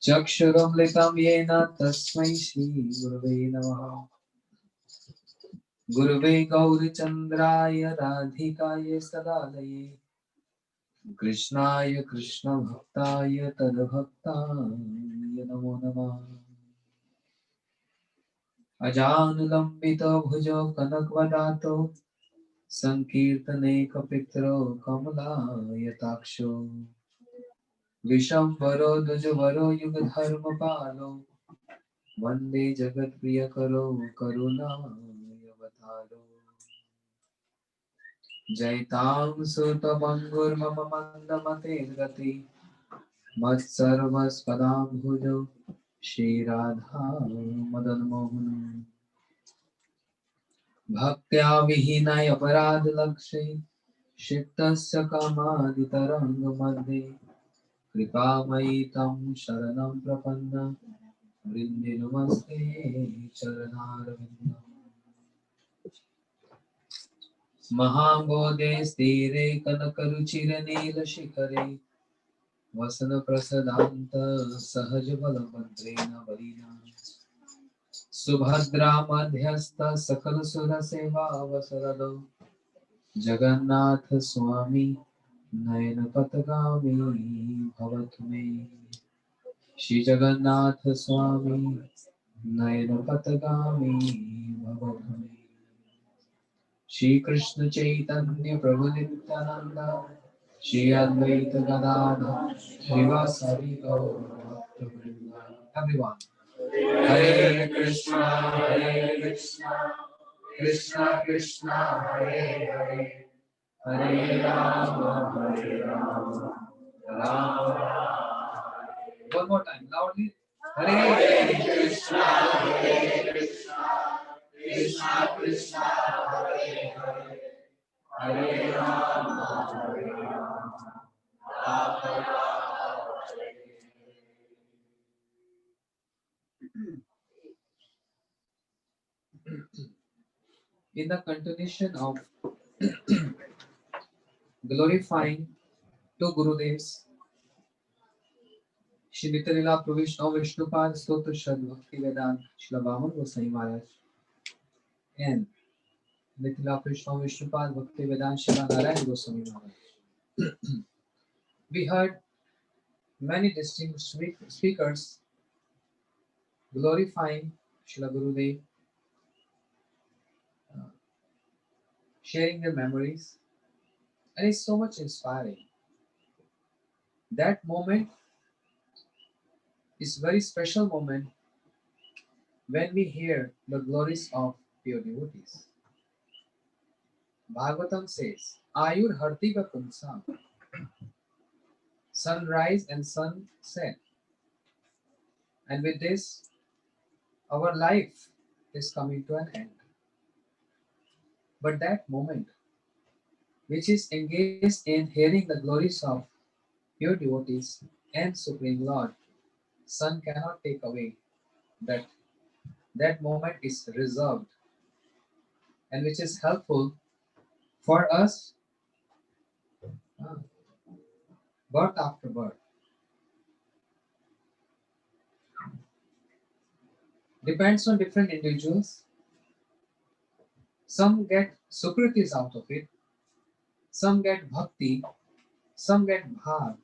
चक्षुरुन्मिलितं येन तस्मै श्रीगुरवे नमः। गुरुवे गौरचन्द्राय राधिकाय सदालये कृष्णाय कृष्णभक्ताय तद्भक्ताय नमो नमः। अजानुलम्बितो भुजो कनकवदातो सङ्कीर्तनैकपितरो कमलायताक्षो विशम्बरो द्विजवरो युगधर्मपालो वन्दे जगत्प्रियकरो करुणावतारो। जयतां सुतमङ्गुर्मम मन्दमतेर्गति मत्सर्वस्पदाम्भुजो श्रीराधा मदनमोहन। भक्त्या विहीनाय अपराधलक्षे क्षिप्तस्य कामादितरङ्गमध्ये कृपामयि तं शरणं प्रपन्न वृन्दे नमस्ते चरणारविन्दम्। महाबोधे स्थिरे कनकरुचिरनीलशिखरे वसनप्रसदान्त सहजबलभद्रेण बलिना सुभद्रा मध्यस्थ सकलसुरसेवावसरदो जगन्नाथ स्वामी नयनपथगामी भवतु मे। श्री जगन्नाथ स्वामी नयनपथगामी भवतु मे। श्री कृष्ण चैतन्य प्रभु नित्यानंद श्री अद्वैत गदाधर श्रीवासरि गौर भक्तवृंद। Everyone, Hare Krishna Krishna Krishna Hare Hare Hare Rama Rama Rama. One more time, loudly. Hare Krishna Krishna Krishna Hare Hare Hare Rama Rama Rama. In the continuation of glorifying two Gurudevs, Shri Nityalila Pravishnav Vishnupad Stotra Shad Bhakti Vedanta Shri Vaman Gosai Maharaj and Nityalila Pravishnav Vishnupad Bhakti Vedanta Shri Narayan Goswami Maharaj. We heard many distinguished speakers glorifying Srila Gurudev, uh, sharing their memories, and it's so much inspiring. That moment is very special moment when we hear the glories of pure devotees. Bhagavatam says, Ayur Hartika Pumsam, sunrise and sunset. And with this, our life is coming to an end. But that moment, which is engaged in hearing the glories of pure devotees and Supreme Lord, sun cannot take away that. That moment is reserved and which is helpful for us uh, birth after birth. Depends on different individuals. Some get sukritis out of it, some get bhakti, some get bhav,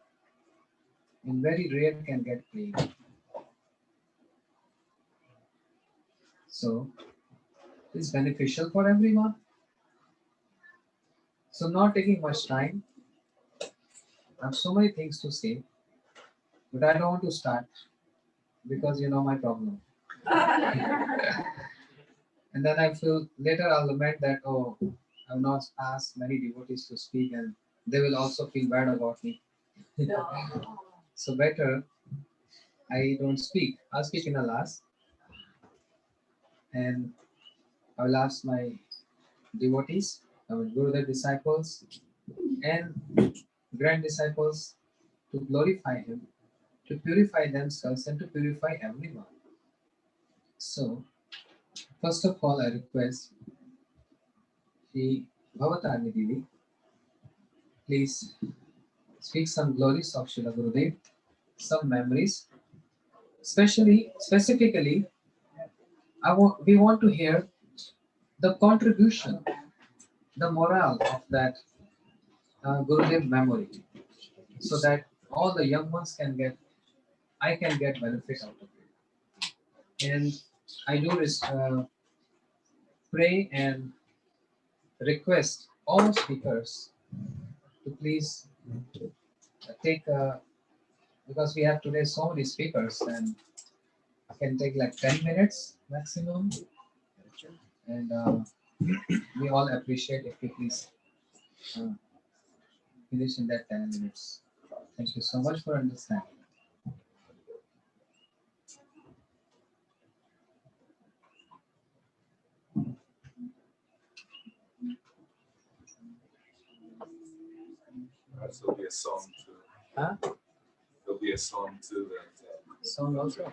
and very rare can get prema. So it's beneficial for everyone. So not taking much time. I have so many things to say, but I don't want to start because you know my problem. And then I feel later I'll lament that oh I've not asked many devotees to speak and they will also feel bad about me. So better I don't speak. I'll speak in the last and I will ask my devotees, I mean Gurudev disciples and grand disciples to glorify him, to purify themselves and to purify everyone. So first of all I request Shri Bhavatarni Devi, please speak some glories of Srila Gurudev, some memories Specifically, we want to hear the contribution, the morale of that Gurudev memory, so that all the young ones I can get benefit out of it. And I do pray and request all speakers to please take, because we have today so many speakers and can take like 10 minutes maximum. And we all appreciate if you please uh, finish in that 10 minutes. Thank you so much for understanding. There'll be a song too. Huh? There'll be a song too. Song also.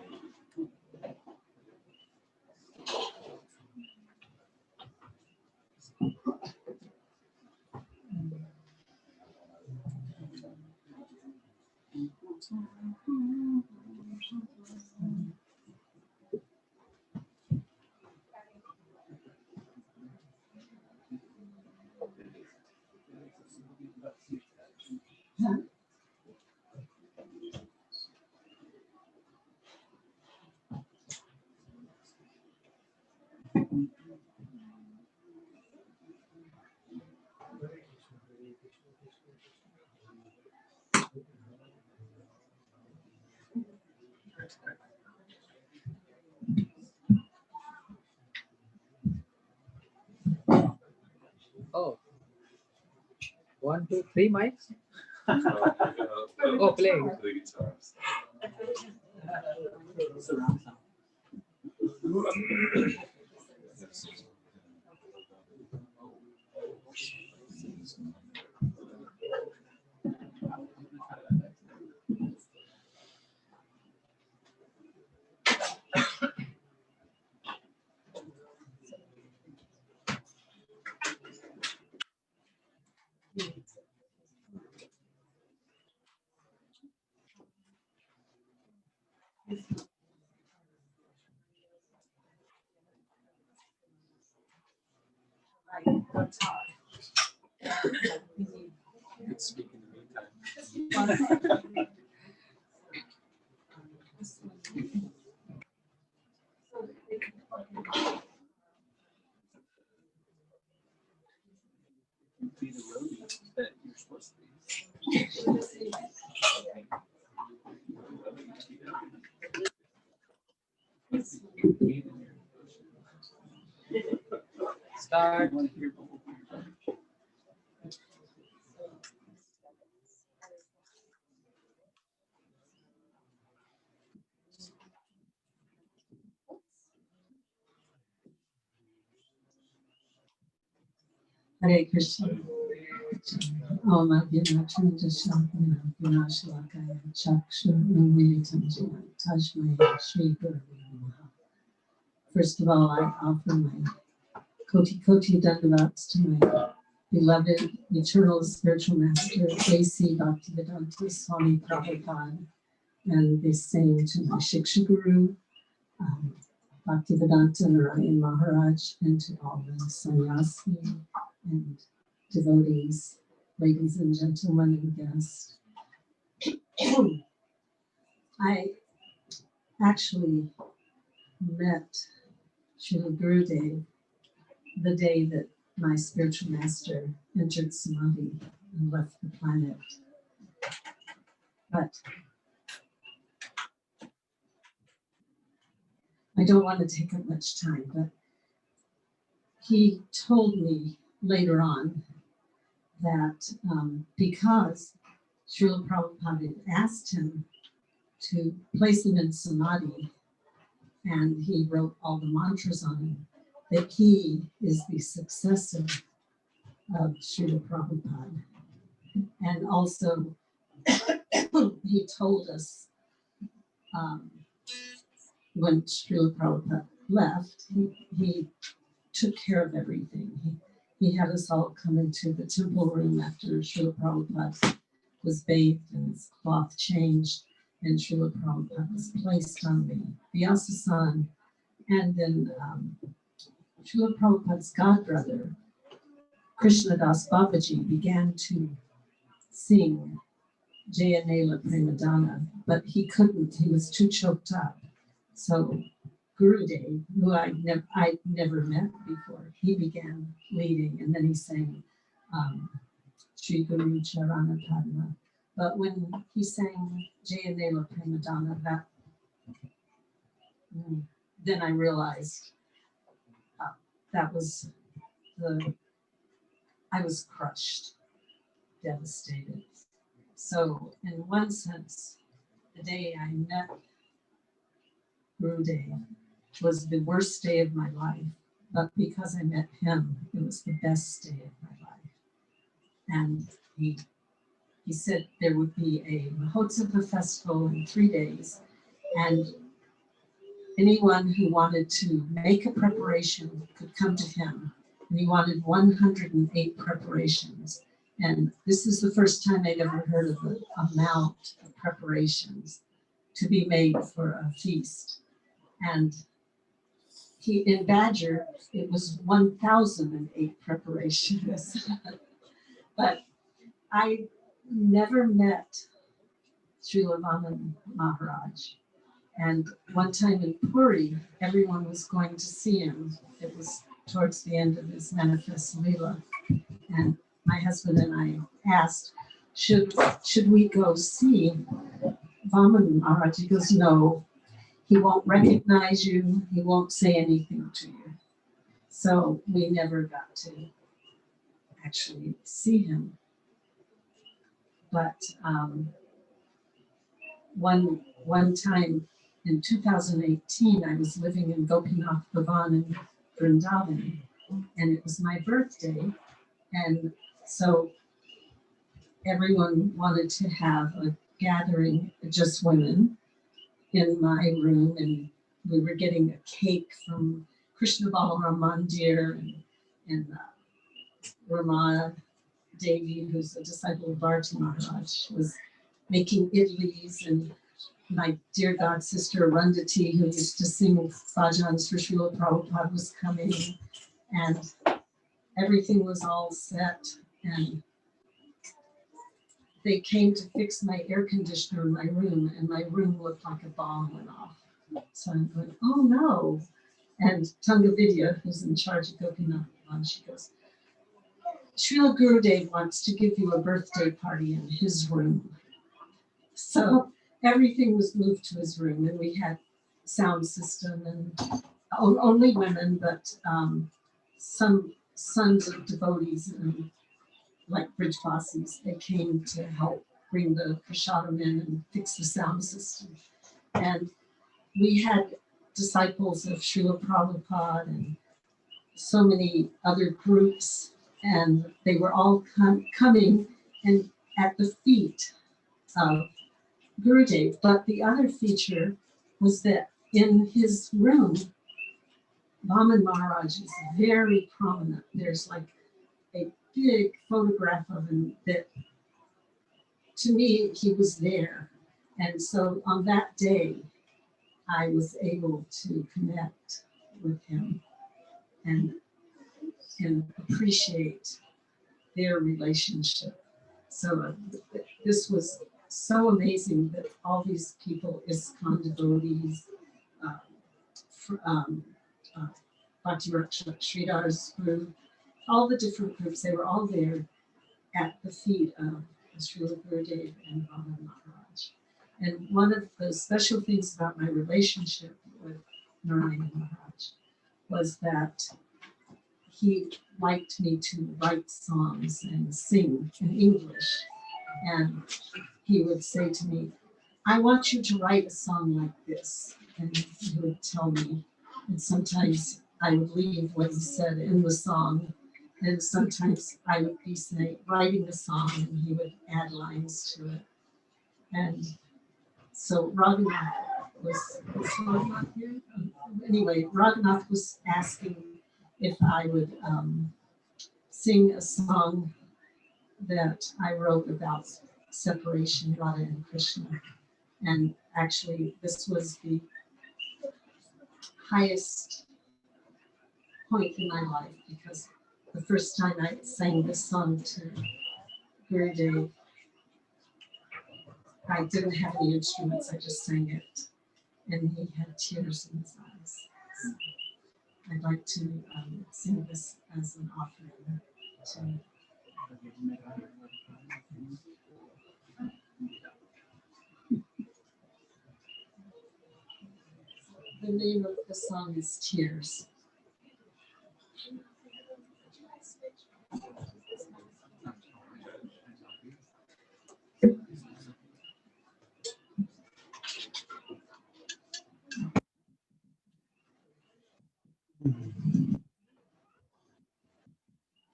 Oh, 1, 2, 3 mics. Oh, playing. The guitars. You could speak in the meantime. Be the roadie that you're supposed to be. Start. Hare Krishna. Om Abhinachan Shakya Vinashalakaya Chakshu Unmilitam Jina Tashmai Shri Guru Namaha. First of all, I offer my Koti Dandavats to my beloved eternal spiritual master, A.C. Bhaktivedanta Swami Prabhupada, and the same to my Shiksha Guru, Bhaktivedanta Narayan Maharaj, and to all the sannyasi and devotees, ladies and gentlemen and guests. I actually met Srila Gurudev the day that my spiritual master entered Samadhi and left the planet. But I don't want to take up much time, but he told me later on that because Srila Prabhupada had asked him to place him in Samadhi, and he wrote all the mantras on him, that he is the successor of Srila Prabhupada. And also, he told us when Srila Prabhupada left, he took care of everything. He had us all come into the temple room after Srila Prabhupada was bathed and his cloth changed, and Srila Prabhupada was placed on me, Vyasa San, and then Srila Prabhupada's godbrother, Krishnadas Babaji, began to sing Jayanela Premadana, but he couldn't, he was too choked up. So Gurudev, who I'd never met before, he began leading, and then he sang Sri Guru Charana Padma. But when he sang Jayanela Premadana, then I realized that was I was crushed, devastated. So in one sense, the day I met Gurudev was the worst day of my life, but because I met him, it was the best day of my life. And he said there would be a Mahotsava festival in 3 days, and anyone who wanted to make a preparation could come to him. And he wanted 108 preparations. And this is the first time I'd ever heard of the amount of preparations to be made for a feast. And in Badger, it was 1,008 preparations. But I never met Srila Vaman Maharaj. And one time in Puri, everyone was going to see him. It was towards the end of his manifest Leela. And my husband and I asked, should we go see Vaman Maharaj? He goes, no, he won't recognize you. He won't say anything to you. So we never got to actually see him. But one time in 2018, I was living in Gopinath Bhavan in Vrindavan, and it was my birthday. And so everyone wanted to have a gathering, just women, in my room, and we were getting a cake from Krishna Balaram Mandir, and Rama Devi, who's a disciple of Bharati Maharaj, was making idlis, and my dear god sister Arundhati, who used to sing bhajans for Srila Prabhupada, was coming, and everything was all set, and they came to fix my air conditioner in my room, and my room looked like a bomb went off. So I'm going, oh no. And Tunga Vidya, who's in charge of Gopinath, she goes, Srila Gurudev wants to give you a birthday party in his room. So everything was moved to his room, and we had sound system, and only women, but some sons of devotees and like Brijvasis, they came to help bring the prasadam in and fix the sound system. And we had disciples of Srila Prabhupada and so many other groups, and they were all coming and at the feet of Gurudev. But the other feature was that in his room, Vaman Maharaj is very prominent. There's like a big photograph of him that, to me, he was there. And so on that day, I was able to connect with him and appreciate their relationship. So this was so amazing that all these people, ISKCON devotees, Bhakti Rakshak Sridhar's group, all the different groups, they were all there at the feet of Srila Gurudev and Vaman Maharaj. And one of the special things about my relationship with Narayana Maharaj was that he liked me to write songs and sing in English. And he would say to me, I want you to write a song like this. And he would tell me, and sometimes I would leave what he said in the song, and sometimes I would be writing a song and he would add lines to it. And so Raghunath was Raghunath here? Anyway, Raghunath was asking if I would sing a song that I wrote about separation, Radha and Krishna. And actually, this was the highest point in my life because the first time I sang this song to Gurudev, I didn't have any instruments, I just sang it. And he had tears in his eyes. So I'd like to sing this as an offering to. The name of the song is Tears.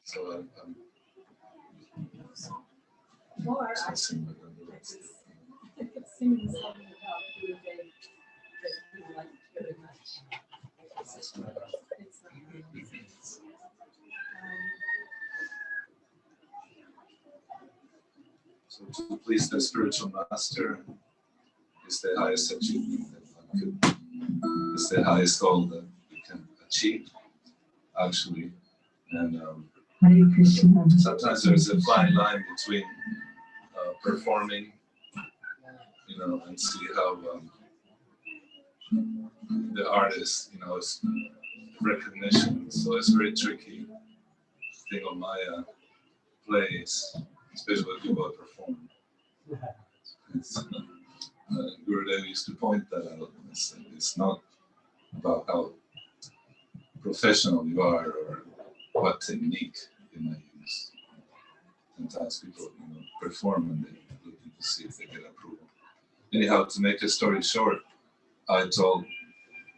So I'm Or I discussing with them. could sing the song about Gurudev that you liked very much. It's not So to please the spiritual master is the highest achievement that one could, is the highest goal that we can achieve, actually. And Hare Krishna. sometimes there's a fine line between performing, and see how the artist, is recognition. So it's very tricky thing on my plays, especially when people perform. Gurudev used to point that out. It's not about how professional you are or what technique you might use. Sometimes people, perform and they're looking to see if they get approval. Anyhow, to make a story short, I told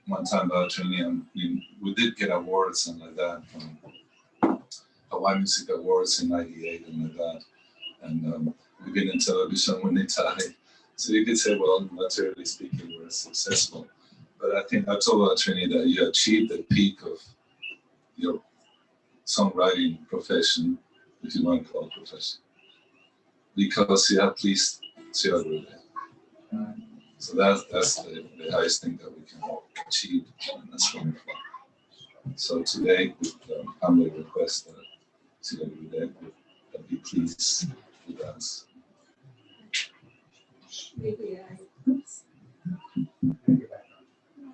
one time about training, we did get awards and like that from Hawaii Music Awards in '98 and like that. And we've been in television many times. So you could say, well, materially speaking, we're successful. But I think I told Trini that you achieved the peak of your songwriting profession, if you want to call it profession, because you have pleased children. So that's the highest thing that we can achieve, and that's wonderful. So today, with humbly request that Sri Gurudev would be pleased with us. Maybe oops.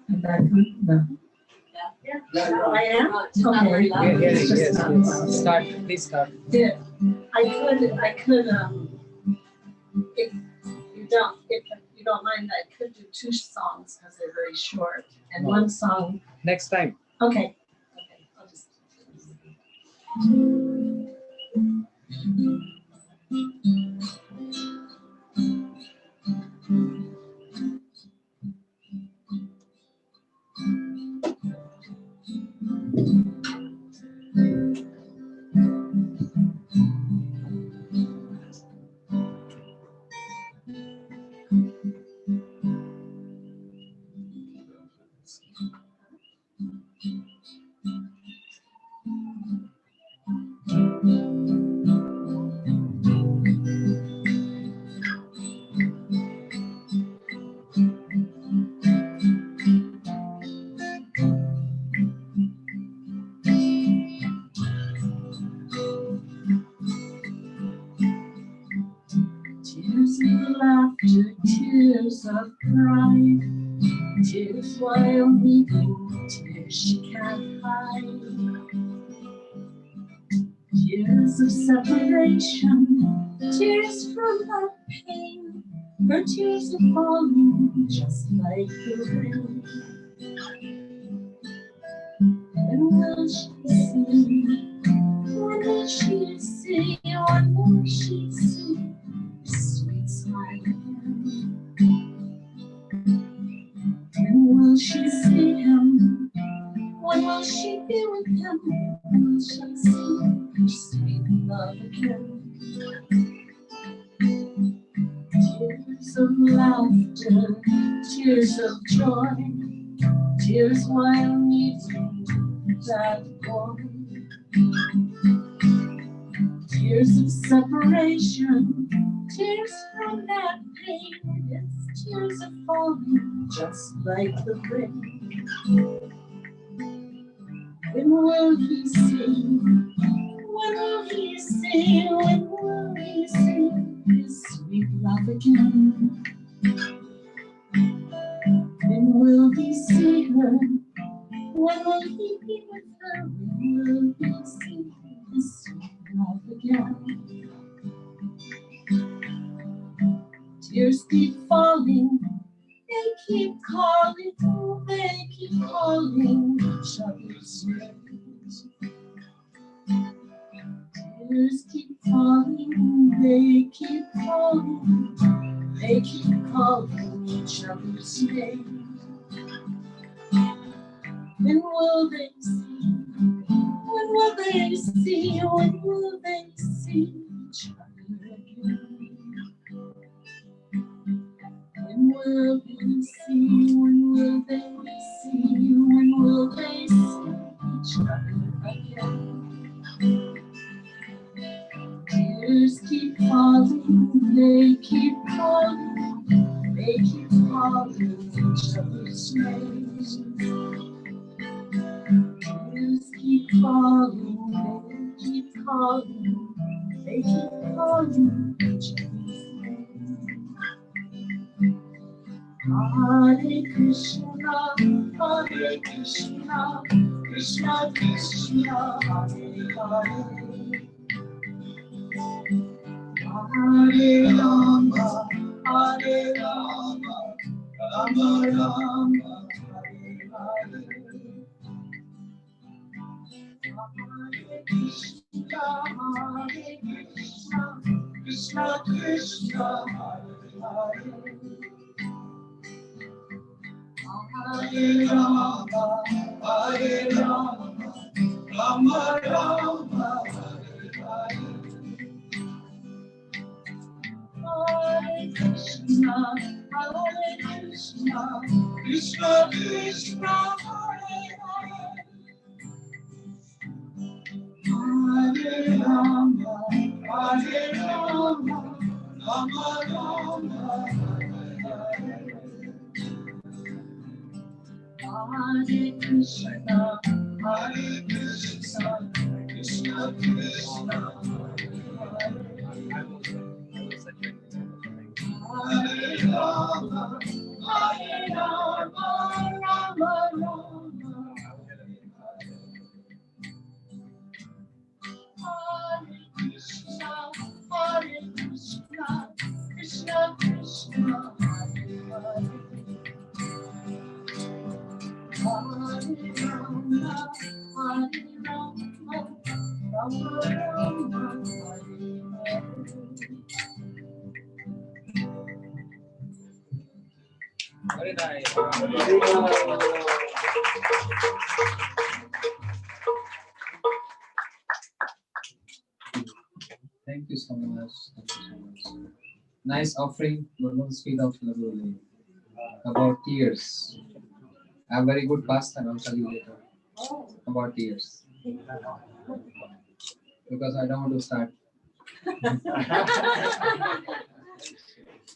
No. Yeah. I am? Okay. Yes. Start. Please start. I could, if you don't mind, I could do two songs because they're very short. And one song. Next time. Okay. I'll just. Tears of laughter, tears of pride, tears while weeping, tears she can't hide. Tears of separation, tears from her pain, her tears are falling just like the rain. When will she see? When will she see? When will she see? Sweet smile again. When will she see him? When will she be with him? When will she see her sweet love again? Tears of laughter, tears of joy, tears while meeting that boy. Tears of separation, tears from that pain, it's tears are falling just like the rain. When will he sing? When will he sing? When will he sing his sweet love again? When will he see her? When will he be with her? When will he see his sweet love again? Tears keep falling, they keep calling, they keep calling each other's names. Tears keep falling, they keep calling, they keep calling each other's names. When will they see? When will they see? When will they see each other again? When will they see? When will they see? When will they see each other again? Tears keep falling, they keep calling, they keep calling each other's names. Tears keep falling, they keep calling, they keep calling each other's names. Hare Krishna, Hare Krishna, Krishna Krishna, Hare Hare. Hare Rama, Hare Rama, Rama Rama, Hare Hare. Hare Krishna, Hare Krishna, Krishna Krishna, Hare Hare. Hare Rama, Hare Rama, Rama Rama, Hare Hare. Hare Krishna, Krishna Krishna, Hare Hare. Hare Rama, Hare Rama, Rama Rama, Hare Hare. Hare Krishna, Krishna Krishna, Hare Rama, Hare Rama, Rama Rama, Hare Krishna, Krishna Krishna, Hare Hare. Hare Rama, Hare Rama, Rama Rama, Hare Hare. Very nice. Thank you so much. Thank you so much. Nice offering, Gurman speed of Laguli about tears. I have very good pastime, I'll tell you later about tears. Because I don't want to start.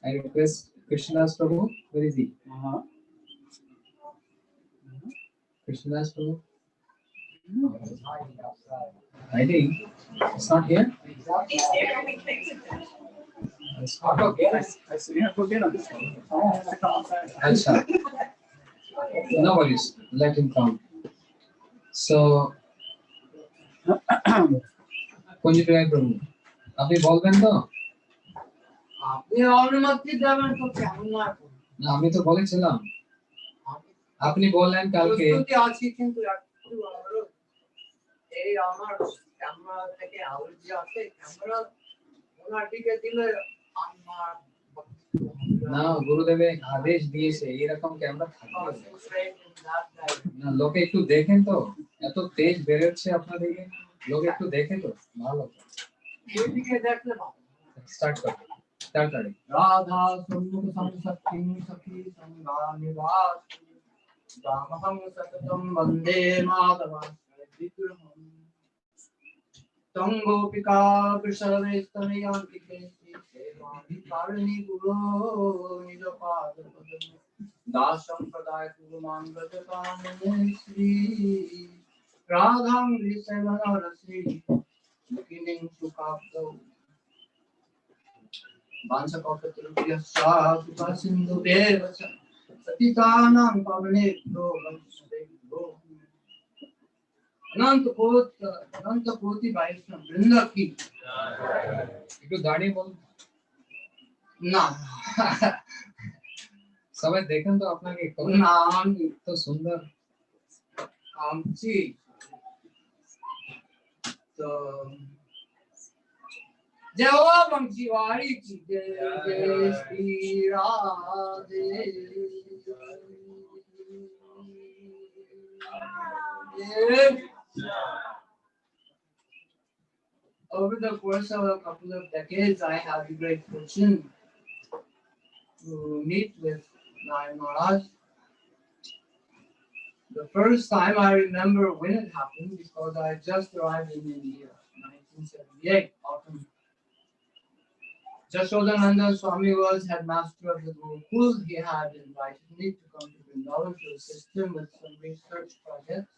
I request Krishna's Prabhu. Where is he? Krishna's Prabhu. I think it's not here. I see you forget on this one. Acha. No worries. Let him come. So, Kunjitray Prabhu. আপনি বলবেন তো? আপনি অনুমতি দেবেন তো কেমন না না আমি তো বলেছিলাম আপনি বললেন কালকে প্রস্তুতি আছি কিন্তু একটু অনুরোধ এই আমার ক্যামেরা থেকে আওয়াজ যে আছে ক্যামেরা ওনার দিকে দিলে আমার না গুরুদেবের আদেশ দিয়েছে এরকম ক্যামেরা থাকবে না লোকে একটু দেখেন তো এত তেজ বেরোচ্ছে আপনাদেরকে লোকে একটু দেখে তো ভালো এইদিকে দেখলে ভালো স্টার্ট করো তাড়াতাড়ি রাধা সম্মুখ সংসক্তি সখী সংগা নিবাস রামহং সততম বন্দে মাধবম বিগ্রহম তং গোপিকা বৃষভে স্তনয়ান্তি কেশি Sevani Karani Guru Nijapada Dasam Pradaya Kuruman Rajakamane Sri Radham Visavana Rasi Kining Sukapto Vansakopatruvyasya Sukasindhu Devasa Satitanam Pavanebhyo Vansudebhyo अनंत कोटि वैष्णव वृंद की একটু দাঁড়িয়ে বল না সবাই দেখেন তো আপনাকে কত নাম তো সুন্দর কামছি তো जय हो बंशीवाड़ी की जय जय Shri Radhe Over the course of a couple of decades, I had the great fortune to meet with Narayan Maharaj. The first time I remember when it happened because I had just arrived in India, 1978, autumn. Jashodananda Swami was headmaster of the Gurukul. He had invited me to come to Vrindavan to assist him with some research projects.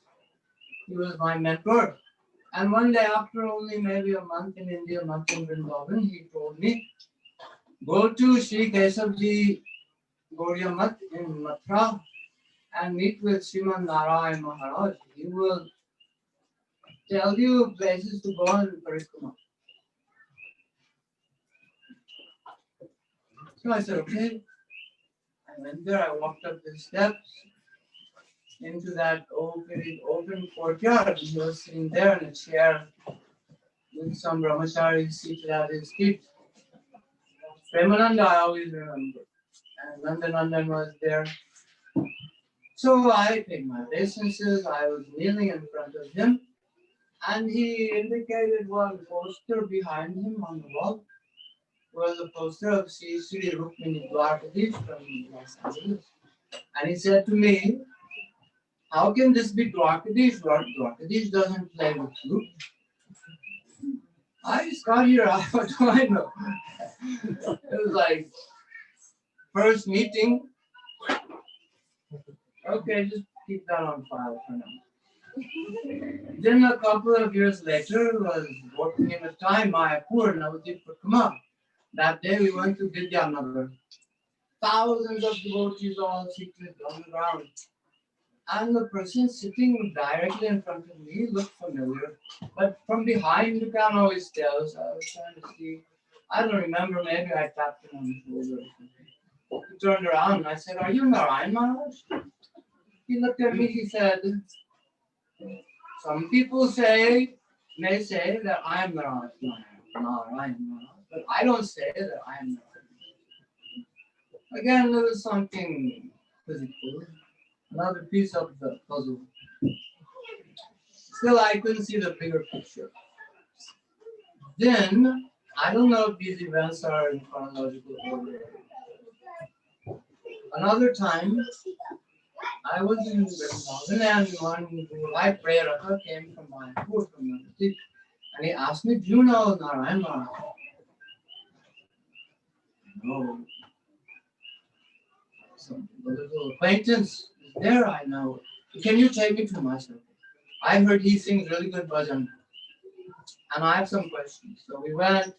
He was my mentor. And one day, after only maybe a month in India, a month in Vrindavan, he told me, go to Sri Kesavji Gauriya Math in Mathura and meet with Sriman Narayan Maharaj. He will tell you places to go on Parikrama. So I said, okay. I went there, I walked up the steps into that open courtyard. He was sitting there in a chair with some brahmachari seated at his feet. Premananda, I always remember. And Nandanandan was there. So I paid my obeisances. I was kneeling in front of him. And he indicated one poster behind him on the wall. Was a poster of Sri Sri Rukmini Dwarkadish from Los Angeles. And he said to me, how can this be Dwarkadish? Dwarkadish doesn't play with flute. I just got here, what do I know? It was like, first meeting. Okay, just keep that on file for now. Then a couple of years later, was working in a time Mayapur, Navadip Pratama. That day we went to Vidyanagar. Thousands of devotees all seated on the ground. And the person sitting directly in front of me looked familiar. But from behind, you can't always tell. So I was trying to see. I don't remember, maybe I tapped him on the shoulder or something. He turned around and I said, are you Narayan Maharaj? He looked at me, he said, some people may say that I am Narayan Maharaj, but I don't say that I am Narayan. Again, there was something physical, another piece of the puzzle. Still, I couldn't see the bigger picture. Then, I don't know if these events are in chronological order. Another time, I was in Vrindavan and one Gurulai Preraka came from Mayapur, from Navadip, and he asked me, do you know Narayan Maharaj? No. Some little acquaintance is there, I know. Can you take me to Master? I heard he sings really good bhajan. And I have some questions. So we went.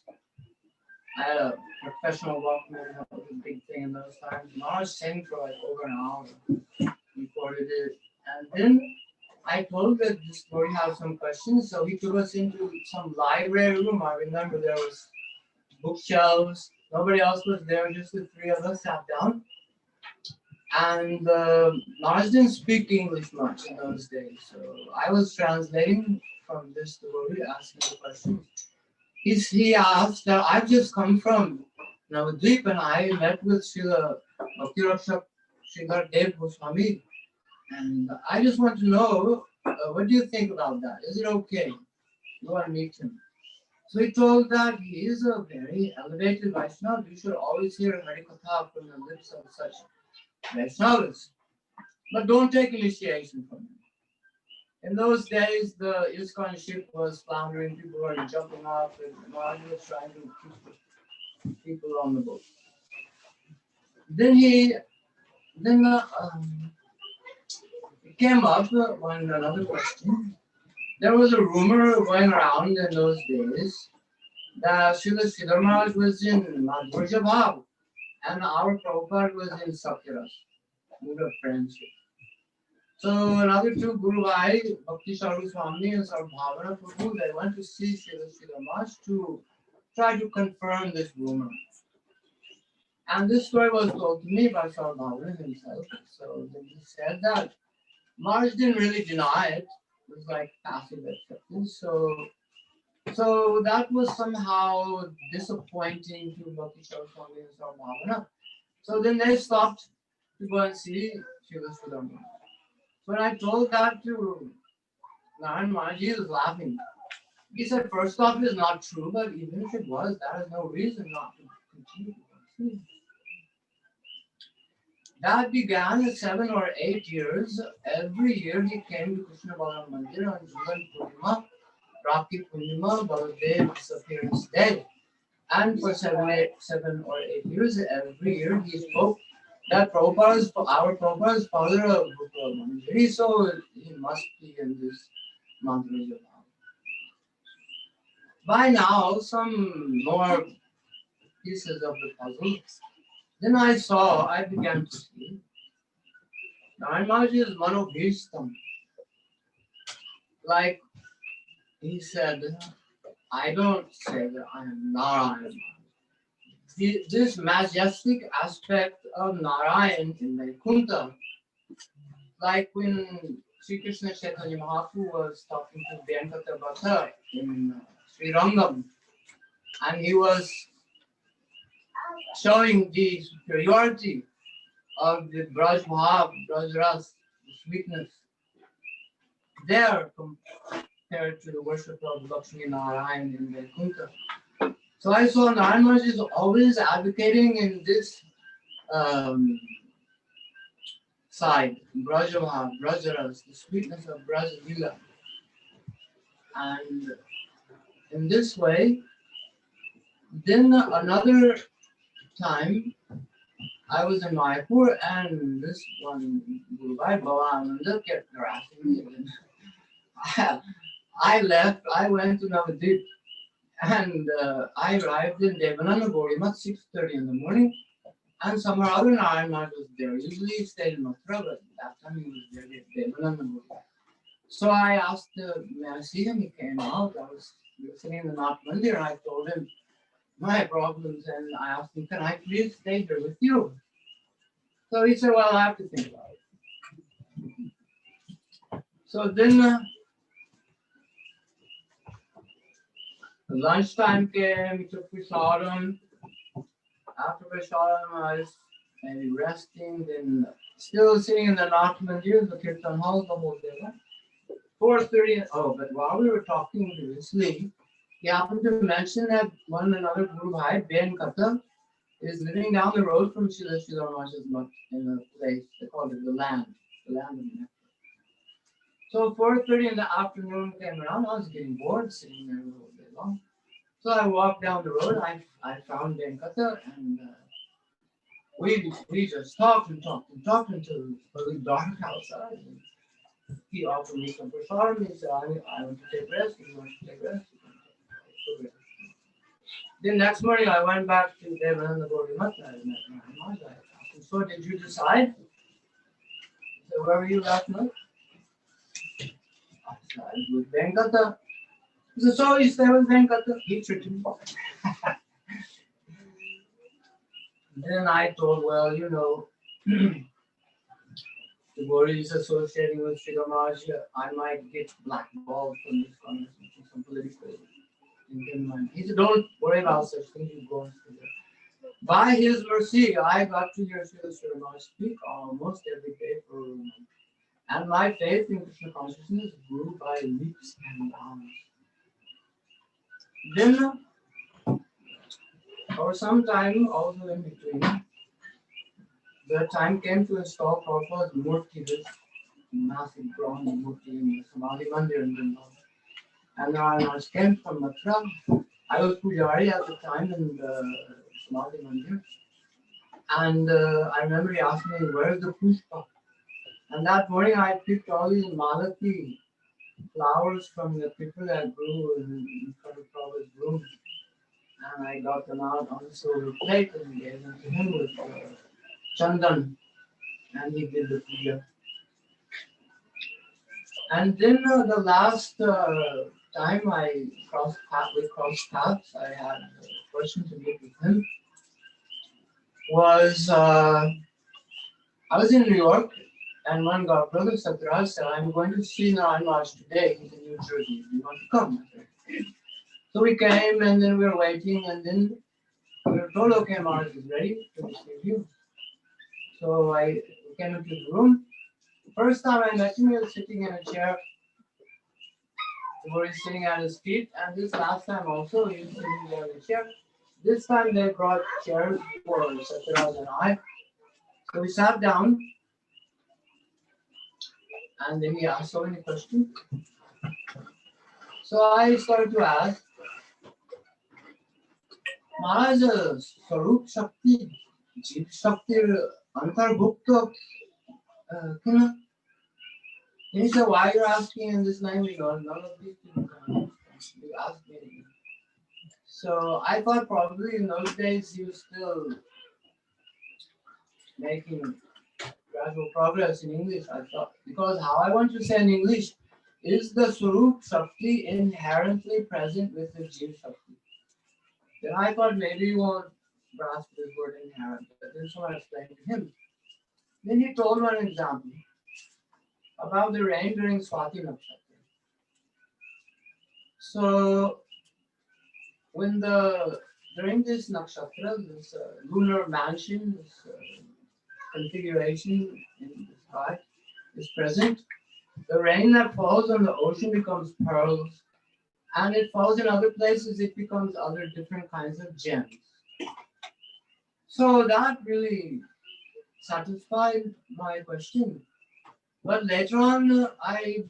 I had a professional Walkman, that was a big thing in those times. And I was sang for like over an hour. Recorded it. And then I told that this boy have some questions. So he took us into some library room. I remember there was bookshelves. Nobody else was there, just the three of us sat down. And Maharaj didn't speak English much in those days. So I was translating from this devotee, asking the questions. He asked that I've just come from Navadvip and I met with Srila Bhakti-Rakshak Sridhar Dev Goswami. And I just want to know, what do you think about that? Is it okay? You want to meet him? So he told that he is a very elevated Vaishnava. You should always hear Hari Katha from the lips of such Vaishnavas. But don't take initiation from him. In those days, the ISKCON ship was floundering, people were jumping off, and Maharaj was trying to keep people on the boat. Then it came up one another question. There was a rumor going around in those days that Srila Sridhar Maharaj was in Madhurya Bhav and our Prabhupada was in Satyaras, mood of friendship. So another two Guru Bhai, Bhakti Saru Swami and Sarv Bhavana Prabhu, they went to see Srila Sridhar Maharaj to try to confirm this rumor. And this story was told to me by Sarv Bhavana himself. So he said that Maharaj didn't really deny it. It was like passive acceptance. So that was somehow disappointing to Bhakti Saru Swami and Sarv Bhavana. So then they stopped to go and see Srila Sridhar Maharaj. When I told that to Narayan Maharaj, he was laughing. He said, first off, it is not true, but even if it was, that is no reason not to continue to pursue. That began at 7 or 8 years. Every year he came to Krishna Balaram Mandir on Julan Purnima, Rakhi Purnima, Baladev's appearance day. And for 7 or 8 years, every year he spoke that our Prabhupada is father of Manjari, so he must be in this Manjari. By now, some more pieces of the puzzle. Then I began to see Narayan Maharaj is Manobhishtam. Like he said, I don't say that I am Narayan. This majestic aspect of Narayan in Vaikuntha, like when Sri Krishna Chaitanya Mahaprabhu was talking to Venkata Bhatta in Sri Rangam, and he was showing the superiority of the Braj Bhav, Braj Ras, the sweetness there compared to the worship of Lakshmi Narayan in Vaikuntha. So I saw Narayan Maharaj is always advocating in this side, Brajavaha, Brajaras, the sweetness of Brajavila. And in this way, then another time, I was in Mayapur and this one Guru Bhai Bhavananda kept harassing me. I left, I went to Navadvip and I arrived in Devananda Gaudimat 6:30 in the morning. And somehow other Narayan Maharaj was there. Usually he stayed in Mathura, but that time he was there at Devananda Gaudimat. So I asked, may I see him? He came out. We were sitting in the Nath Mandir and I told him my problems and I asked him, can I please stay here with you? So he said, well, I have to think about it. So then lunchtime came, we took prasadam. After prasadam, I was maybe resting, then still sitting in the Nath Mandir, the Kirtan hall, the whole day. 4:30, but while we were talking previously, he happened to mention that one another Guru Bhai, Ben Katha, is living down the road from Srila Sridhar Maharaj's mutt in a place, they called it the land of nectar. So 4:30 in the afternoon came around, I was getting bored sitting there the whole day long. So I walked down the road, I found Ben Katha, and we just talked until it was dark outside. He offered me some prasadam. He said, I want to take rest. He wants to take rest. Then next morning, I went back to Devananda Gaudimat. I met Narayan Maharaj. I asked him, so did you decide? He said, where were you last night? I said, I was with Venkata. He said, so you stay with Venkata? He tricked me. Then I told, well, you know, the worry is associating with Sridhar Maharaj, I might get blackballed from this conversation, some political intent. He said, don't worry about such things, you go and see there. By his mercy, I got to hear Sridhar Maharaj speak almost every day for a month. And my faith in Krishna consciousness grew by leaps and bounds. Then, for some time, also in between, the time came to install Prabhupada's Murti, this massive bronze Murti in the Samadhi Mandir in Vrindavan. And Narayan Maharaj came from Mathura. I was Pujari at the time in the Samadhi Mandir. And I remember he asked me, where's the pushpa? And that morning I picked all these malati flowers from the people that grew in front of Prabhupada's room. And I got them out on a silver plate and gave them to him with chandan. And he did the puja. And then the last time we crossed paths, I had a person to meet with him. Was I was in New York, and one brother Satraj said, "I'm going to see Narayan Maharaj today. He's in New Jersey. Do you want to come?" So we came, and then we were waiting, and then we were told, "Okay, Maharaj is ready to receive you." So I came into the room. First time I met him, he was sitting in a chair. Where he's sitting at his feet, and this last time also he was sitting there in a chair. This time they brought chairs for Satyaraj and I. So we sat down, and then he asked so many questions. So I started to ask, Maharaj, Swarup Shakti, Jeev Shakti, Antarbhukta, Kina? He said, why are you asking in this language? Or none of these people can understand. You asked me. So I thought probably in those days he was still making gradual progress in English. I thought, because how I want to say in English, is the Swarup Shakti inherently present with the Jeev Shakti? Then I thought maybe you won't grasp this word inherent, but then so I explained to him. Then he told one example about the rain during Swati Nakshatra. So when during this nakshatra, this lunar mansion, this configuration in the sky is present, the rain that falls on the ocean becomes pearls, and it falls in other places, it becomes other different kinds of gems. So that really satisfied my question. But later on, I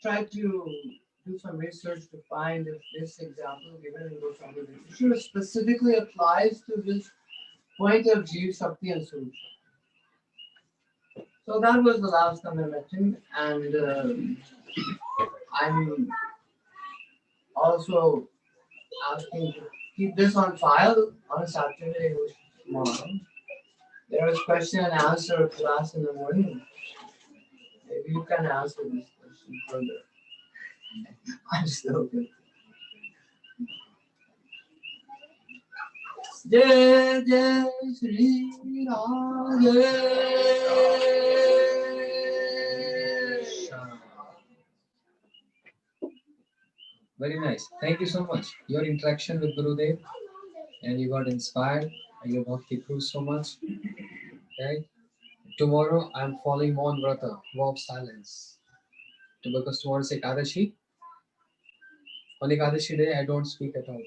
tried to do some research to find if this example given in Goswami literature specifically applies to this point of Jeev Shakti and Surup Shakti. So that was the last time I met him, and I'm also asking to keep this on file on a Saturday tomorrow. There is question and answer class in the morning. Maybe you can answer this question further. I'm still good. Jai Jai Shri Radhe. Very nice. Thank you so much. Your interaction with Gurudev, and you got inspired, and your bhakti grew so much. Right? Tomorrow I'm following Mon Vrata, vow of silence. Because tomorrow is Ekadashi. On Ekadashi day, I don't speak at all.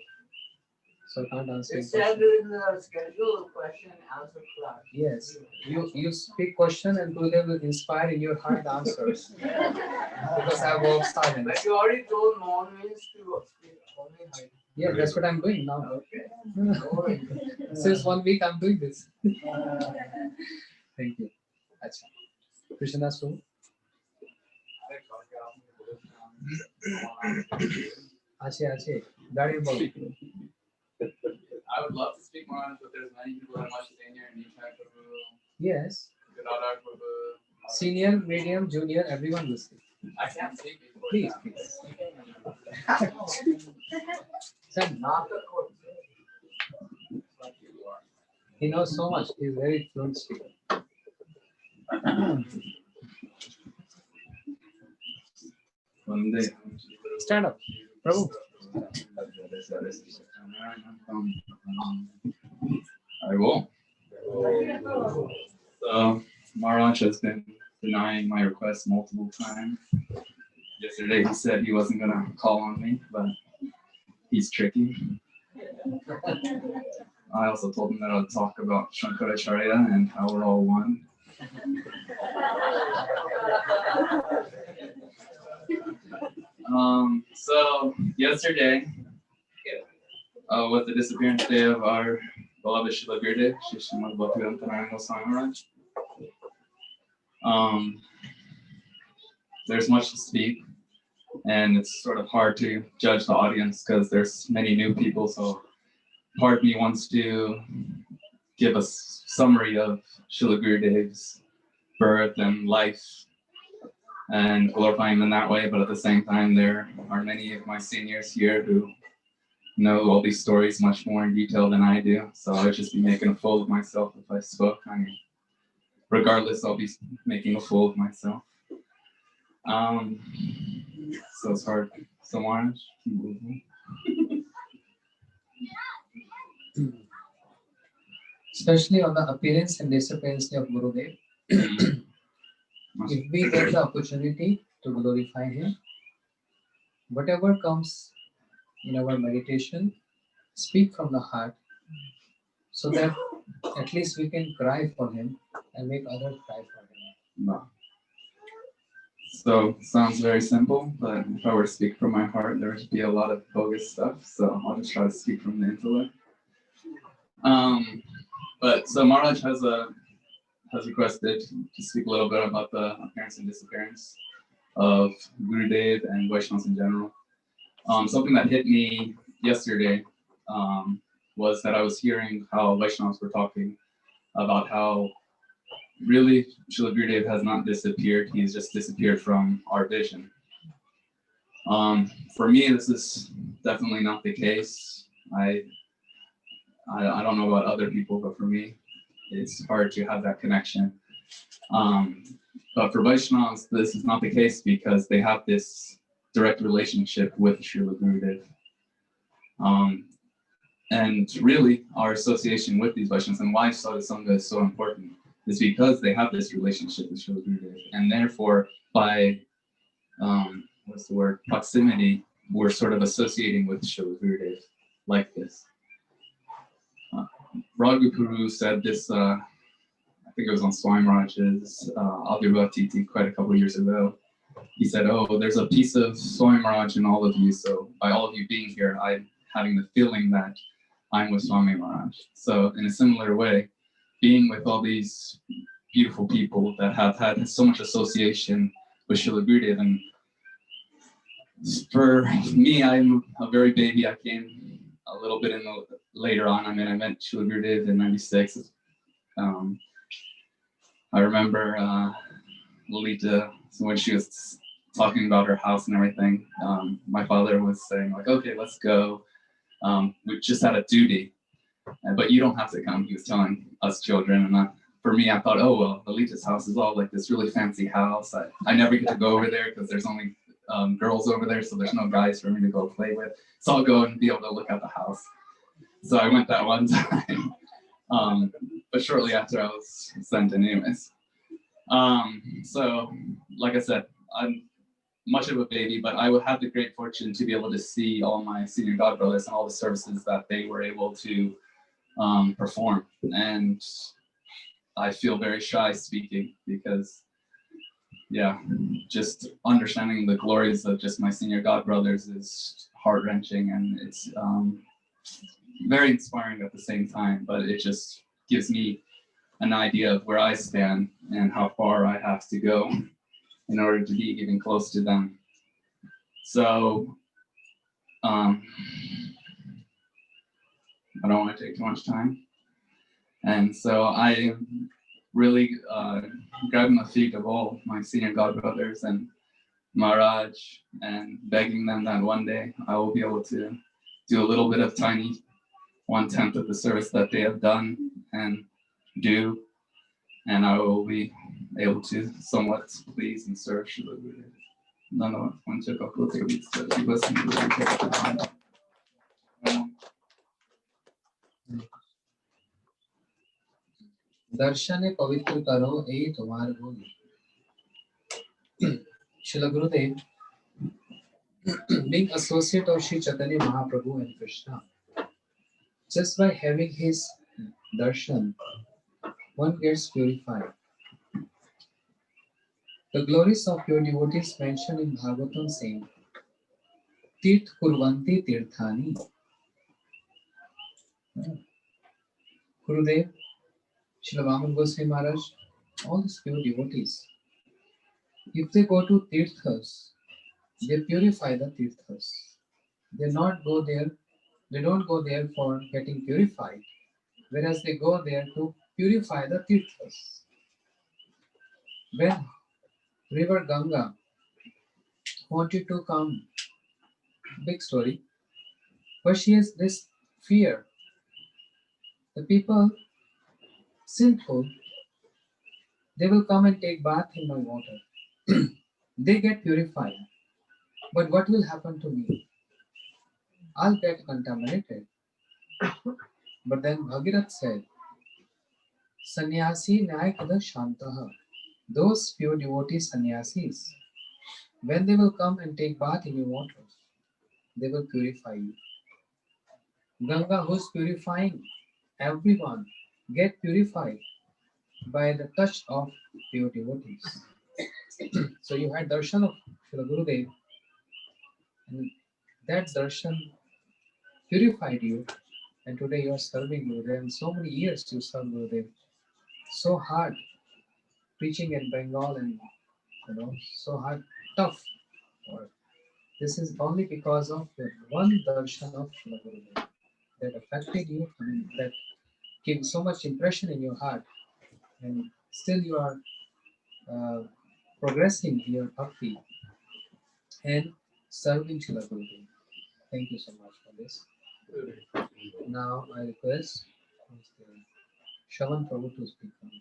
So I can't answer It your said question. in the schedule question and answer class. Yes. You speak question and Gurudev will inspire in your heart the answers. Because I have vow of silence. But you already told Mon means to speak only high. Yeah, that's what I'm doing now. Okay. Since 1 week I'm doing this. Thank you. Acha. Krishna Su. Ache. Very well. I would love to speak more on it, but there's many people that much senior and Nishai Prabhu, Yes. Gadadhar Prabhu. Senior, medium, junior, everyone will speak. I can't speak before. Please. Sir, Not the court. Like you are. he knows so much. He's very fluent speaker. One day. Stand up. Prabhu. I will. So Maharaj has been denying my request multiple times. Yesterday he said he wasn't gonna call on me, but he's tricky. I also told him that I'd talk about Shankaracharya and how we're all one. So yesterday, with the disappearance day of our beloved beloved Srila Gurudev, Shri Srimad Bhaktivedanta Swami Maharaj. There's much to speak, and it's sort of hard to judge the audience because there's many new people. So part of me wants to give a summary of Srila Gurudev's birth and life and glorify him in that way. But at the same time, there are many of my seniors here who know all these stories much more in detail than I do. So I would just be making a fool of myself if I spoke. I mean, regardless, I'll be making a fool of myself. So it's hard. So Maharaj, Especially on the appearance and disappearance of Gurudev, if we get the opportunity to glorify him, whatever comes in our meditation, speak from the heart, so that at least we can cry for him and make others cry for him. no. So sounds very simple, but if I were to speak from my heart, there would be a lot of bogus stuff. So I'll just try to speak from the intellect. But so Maharaj has requested to speak a little bit about the appearance and disappearance of Gurudev and Vaishnavas in general. Something that hit me yesterday was that I was hearing how Vaishnavas were talking about how really Srila Gurudev has not disappeared. He's just disappeared from our vision. For me, this is definitely not the case. I don't know about other people, but for me, it's hard to have that connection. But for Vaishnavas, this is not the case because they have this direct relationship with Srila Gurudev. And really, our association with these Vaishnavas and why Sadhu Sangha is so important is because they have this relationship with Srila Gurudev. And therefore, by proximity, we're sort of associating with Srila Gurudev like this. Raghupuru said this, I think it was on Swami Maharaj's Abhirati quite a couple of years ago. He said, oh, there's a piece of Swami Maharaj in all of you. So by all of you being here, I'm having the feeling that I'm with Swami Maharaj. So in a similar way, being with all these beautiful people that have had so much association with Srila Gurudev. And for me, I'm a very baby. I came a little bit later on. I mean, I met Srila Gurudev in '96. I remember Lolita, when she was talking about her house and everything, my father was saying like, okay, let's go. We just had a duty, but you don't have to come. He was telling us children. And for me, I thought, oh, well, Lolita's house is all like this really fancy house. I never get to go over there because there's only girls over there. So there's no guys for me to go play with. So I'll go and be able to look at the house. So I went that one time. But shortly after I was sent anyways. So like I said, I'm much of a baby, but I would have the great fortune to be able to see all my senior godbrothers and all the services that they were able to perform. And I feel very shy speaking because, yeah, just understanding the glories of just my senior godbrothers is heart-wrenching, and it's very inspiring at the same time, but it just gives me an idea of where I stand and how far I have to go in order to be even close to them. So I don't want to take too much time. And so I really grabbing the feet of all my senior godbrothers and Maharaj and begging them that one day I will be able to do a little bit of tiny 1/10 of the service that they have done and do, and I will be able to somewhat please and serve Srila Gurudev. दर्शने पवित्र करो ए तुम्हार बोल. Srila Gurudev, being associate of Sri Chaitanya Mahaprabhu and Krishna, just by having his darshan, one gets purified. The glories of your devotees mentioned in Bhagavatam saying, Tirth kurvanti tirthani. Gurudev, Srila Vaman Goswami Maharaj, all these pure devotees, if they go to tirthas, they purify the tirthas. They not go there, they don't go there for getting purified, whereas they go there to purify the tirthas. When river Ganga wanted to come, big story, but she has this fear. The people, sinful, they will come and take bath in my water. They get purified. But what will happen to me? I'll get contaminated. But then Bhagirath said, Sannyasi Nyayakada Shantaha. Those pure devotee sannyasis, when they will come and take bath in your water, they will purify you. Ganga, who's purifying everyone, get purified by the touch of pure devotees. So you had darshan of Srila Gurudev, and that darshan purified you, and today you are serving Gurudev. And so many years you serve Gurudev, so hard, preaching in Bengal, and so hard, tough work. This is only because of the one darshan of Srila Gurudev that affected you, that gave so much impression in your heart, and still you are uh, progressing in your bhakti and serving Srila Gurudev. Thank you so much for this. Now I request Mr. Shavan Prabhu to speak on.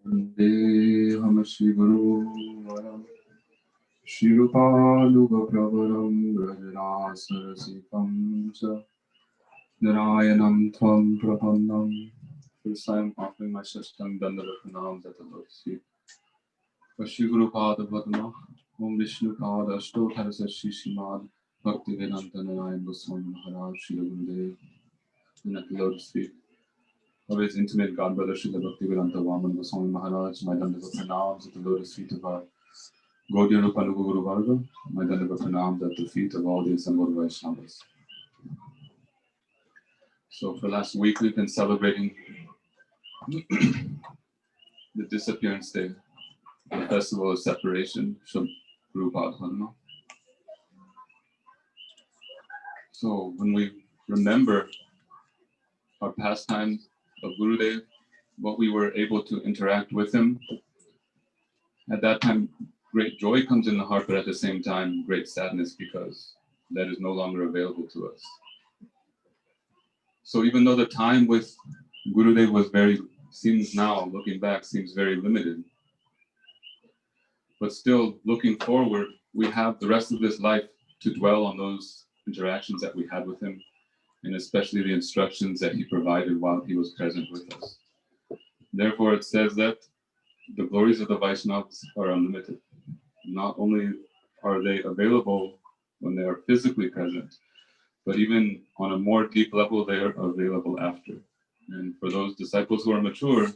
Vandeham Shri Guru Varam Shri Rupanuga Pravaram Rajanasarasikam Sa Narayanam Tvam Prapannam. First time offering my Shashtang Dandava Pranams at the Lord's feet. Shri Guru Pada Padma Om Vishnu Pada Ashtothara Sashi Shrimad Bhakti Vedanta Narayan Goswami Maharaj Shri Gurudev and at the Lord's feet. Of his intimate God brother Srila Bhaktivedanta Vaman Goswami Maharaj, my Dandava Pranams at the lotus feet of our Gaudiya Rupanuga Guru Varga, my Dandava Pranams at the feet of all the assembled Vaishnavas. So for last week we've been celebrating the disappearance day, the festival of separation, Shri Guru Padma. So when we remember our pastimes of Gurudev, what we were able to interact with him, at that time great joy comes in the heart, but at the same time great sadness because that is no longer available to us. So even though the time with Gurudev was seems now, looking back, seems very limited, but still looking forward, we have the rest of this life to dwell on those interactions that we had with him, and especially the instructions that he provided while he was present with us. Therefore, it says that the glories of the Vaishnavas are unlimited. Not only are they available when they are physically present, but even on a more deep level, they are available after. And for those disciples who are mature,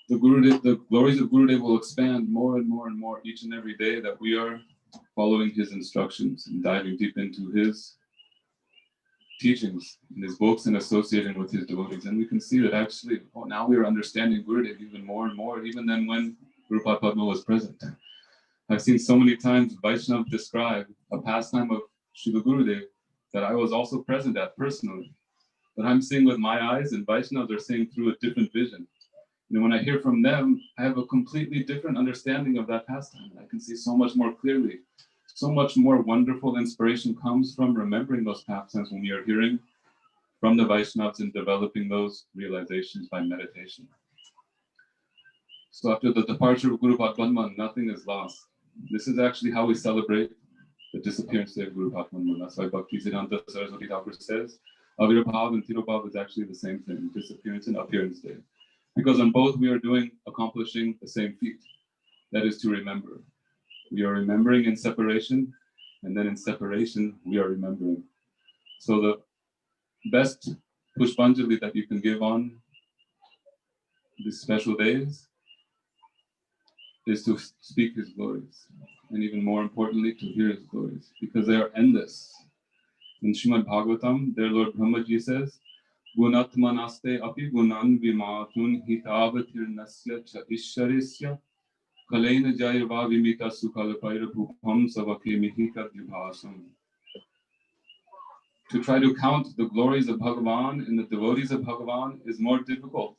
the glories of Gurudev will expand more and more and more each and every day that we are following his instructions and diving deep into his teachings in his books and associating with his devotees. And we can see that actually now we are understanding Gurudev even more and more, even than when Rupa Padma was present. I've seen so many times Vaishnav describe a pastime of Srila Gurudev that I was also present at personally. But I'm seeing with my eyes, and Vaishnavas are seeing through a different vision. And when I hear from them, I have a completely different understanding of that pastime. I can see so much more clearly. So much more wonderful inspiration comes from remembering those pastimes when we are hearing from the Vaishnavas and developing those realizations by meditation. So after the departure of Guru Padma, nothing is lost. This is actually how we celebrate the disappearance day of Guru Padma. That's why Bhaktisiddhanta Saraswati Thakur says, Avirbhav and Tirobhav is actually the same thing, disappearance and appearance day. Because on both we are accomplishing the same feat, that is to remember. We are remembering in separation, And then in separation, we are remembering. So the best Pushpanjali that you can give on these special days is to speak his glories. And even more importantly, to hear his glories, because they are endless. In Srimad Bhagavatam, their Lord Brahmaji says, Gunatmanaste api gunan vimatun hitavatirnasya cha isharisya kalena jayava vimita sukalapaira bhupam savake mihika dvibhasam. To try to count the glories of Bhagavan and the devotees of Bhagavan is more difficult.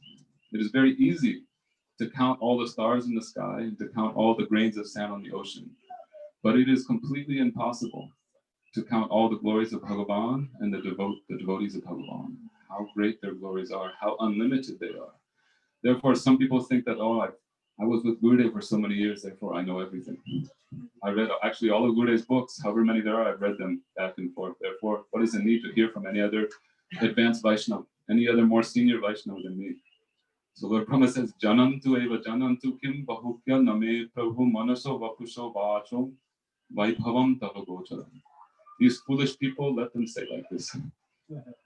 It is very easy to count all the stars in the sky and to count all the grains of sand on the ocean. But it is completely impossible to count all the glories of Bhagavan and the devotees of Bhagavan, how great their glories are, how unlimited they are. Therefore, some people think that, oh, I was with Gurudev for so many years, therefore I know everything. I read actually all of Gurudev's books, however many there are, I've read them back and forth. Therefore, what is the need to hear from any other advanced Vaishnava, any other more senior Vaishnava than me? So Lord Brahma says, Janantu eva janantu kim bahukya name prabhu manaso vapusho vacho vaibhavam tava gocharam. These foolish people, let them say like this.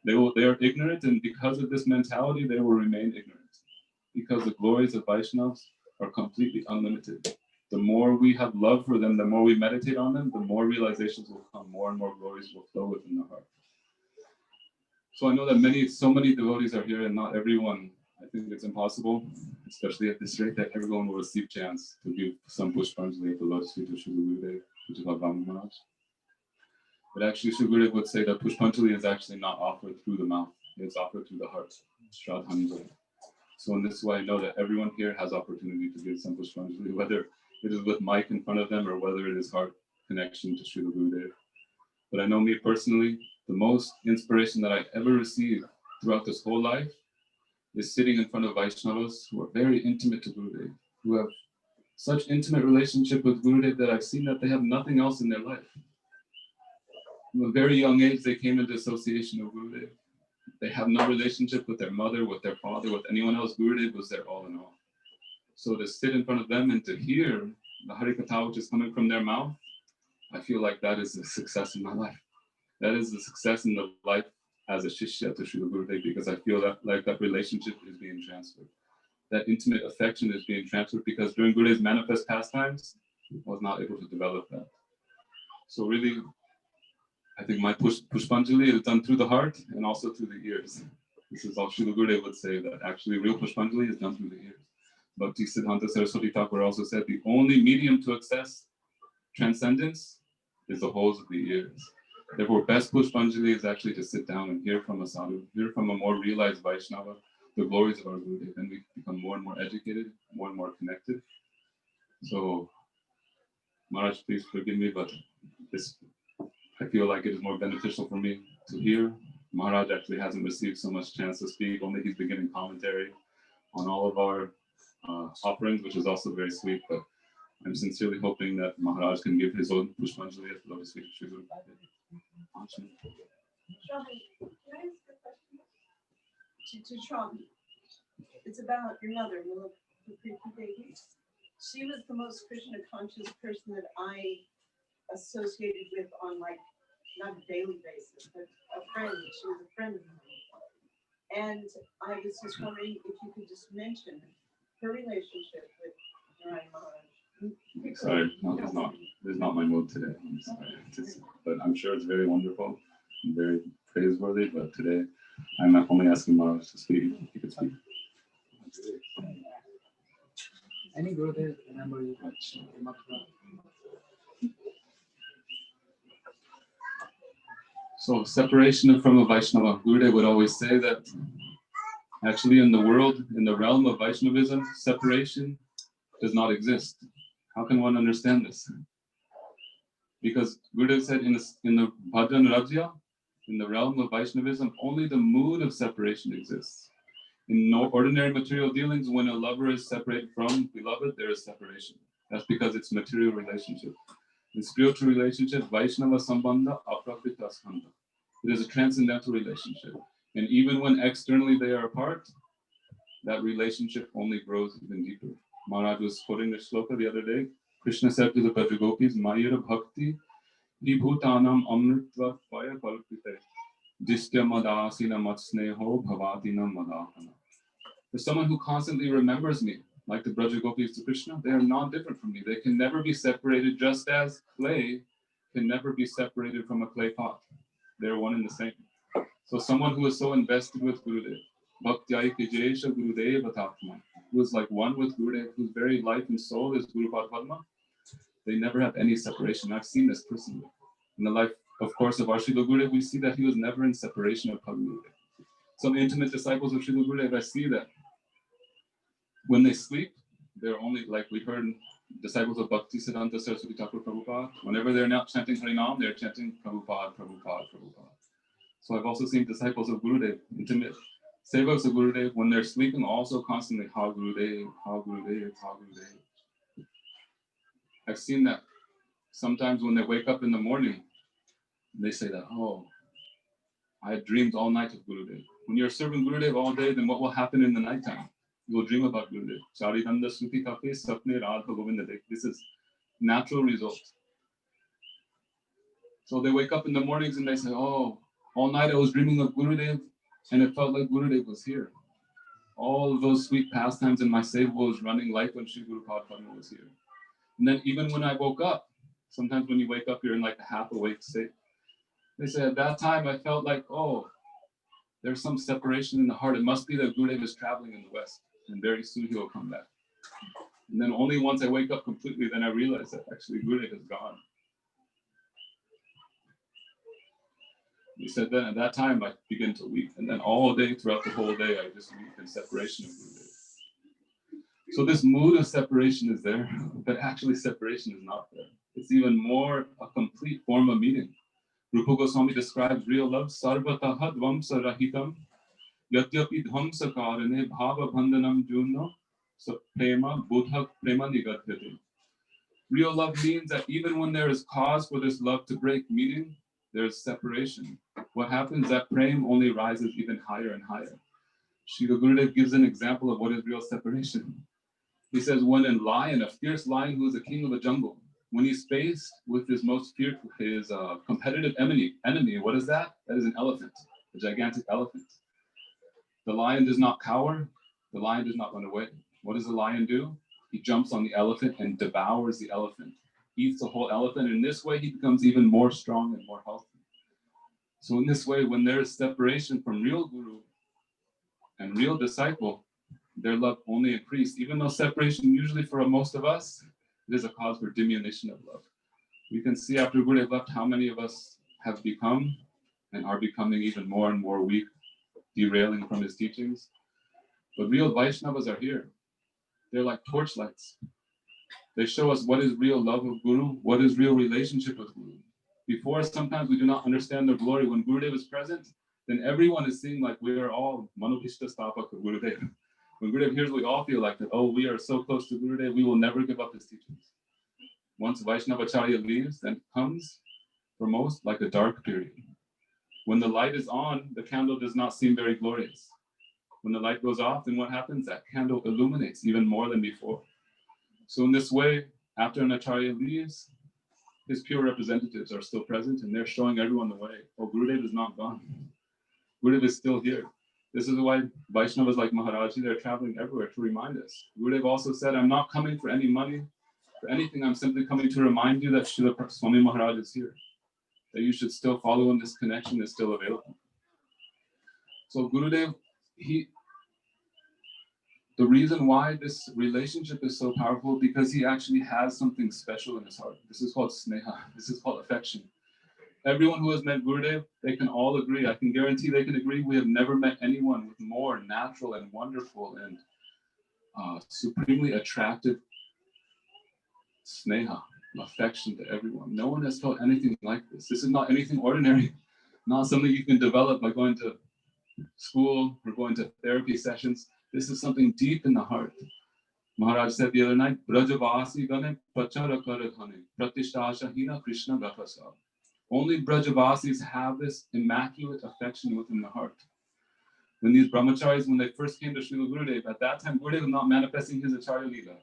They are ignorant, and because of this mentality, they will remain ignorant. Because the glories of Vaishnavas are completely unlimited. The more we have love for them, the more we meditate on them, the more realizations will come, more and more glories will flow within the heart. So I know that so many devotees are here, and not everyone. I think it's impossible, especially at this rate, that everyone will receive chance to give some Pushpanjali at the lotus feet of Srila Gurudev, which is Bhagavan Maharaj. But actually, Sri Gurudev would say that Pushpanjali is actually not offered through the mouth, it's offered through the heart, Shraddhanjali. So in this way, I know that everyone here has opportunity to give some Pushpanjali, whether it is with mic in front of them or whether it is heart connection to Srila Gurudev. But I know me personally, the most inspiration that I ever received throughout this whole life is sitting in front of Vaishnavas who are very intimate to Gurudev, who have such intimate relationship with Gurudev that I've seen that they have nothing else in their life. From a very young age, they came into association with Gurudev. They have no relationship with their mother, with their father, with anyone else. Gurudev was their all in all. So to sit in front of them and to hear the Hari Katha which is coming from their mouth, I feel like that is a success in my life. That is the success in the life as a Shishya to Srila Gurudev, because I feel that like that relationship is being transferred. That intimate affection is being transferred because during Gurudev's manifest pastimes, I was not able to develop that. So really, I think my Pushpanjali is done through the heart and also through the ears. This is all Srila Gurudev would say, that actually real Pushpanjali is done through the ears. Bhakti Siddhanta Saraswati Thakur also said the only medium to access transcendence is the holes of the ears. Therefore, best Pushpanjali is actually to sit down and hear from a sadhu, hear from a more realized Vaishnava, the glories of our Gurudev, and we become more and more educated, more and more connected. So, Maharaj, please forgive me, but this, I feel like it is more beneficial for me to hear. Maharaj actually hasn't received so much chance to speak, only he's beginning commentary on all of our offerings, which is also very sweet, but I'm sincerely hoping that Maharaj can give his own Pushpanjali at the lotus feet of Sri Guru. Shravan, can I ask a question? To Shravan, it's about your mother, the Preeti Devi. She was the most Krishna conscious person that I associated with on like, not a daily basis, but a friend. She was a friend of mine. And I was just wondering if you could just mention her relationship with Narayan Maharaj. Sorry, no, it's not my mood today. I'm sorry. But I'm sure it's very wonderful and very praiseworthy. But today, I'm only asking Maharaj to speak. He could speak. Any Gurudev remember you? So separation from a Vaishnava. Gurudev would always say that actually in the world, in the realm of Vaishnavism, separation does not exist. How can one understand this? Because Gurudev said in the Bhajan Rajya, in the realm of Vaishnavism, only the mood of separation exists. In no ordinary material dealings, when a lover is separated from beloved, there is separation. That's because it's material relationship. In spiritual relationship, Vaishnava Sambandha Aprakrita Skandha. It is a transcendental relationship. And even when externally they are apart, that relationship only grows even deeper. Maharaj was quoting the shloka the other day. Krishna said to the Brajagopis, Mayura Bhakti Vibhutanam amritva vaya kalpite. Distya madasina matsneho bhavatina madahana. For someone who constantly remembers me, like the Braja Gopis to Krishna, they are not different from me. They can never be separated, just as clay can never be separated from a clay pot. They're one and the same. So someone who is so invested with Gurudev, Bhaktyai Kijesha Gurudev Atatma, who is like one with Gurudev, whose very life and soul is Guru Padma, they never have any separation. I've seen this personally. In the life, of course, of our Srila Gurudev, we see that he was never in separation of Gurudev. Some intimate disciples of Srila Gurudev, I see that when they sleep, they're only, like we heard disciples of Bhakti Siddhanta Saraswati Thakur Prabhupada, whenever they're not chanting Harinam, they're chanting Prabhupada, Prabhupada, Prabhupada. So I've also seen disciples of Gurudev, intimate sevaks of Gurudev, when they're sleeping, also constantly Ha Gurudev, Ha Gurudev, Ha Gurudev. I've seen that sometimes when they wake up in the morning, they say that, oh, I had dreamed all night of Gurudev. When you're serving Gurudev all day, then what will happen in the nighttime? You will dream about Gurudev. Charitanda Suti Kape Sapne Radha Govinda Dekh. This is natural result. So they wake up in the mornings and they say, oh, all night I was dreaming of Gurudev and it felt like Gurudev was here. All of those sweet pastimes in my seva was running like when Sri Guru Padma was here. And then even when I woke up, sometimes when you wake up, you're in like a half awake state. They say at that time I felt like, oh, there's some separation in the heart. It must be that Gurudev is traveling in the West and very soon he will come back. And then only once I wake up completely, then I realize that actually Gurudev is gone. He said then at that time I begin to weep. And then all day, throughout the whole day, I just weep in separation of Gurudev. So this mood of separation is there, but actually separation is not there. It's even more a complete form of meeting. Rupa Goswami describes real love, sarvataha dvamsa rahitam, yatyapi dhamsa karane bhava bandhanam junno, so prema buddha prema nigatyate. Real love means that even when there is cause for this love to break, meaning there is separation. What happens? That prema only rises even higher and higher. Srila Gurudev gives an example of what is real separation. He says, when a lion, a fierce lion who is the king of the jungle, when he's faced with his most fierce, his competitive enemy, what is that? That is an elephant, a gigantic elephant. The lion does not cower. The lion does not run away. What does the lion do? He jumps on the elephant and devours the elephant, eats the whole elephant. And in this way, he becomes even more strong and more healthy. So in this way, when there is separation from real guru and real disciple, their love only increased. Even though separation usually for most of us, it is a cause for diminution of love. We can see after Gurudev left how many of us have become and are becoming even more and more weak, derailing from his teachings. But real Vaishnavas are here. They're like torchlights. They show us what is real love of Guru, what is real relationship with Guru. Before, sometimes we do not understand their glory. When Gurudev is present, then everyone is seeing like we are all Manubhishta Stapak of Gurudev. When Gurudev hears, we all feel like that, oh, we are so close to Gurudev, we will never give up his teachings. Once Vaishnavacharya leaves, then comes, for most, like a dark period. When the light is on, the candle does not seem very glorious. When the light goes off, then what happens? That candle illuminates even more than before. So in this way, after an Acharya leaves, his pure representatives are still present and they're showing everyone the way. Oh, Gurudev is not gone. Gurudev is still here. This is why Vaishnavas like Maharaji, they're traveling everywhere to remind us. Gurudev also said, I'm not coming for any money, for anything. I'm simply coming to remind you that Srila Swami Maharaj is here, that you should still follow him. This connection is still available. So Gurudev, the reason why this relationship is so powerful, because he actually has something special in his heart. This is called sneha. This is called affection. Everyone who has met Gurudev, they can all agree. I can guarantee they can agree. We have never met anyone with more natural and wonderful and supremely attractive sneha, affection to everyone. No one has felt anything like this. This is not anything ordinary, not something you can develop by going to school or going to therapy sessions. This is something deep in the heart. Maharaj said the other night, Brajavasi gane pachara karadhane, pratishtha hina Krishna gathasa. Only Brajavasis have this immaculate affection within the heart. When these brahmacharis, when they first came to Srila Gurudev, at that time Gurudev was not manifesting his Acharya Leela.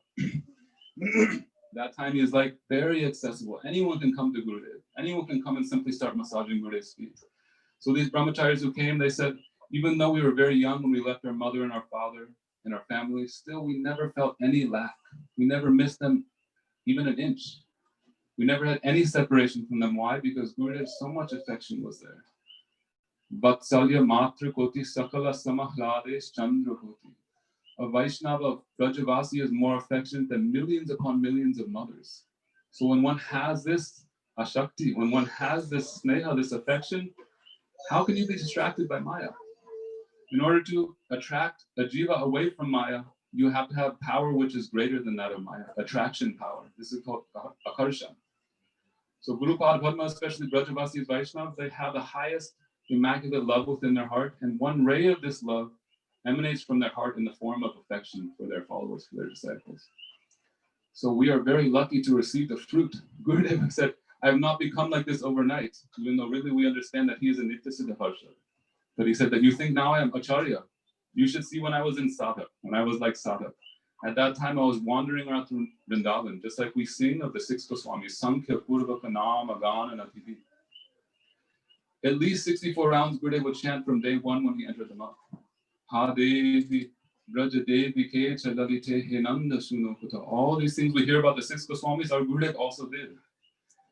That time he is like very accessible. Anyone can come to Gurudev. Anyone can come and simply start massaging Gurudev's feet. So these brahmacharis who came, they said, even though we were very young when we left our mother and our father and our family, still we never felt any lack. We never missed them even an inch. We never had any separation from them. Why? Because Gurudev's so much affection was there. Vatsalya matra koti sakala samahlades chandra koti. A Vaishnava of Brajavasi is more affectionate than millions upon millions of mothers. So when one has this ashakti, when one has this sneha, this affection, how can you be distracted by Maya? In order to attract a jiva away from Maya, you have to have power which is greater than that of Maya, attraction power. This is called akarsha. So Guru Padma, especially Brajavasi Vaishnavas, they have the highest immaculate love within their heart, and one ray of this love emanates from their heart in the form of affection for their followers, for their disciples. So we are very lucky to receive the fruit. Gurudev said, I have not become like this overnight, even though really we understand that he is a Nitya Siddha Harsha. But he said that you think now I am Acharya. You should see when I was in Sadhak, when I was like Sadhak. At that time, I was wandering around through Vrindavan, just like we sing of the six Goswamis, Sankhya, Purvaka, Nam, Agan, and Atithi. At least 64 rounds Gurudev would chant from day one when he entered the month. Ha Devi, Braja Devi, Ke Chalalite, Henanda Suno Kuta. All these things we hear about the six Goswamis, our Gurudev also did.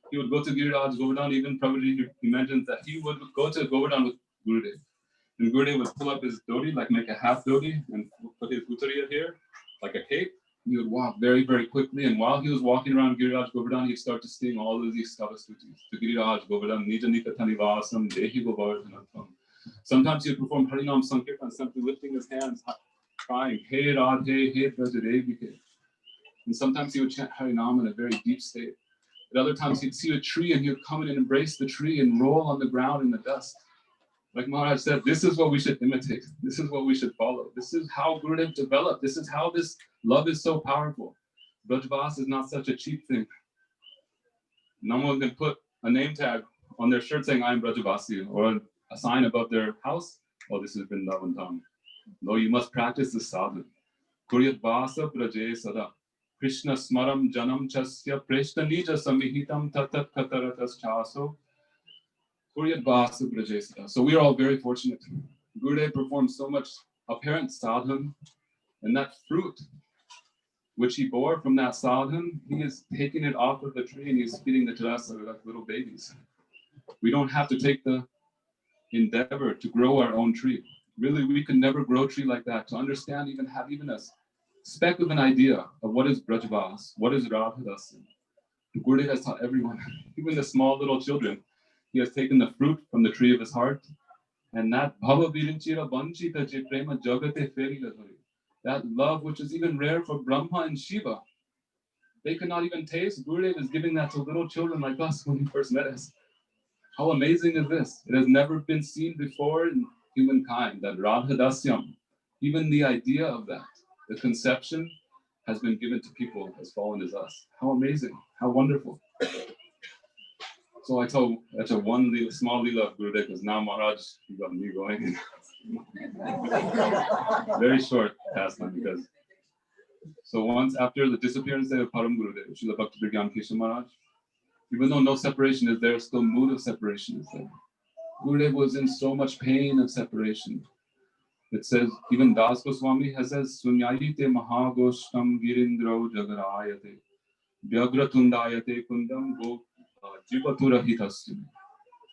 He would go to Giriraj Govardhan, even Prabhuji, he mentions that he would go to Govardhan with Gurudev. And Gurudev would pull up his dhoti, like make a half dhoti, and put his uttariya here, like a cape. He would walk very, very quickly. And while he was walking around Giriraj Govardhan, he'd start to sing all of these stavastutis. To Giriraj Govardhan, Nija Nikathanivasam, Dehi Govardhanatham. Sometimes he would perform Harinam Sankirtan, simply lifting his hands, crying, Hey Radhe, Hey Brajadevike. And sometimes he would chant Harinam in a very deep state. At other times, he'd see a tree and he would come in and embrace the tree and roll on the ground in the dust. Like Maharaj said, this is what we should imitate. This is what we should follow. This is how Gurudev developed. This is how this love is so powerful. Brajvas is not such a cheap thing. No one can put a name tag on their shirt saying, I am Brajavasi, or a sign above their house, oh, this has been Vrindavan Dham. No, you must practice this sadhana. Kuryat Vasa Braje Sada. Krishna Smaram Janam Chasya Preshta Nija Samihitam Tatat Kataratas Chaso. So we are all very fortunate. Gurudev performed so much apparent sadhana, and that fruit which he bore from that sadhana, he is taking it off of the tree and he's feeding the jarasa like little babies. We don't have to take the endeavor to grow our own tree. Really, we can never grow a tree like that. To understand, even have even a speck of an idea of what is Brajavas, what is Radhadasa. Gurudev has taught everyone, even the small little children. He has taken the fruit from the tree of his heart, and that bhava virinchira vanchita je prema jagate feriladhari. That love which is even rare for Brahma and Shiva. They cannot even taste. Gurudev is giving that to little children like us when he first met us. How amazing is this? It has never been seen before in humankind, that Radhadasyam, even the idea of that, the conception has been given to people as fallen as us. How amazing, how wonderful. So I told that's a one lila, small lila of Gurudev, because now Maharaj, you got me going. Very short pastime because. So once after the disappearance of Param Gurudev, Srila Bhakti Pragyan Keshav Maharaj, even though no separation is there, still mood of separation is there. Gurudev was in so much pain of separation. It says, even Das Goswami has says, Sunyayite Mahagoshtam Girindro Jagarayate, Vyagratundayate Kundam Go Jivaturahitastu.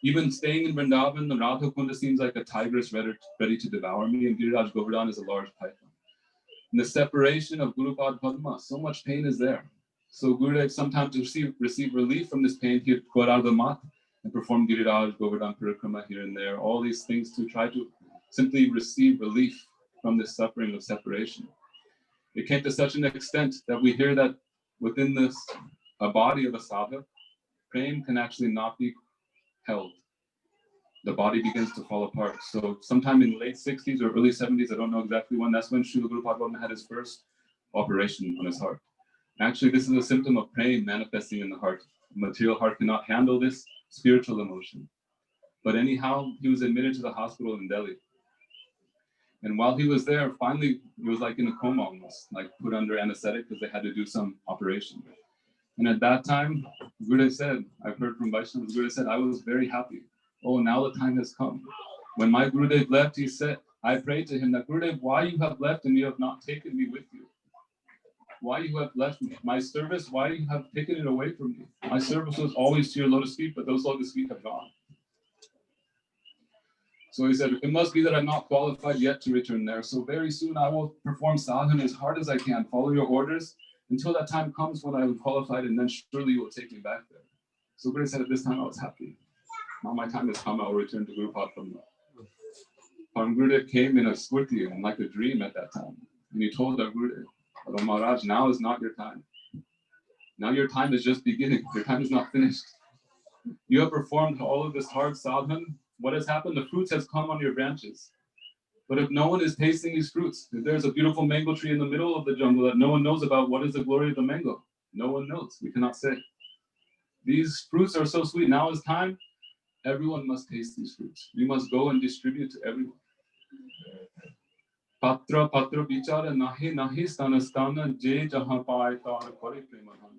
Even staying in Vrindavan, the Radha Kunda seems like a tigress ready to devour me, and Giriraj Govardhan is a large python. In the separation of Gurupad Padma, so much pain is there. So Gurudev sometimes to receive relief from this pain, he would go out of the mat and perform Giriraj, Govardhan Parikrama here and there, all these things to try to simply receive relief from this suffering of separation. It came to such an extent that we hear that within this a body of a sadhak, prem can actually not be held. The body begins to fall apart. So sometime in late 60s or early 70s, I don't know exactly when, that's when Srila Guru Padma had his first operation on his heart. Actually, this is a symptom of prem manifesting in the heart. The material heart cannot handle this spiritual emotion. But anyhow, he was admitted to the hospital in Delhi. And while he was there, finally, he was like in a coma almost, like put under anesthetic because they had to do some operation. And at that time, Gurudev said, I've heard from Vaishnavas, Gurudev said, I was very happy. Oh, now the time has come. When my Gurudev left, he said, I prayed to him that, Gurudev, why you have left and you have not taken me with you? Why you have left me? My service, why you have taken it away from me? My service was always to your lotus feet, but those lotus feet have gone. So he said, it must be that I'm not qualified yet to return there. So very soon I will perform sadhana as hard as I can, follow your orders until that time comes when I am qualified, and then surely you will take me back there. So Gurudev said, at this time I was happy. Now my time has come, I will return to Guru Padma. Gurudev came in a smriti and like a dream at that time. And he told our Gurudev, oh, Maharaj, now is not your time. Now your time is just beginning. Your time is not finished. You have performed all of this hard sadhana. What has happened? The fruits has come on your branches. But if no one is tasting these fruits, if there's a beautiful mango tree in the middle of the jungle that no one knows about, what is the glory of the mango? No one knows. We cannot say. These fruits are so sweet. Now is time. Everyone must taste these fruits. We must go and distribute to everyone. Patra patra bichara nahi nahi stana stana je jahan paaye tar kare premahan.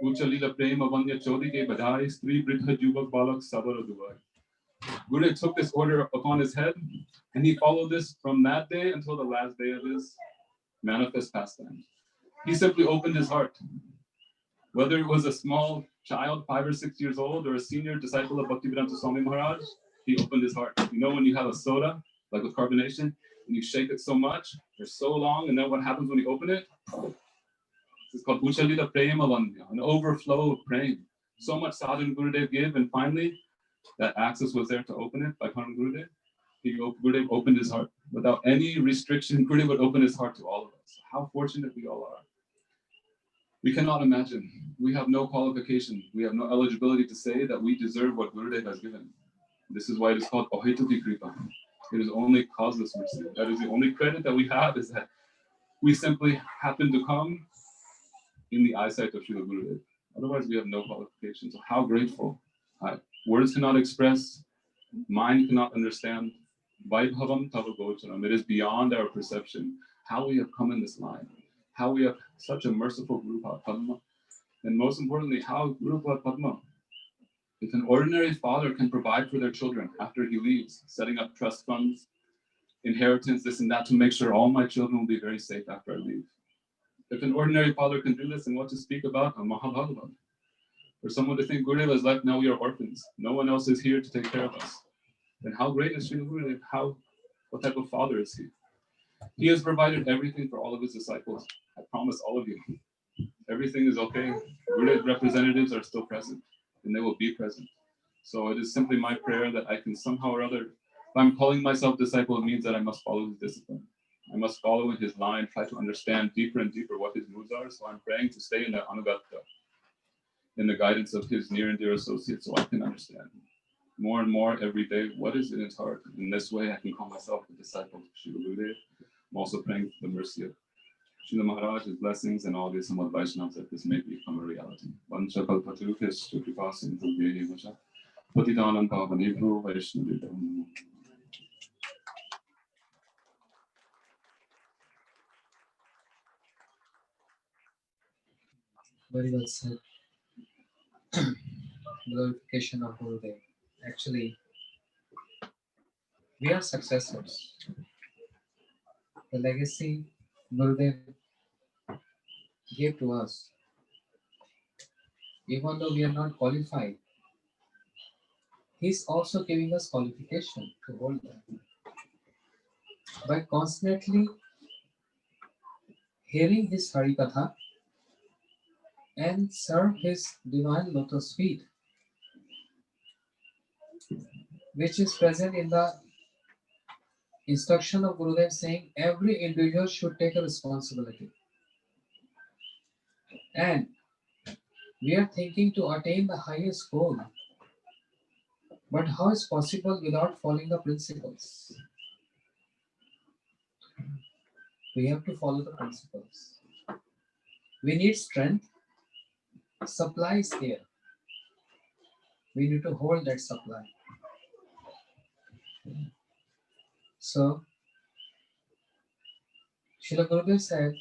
Ucha lila prema vanya chodi ke badhai stri bridha juvak balak sabara dubai. Gurudev took this order upon his head, and he followed this from that day until the last day of his manifest pastime. He simply opened his heart. Whether it was a small child, 5 or 6 years old, or a senior disciple of Bhaktivedanta Swami Maharaj, he opened his heart. You know when you have a soda, like with carbonation, and you shake it so much, for so long, and then what happens when you open it? It's called Uchalita Prema, an overflow of praying. So much sadhana Gurudev gave, and finally, that access was there to open it by Param Gurudev. Gurudev opened his heart. Without any restriction, Gurudev would open his heart to all of us. How fortunate we all are. We cannot imagine. We have no qualification. We have no eligibility to say that we deserve what Gurudev has given. This is why it is called Ahituki Kripa. It is only causeless mercy. That is the only credit that we have, is that we simply happen to come in the eyesight of Srila Gurudev. Otherwise, we have no qualifications. So how grateful. Words cannot express, mind cannot understand. Vaibhavam tava gocharam. It is beyond our perception how we have come in this line, how we have such a merciful Guru Padma, and most importantly, how Guru Padma, if an ordinary father can provide for their children after he leaves, setting up trust funds, inheritance, this and that, to make sure all my children will be very safe after I leave. If an ordinary father can do this, and what to speak about a Mahabhagavan. For someone to think Gurudev is left, now we are orphans. No one else is here to take care of us. Then how great is Srila Gurudev? What type of father is he? He has provided everything for all of his disciples. I promise all of you, everything is okay. Gurudev representatives are still present, and they will be present. So it is simply my prayer that I can somehow or other, if I'm calling myself disciple, it means that I must follow his discipline. I must follow in his line, try to understand deeper and deeper what his moods are. So I'm praying to stay in the Anugata, in the guidance of his near and dear associates, so I can understand more and more every day what is in his heart. In this way, I can call myself a disciple of Srila Gurudev. I'm also praying for the mercy of Srila Maharaj, his blessings, and all the Samad Vaishnavas, that this may become a reality. Vancha kalpatarubhyascha kripa sindhubhyeya vacha patitanam pavanebhyo vaishnavebhyo namo. Very well said. Glorification of Gurudev. Actually, we are successors. The legacy Gurudev gave to us, even though we are not qualified, he's also giving us qualification to hold that. By constantly hearing his Hari Katha and serve his divine lotus feet, which is present in the instruction of Gurudev saying every individual should take a responsibility. And we are thinking to attain the highest goal. But how is possible without following the principles? We have to follow the principles. We need strength. Supply is there. We need to hold that supply. So, Srila Gurudev said,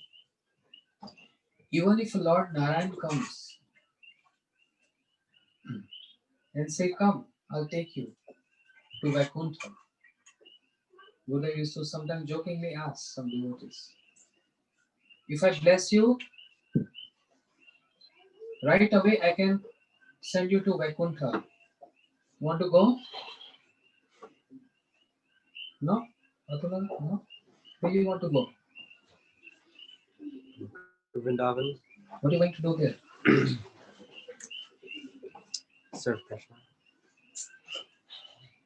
even if Lord Narayan comes and say, "Come, I'll take you to Vaikuntha." Buddha used to sometimes jokingly ask some devotees, "If I bless you, right away I can send you to Vaikuntha. Want to go? No? Atula? No? Where you want to go? To Vrindavan, What are you going to do there?" serve Krishna.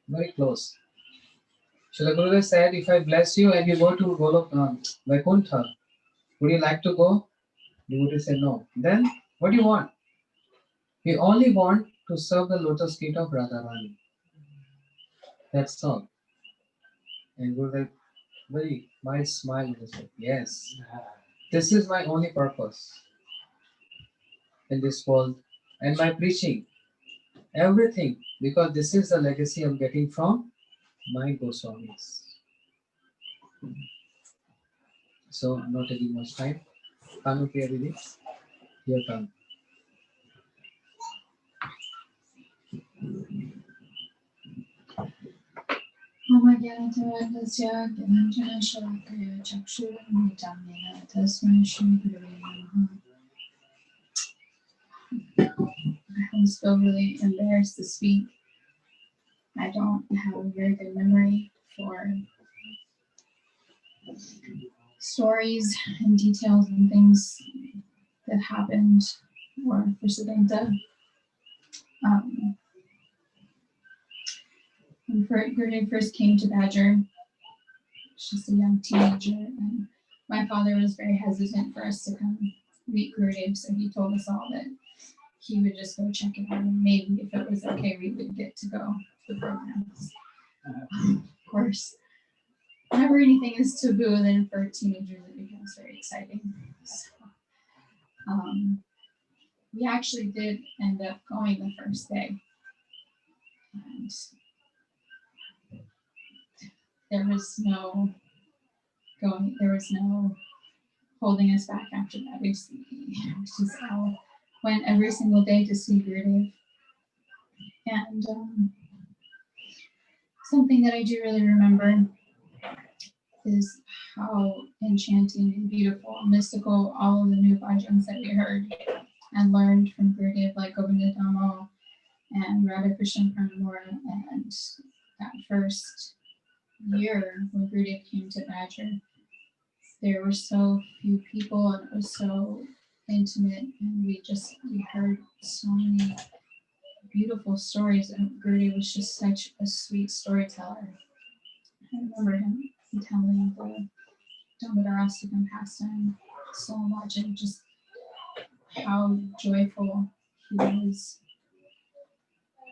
Very close. Srila Gurudev said, "If I bless you and you go to Vaikuntha, would you like to go?" Devotee said, "No." "Then what do you want?" "We only want to serve the lotus feet of Radharani. That's all." And Gurudev, very mild smile, and said, "Yes, this is my only purpose in this world, and my preaching, everything, because this is the legacy I'm getting from my Goswamis." So I'm not taking much time. Kanu Priya Didi, your turn. Om Gyanatavadasya Gyananjana Shalakaya Chakshuramitam Yena Tasmai Shri Gurave Namaha. I always feel really embarrassed to speak. I don't have a very good memory for stories and details and things that happened or for Siddhanta. When Gurudev first came to Badger, I was just a young teenager, and my father was very hesitant for us to come meet Gurudev, so he told us all that he would just go check it out, and maybe if it was okay, we would get to go to the programs. Of course, whenever anything is taboo, then for teenagers it becomes very exciting. So, we actually did end up going the first day, and there was no going. There was no holding us back after that. We just all went every single day to see Gurudev. And something that I do really remember is how enchanting and beautiful and mystical all of the new bhajans that we heard and learned from Gurudev, like Govinda Dhammo and Radha Krishna Pranamura. And that first year when Gurudev came to Badger, there were so few people and it was so intimate, and we heard so many beautiful stories, and Gurudev was just such a sweet storyteller. I remember him telling the Damodar-Astakam pastime so much, and just how joyful he was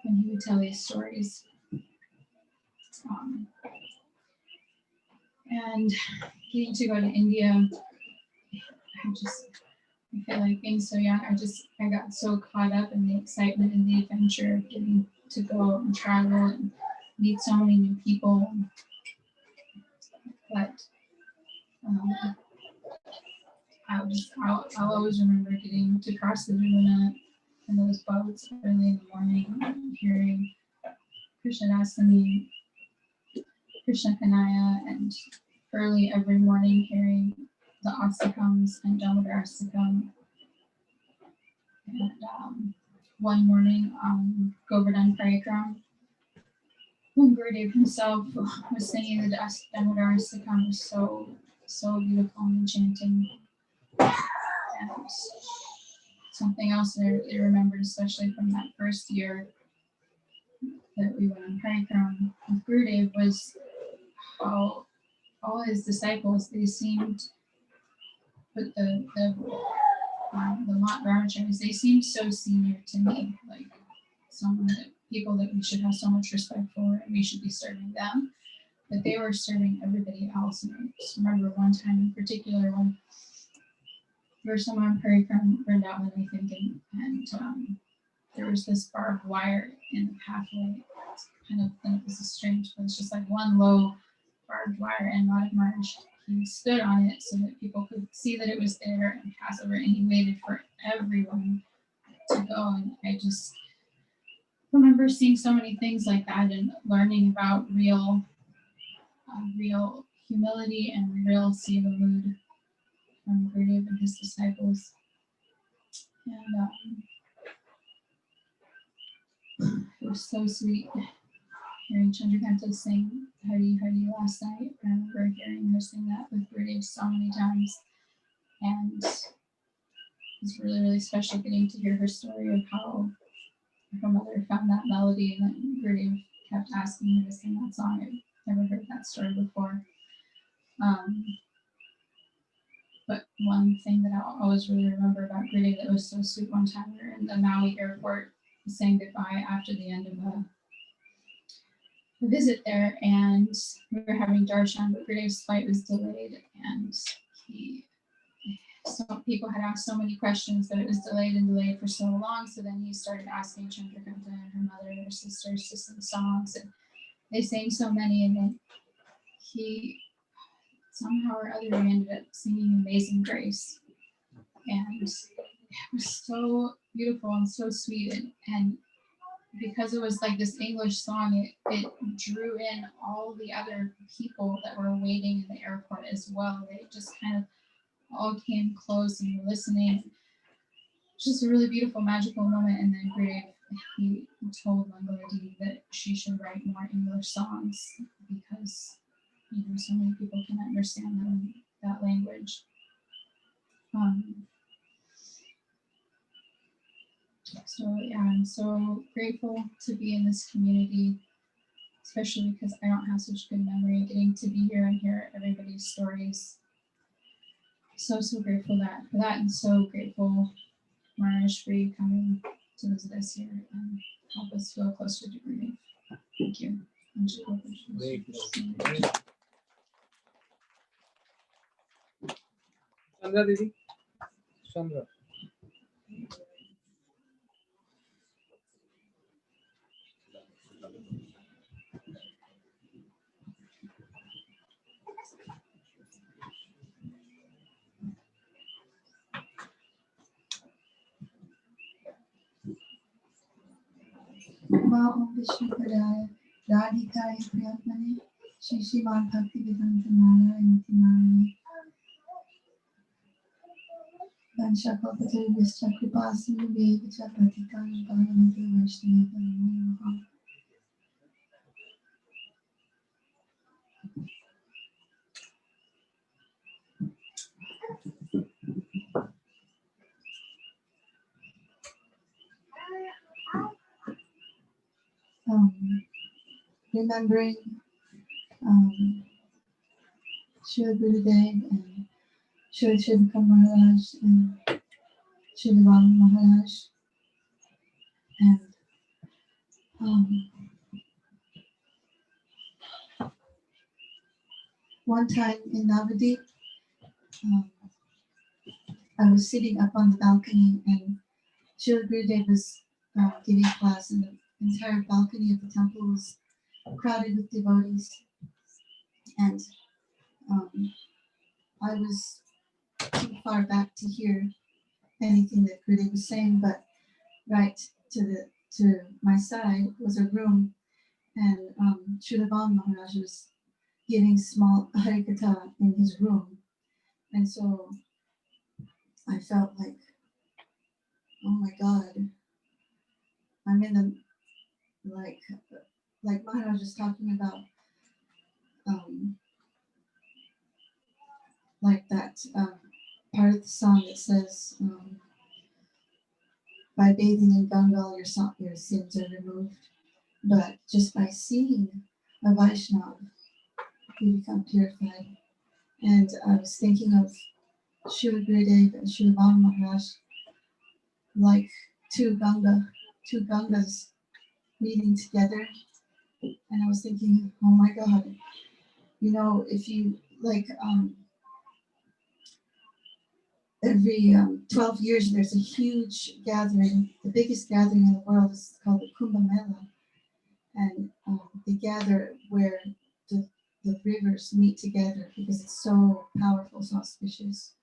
when he would tell these stories. And getting to go to India, I feel like being so young, I got so caught up in the excitement and the adventure of getting to go and travel and meet so many new people. But I'll always remember getting to cross the Jamuna in those boats early in the morning, and hearing Krishna Dasani, Krishna Kanaya, and early every morning hearing the Astakams and Damodar Astakam. And one morning on Govardhan Parikram, when Gurudev himself was singing the Damodar Astakam, was so beautiful and enchanting. And something else that I really remembered, especially from that first year that we went on Parikram with Gurudev, was how all his disciples, they seemed, but the Mat Brahmacharis, they seemed so senior to me, like people that we should have so much respect for, and we should be serving them. But they were serving everybody else. And I just remember one time in particular when we were somewhere on Parikram Vrindavan, I think, and there was this barbed wire in the pathway. It was a strange place, just like one low barbed wire, and Madhav Maharaj, he stood on it so that people could see that it was there and pass over, and he waited for everyone to go. And remember seeing so many things like that and learning about real humility and real seva mood from Gurudev and his disciples. And it was so sweet hearing Chandrakanta sing Hari Hari last night. I remember hearing her sing that with Gurudev so many times. And it was really, really special getting to hear her story of how her mother found that melody and then Gurudev kept asking her to sing that song. I've never heard that story before. But one thing that I'll always really remember about Gurudev that was so sweet, one time we were in the Maui airport saying goodbye after the end of a visit there, and we were having darshan, but Gurudev's flight was delayed, and so people had asked so many questions that it was delayed for so long. So then he started asking Chandrakanta and her mother and her sisters to sing songs, and they sang so many, and then he somehow or other ended up singing Amazing Grace, and it was so beautiful and so sweet, and because it was like this English song, it drew in all the other people that were waiting in the airport as well. They just kind of all came close and were listening. It's just a really beautiful, magical moment. And then Gurudev, he told Mangaladi that she should write more English songs because so many people can understand them, that language. So yeah, I'm so grateful to be in this community, especially because I don't have such good memory getting to be here and hear everybody's stories. So grateful for that, and so grateful, Maharaj, for you coming to visit us here and help us feel closer to Gurudev. Thank you. Chandra Didi. Chandra. Om Vishnu Padaya, Radhikaya Priyatmane, Shri Sriman Bhakti Vedanta Narayana Tinarani, Vanshakopatari Vishta Kripasi Viveka Pratikaya Bhavanti Vaishnava Namo remembering Srila Gurudev and Srila Shivakam Maharaj and Srila Ram Maharaj, and one time in Navadip, I was sitting up on the balcony and Srila Gurudev was giving class, and the entire balcony of the temple was crowded with devotees, and I was too far back to hear anything that Gurudev was saying, but right to my side was a room, and Srila Bal Maharaj was giving small Harikatha in his room, and so I felt like, oh my God, I'm in the like Maharaj was talking about, like that part of the song that says, by bathing in Ganga, all your sins are removed. But just by seeing a Vaishnava, you become purified. And I was thinking of Srila Gurudev and Srila Bal Maharaj like two Gangas meeting together. And I was thinking, oh my God, if you like, every 12 years there's a huge gathering. The biggest gathering in the world is called the Kumbh Mela, and they gather where the rivers meet together because it's so powerful, so auspicious.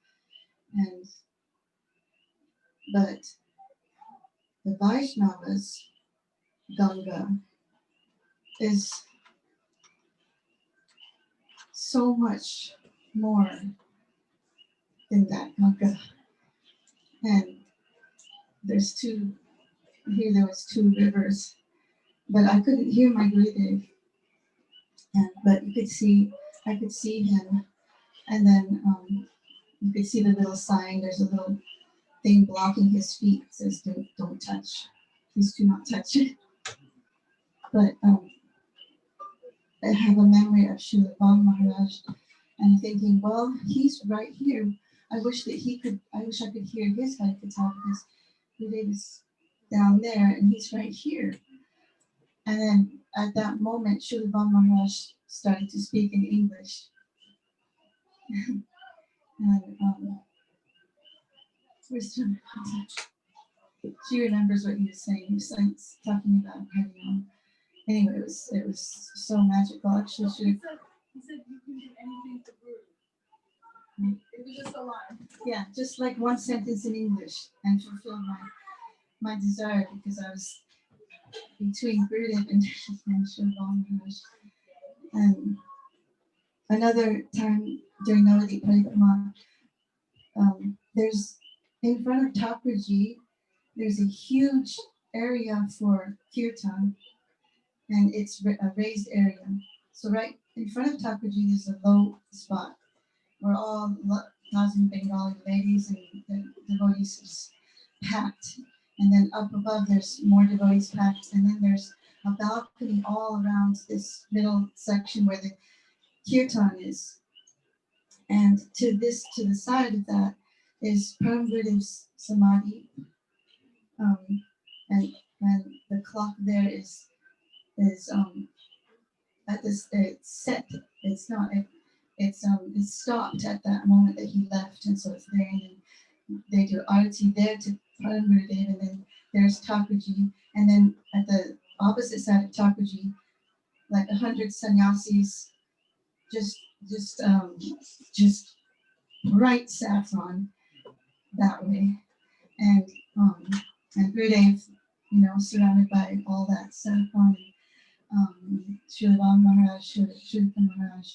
But the Vaishnavas Ganga is so much more than that Ganga. And there's two, here there was two rivers, but I couldn't hear my Gurudev. And but I could see him, and then you could see the little sign. There's a little thing blocking his feet. It says, "Don't touch. Please do not touch it." But I have a memory of Srila Bal Maharaj, and thinking, well, he's right here. I wish that he could. I wish I could hear his Hari Katha because Gurudev is down there, and he's right here. And then at that moment, Srila Bal Maharaj started to speak in English. And where's Srila Katha? She remembers what he was saying. He was talking about Harinam. Anyway, it was so magical. Actually, He said you can do anything to Guru. It was just a line. yeah, just like one sentence in English, and fulfilled my desire because I was between Gurudev and Srila Bal Maharaj. And another time during Navadip Parikramā, there's in front of Thakurji, there's a huge area for kirtan, and it's a raised area. So right in front of Thakurji, there's a low spot where all 1,000 Bengali ladies and the devotees is packed. And then up above, there's more devotees packed. And then there's a balcony all around this middle section where the kirtan is. And to the side of that is Param Gurudev's Samadhi. And the clock there is at this, it's set. It's not, it's stopped at that moment that he left. And so it's there. And then they do arati there to Param Gurudev, and then there's Thakurji. And then at the opposite side of Thakurji, like 100 sannyasis, just bright saffron that way. And Gurudev, surrounded by all that saffron. Srila Bal Maharaj, Srila Maharaj,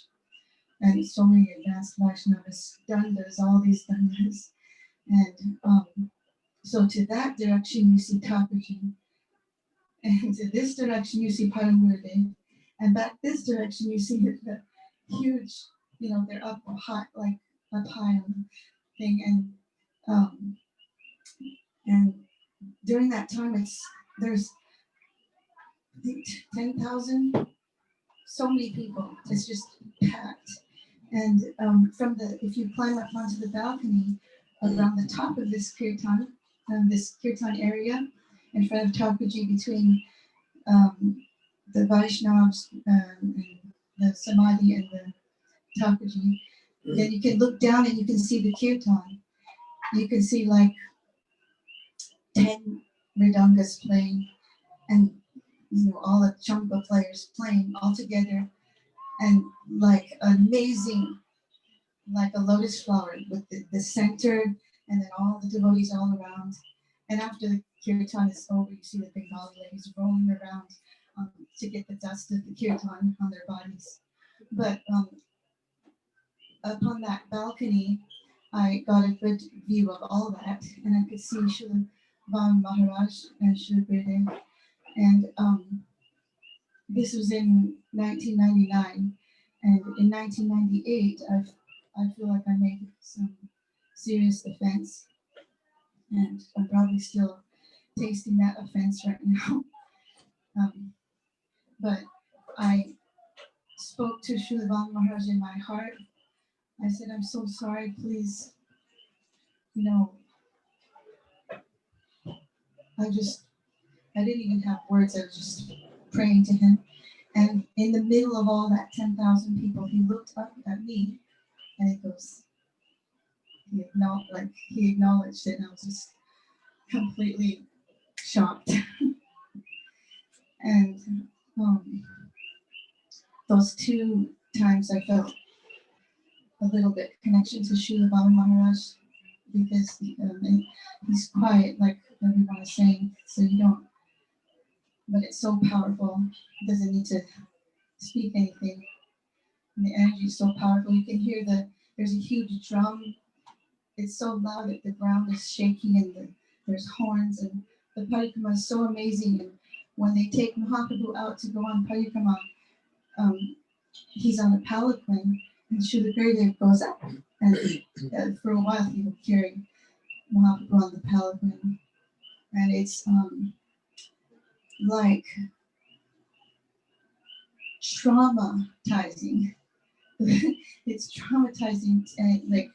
and so many advanced Vaishnavas, dandas, all these dandas. And so to that direction you see Thakurji, and to this direction you see Param Gurudev, and back this direction you see the huge, they're up high, like up high on the thing, and during that time there's I think 10,000, so many people. It's just packed. And if you climb up onto the balcony around the top of this kirtan area, in front of Thakurji, between the Vaishnavas and the Samadhi and the Thakurji, then you can look down and you can see the kirtan. You can see like 10 mridangas playing, and all the champa players playing all together, and like amazing, like a lotus flower with the center, and then all the devotees all around. And after the kirtan is over, you see the Bengali ladies rolling around to get the dust of the kirtan on their bodies. But up on that balcony, I got a good view of all that, and I could see Srila Bal Maharaj and Srila Gurudev. And this was in 1999, and in 1998, I feel like I made some serious offense, and I'm probably still tasting that offense right now. But I spoke to Srila Bal Maharaj in my heart. I said, I'm so sorry, please, I didn't even have words. I was just praying to him. And in the middle of all that 10,000 people, he looked up at me and he goes, he acknowledged it, and I was just completely shocked. And those two times I felt a little bit connection to Srila Bal Maharaj, because he's quiet, like everyone is saying, so you don't but it's so powerful. It doesn't need to speak anything. And the energy is so powerful. You can hear there's a huge drum. It's so loud that the ground is shaking and there's horns and the parikama is so amazing. And when they take Mahaprabhu out to go on parikama, he's on a palanquin and Srila Gurudev goes up and for a while he will carry Mahaprabhu on the palanquin. And it's like traumatizing. It's traumatizing and it like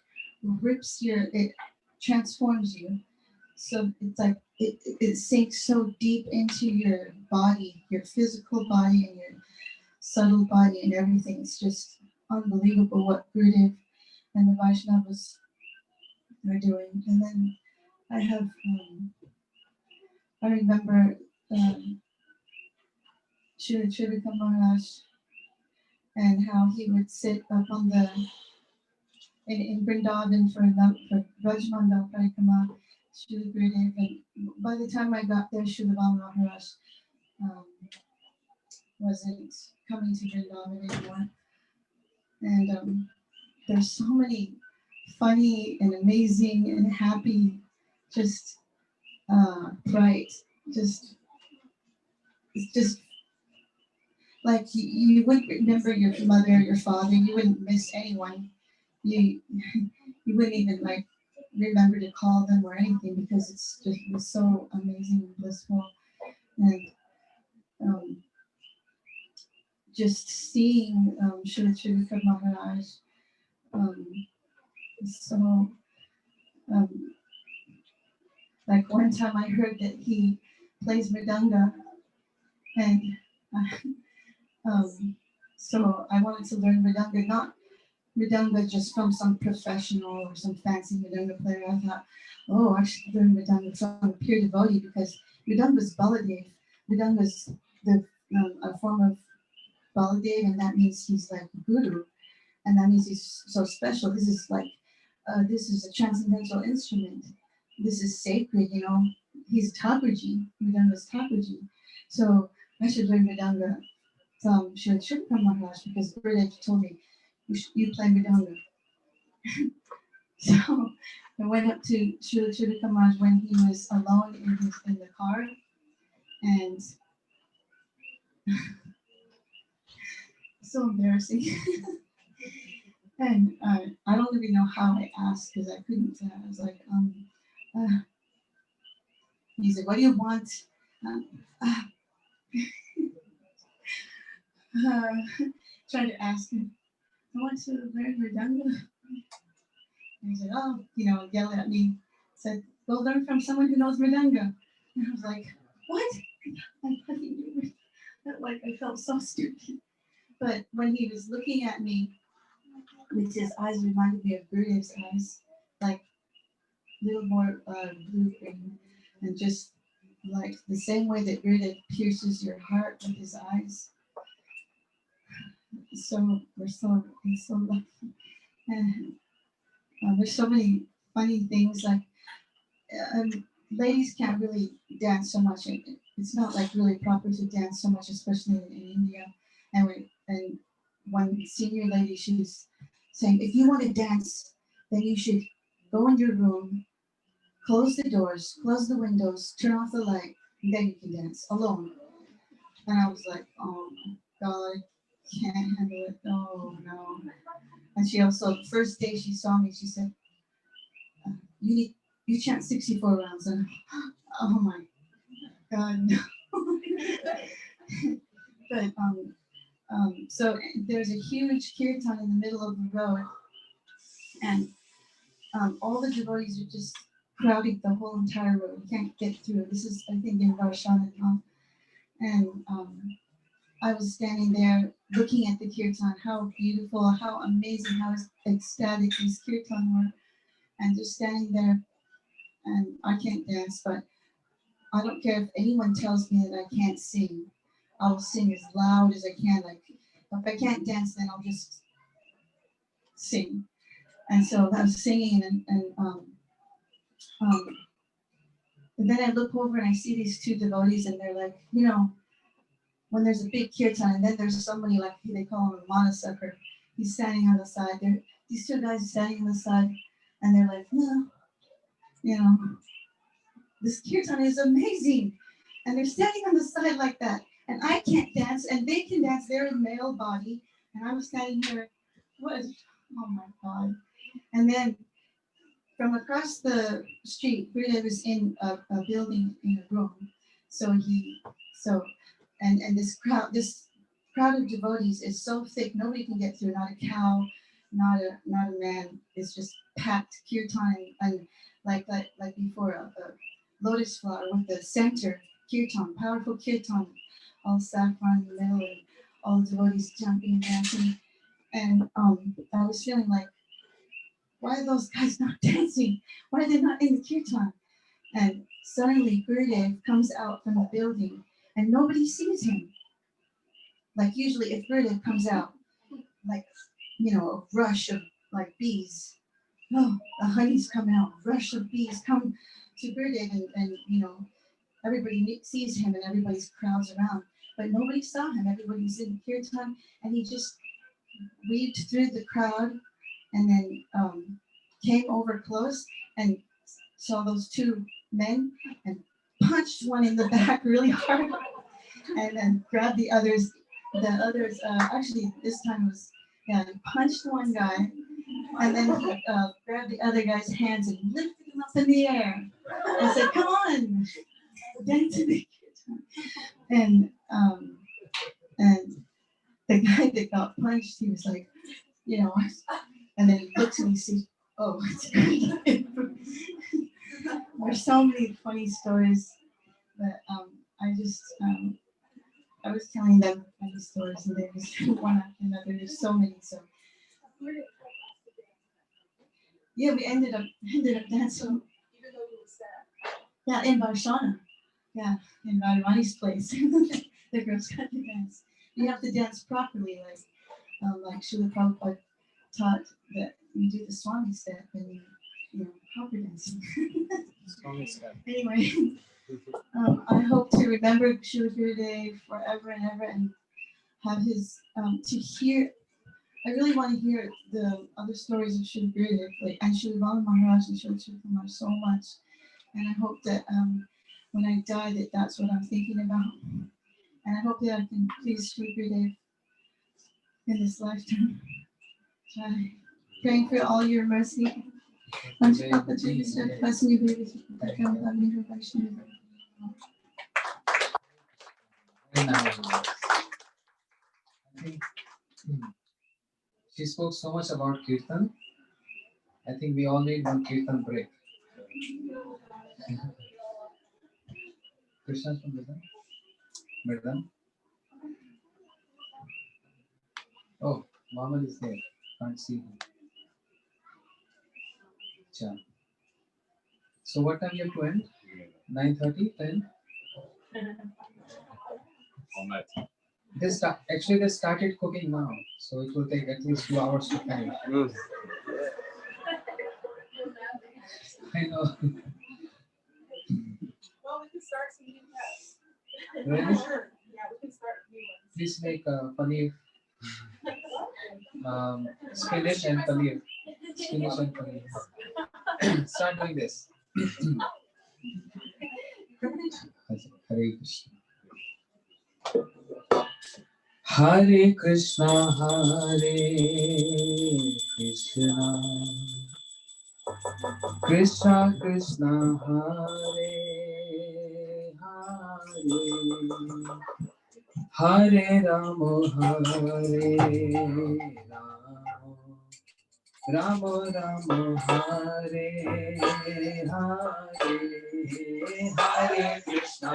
rips it transforms you. So it's like it sinks so deep into your body, your physical body and your subtle body and everything. It's just unbelievable what Gurudev and the Vaishnavas are doing. And then I have, I remember Srila Trivika Maharaj and how he would sit up on in Vrindavan for Rajmandal Parikama, Srila Gurudev. And by the time I got there, Srila Bala Maharaj wasn't coming to Vrindavan anymore. And there's so many funny and amazing and happy, just bright, it's just like you wouldn't remember your mother, your father, you wouldn't miss anyone. You you wouldn't even like remember to call them or anything because it was so amazing and blissful. And just seeing Srila Trivika Maharaj so like one time I heard that he plays mridanga and so I wanted to learn mridanga, not mridanga just from some professional or some fancy mridanga player. I thought, oh, I should learn mridanga from a pure devotee because mridanga is Baladev. Mridanga is a form of Baladev, and that means he's like guru, and that means he's so special. This is like this is a transcendental instrument. This is sacred, you know. He's Thakurji. Mridanga is Thakurji. So I should learn mridanga from Srila Trivika Maharaj because Gurudev told me you play mridanga. So I went up to Srila Trivika Maharaj when he was alone in the car, and so embarrassing. And I don't even know how I asked because I couldn't. I was like, he said, "What do you want?" Uh, Tried to ask him, "I want to learn mridanga." And he said, "Oh, yelling at me." Said, "Go learn from someone who knows mridanga." And I was like, "What?" I thought he knew. Like I felt so stupid. But when he was looking at me, with his eyes reminded me of Gurudev's eyes, like little more blue green, and just like the same way that Gurudev pierces your heart with his eyes. So he's so lucky, and there's so many funny things like ladies can't really dance so much. It's not like really proper to dance so much, especially in India. And one senior lady, she's saying, if you want to dance, then you should go in your room, close the doors, close the windows, turn off the light, and then you can dance alone. And I was like, oh my God, I can't handle it. Oh no. And she also, first day she saw me, she said, you chant 64 rounds. And oh my God, no. But so there's a huge kirtan in the middle of the road, and all the devotees are just crowding the whole entire road. You can't get through. This is, I think, in Varshanathan. And I was standing there looking at the kirtan, how beautiful, how amazing, how ecstatic these kirtan were, and just standing there. And I can't dance, but I don't care if anyone tells me that I can't sing. I will sing as loud as I can. Like if I can't dance, then I'll just sing. And so I was singing, and then I look over and I see these two devotees, and they're like, when there's a big kirtan, and then there's somebody like they call him a Manasakar. He's standing on the side. These two guys are standing on the side, and they're like, no, you know, this kirtan is amazing. And they're standing on the side like that. And I can't dance, and they can dance. They're a male body. And I was standing here, oh my God. And then from across the street, Gurudev was in a building in a room. And this crowd of devotees is so thick, nobody can get through, not a cow, not a man. It's just packed kirtan and like before a lotus flower with the center kirtan, powerful kirtan, all saffron in the middle and all the devotees jumping and dancing. And I was feeling like, why are those guys not dancing? Why are they not in the kirtan? And suddenly Gurudev comes out from the building and nobody sees him. Like usually if Gurudev comes out, like, a rush of like bees. Oh, the honey's come out, rush of bees come to Gurudev and everybody sees him and everybody's crowds around. But nobody saw him. Everybody's in the kirtan and he just weaved through the crowd and then came over close and saw those two men and punched one in the back really hard and then grabbed the others. Actually this time he punched one guy and then he grabbed the other guy's hands and lifted him up in the air and said, come on, dance to the kirtan. And the guy that got punched, he was like, and then he looks and he sees, oh, it's great. There's so many funny stories that I was telling them funny stories and they just one after another. There's so many. So yeah, we ended up dancing. Yeah, in Varshana. Yeah, in Radharani's place. The girls got to dance. You have to dance properly, like Srila Prabhupada taught that you do the Swami step and proper dancing. Anyway, I hope to remember Srila Gurudev forever and ever and have his, to hear, I really want to hear the other stories of Srila Gurudev, and Srila Bala Maharaj and Srila Chittakumar so much. And I hope that when I die, that's what I'm thinking about. And I hope that I can please Srila Gurudev in this lifetime. Praying for all your mercy. I think she spoke so much about Kirtan. I think we all need one Kirtan break. Krishna from Madam. Oh, Mama is there. Can't see him. Cha. So what time you have to end? 9:30, 10? All night. Actually, they started cooking now, so it will take at least 2 hours to finish. I know. Well, we can start some new tests. Really? Sure. Yeah, we can start new ones. Please make paneer, spinach and paneer. Spinach and paneer. Start doing this. Hare Krishna. Hare Krishna, Hare Krishna, Krishna Krishna, Hare Hare, Hare Rama, Hare Rama, Rama Rama, Hare Hare, Hare Krishna.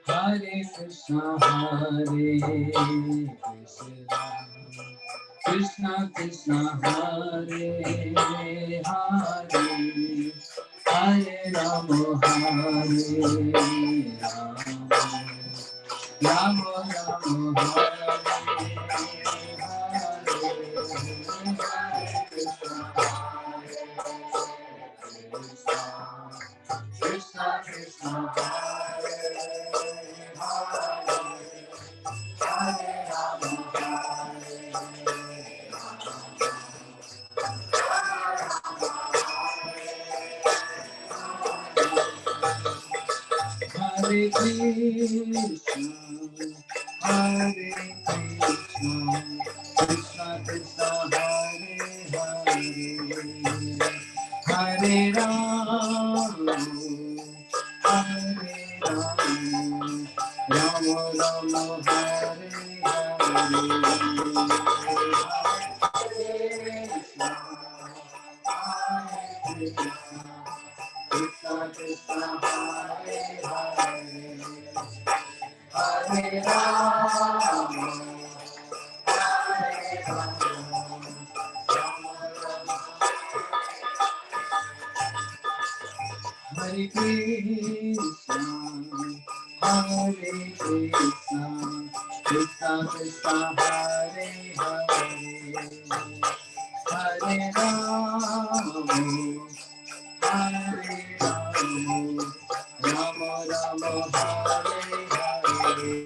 Hare Krishna, Hare Krishna, Krishna Krishna, Hare Hare, Hare Rama, Rama Rama, Krishna Krishna, Hare Rama, Hare Krishna, Hare Krishna, Krishna Krishna, Hare Hare, Hare Rama, Hare Rama, Rama Rama, Hare Krishna Krishna, Hare Hare, Hare Rama, Hare Krishna, Hare Krishna, Krishna Krishna, Hare Hare, Hare Rama, Hare Rama, Rama Rama, Hare Hare.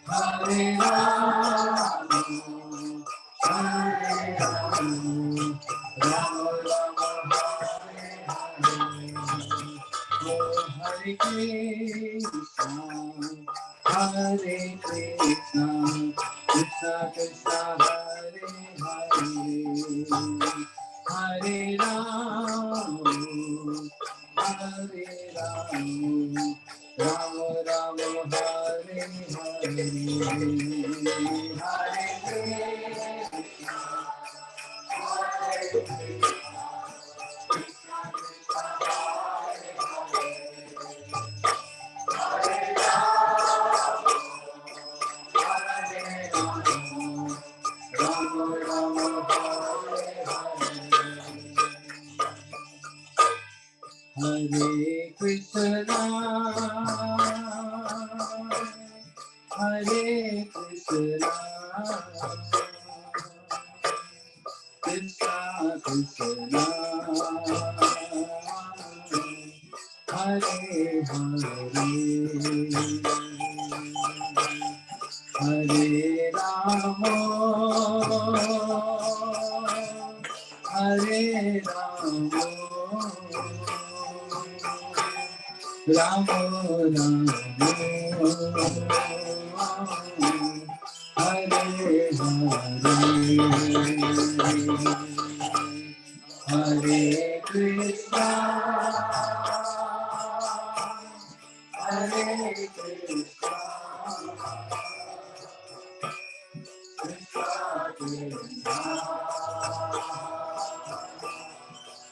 Hare Rama, Hare Rama, Rama Rama, Hare Krishna, Hare Krishna, Krishna Krishna, Hare Hare, Hare Rama, Hare Rama, Rama Rama, Hare Hare, Hare Krishna, Rama Rama, Hare Krishna, Hare Krishna, Krishna Krishna, Hare Hare, Hare Rama, Hare Rama, Rama Rama, Hare Hare, Hare Krishna, Hare Krishna, Krishna Krishna,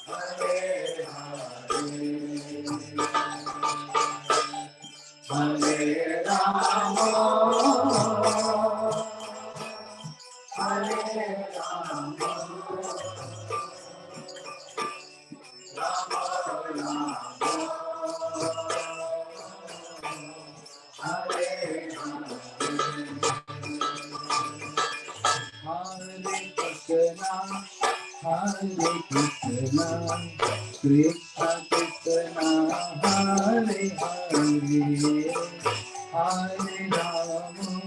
Hare Hare, Hare Rama, Hare Rama, Rama Rama, Hare Hare. Hare Krishna, Hare Krishna, Krishna Krishna, Hare Hare, Hare Rama,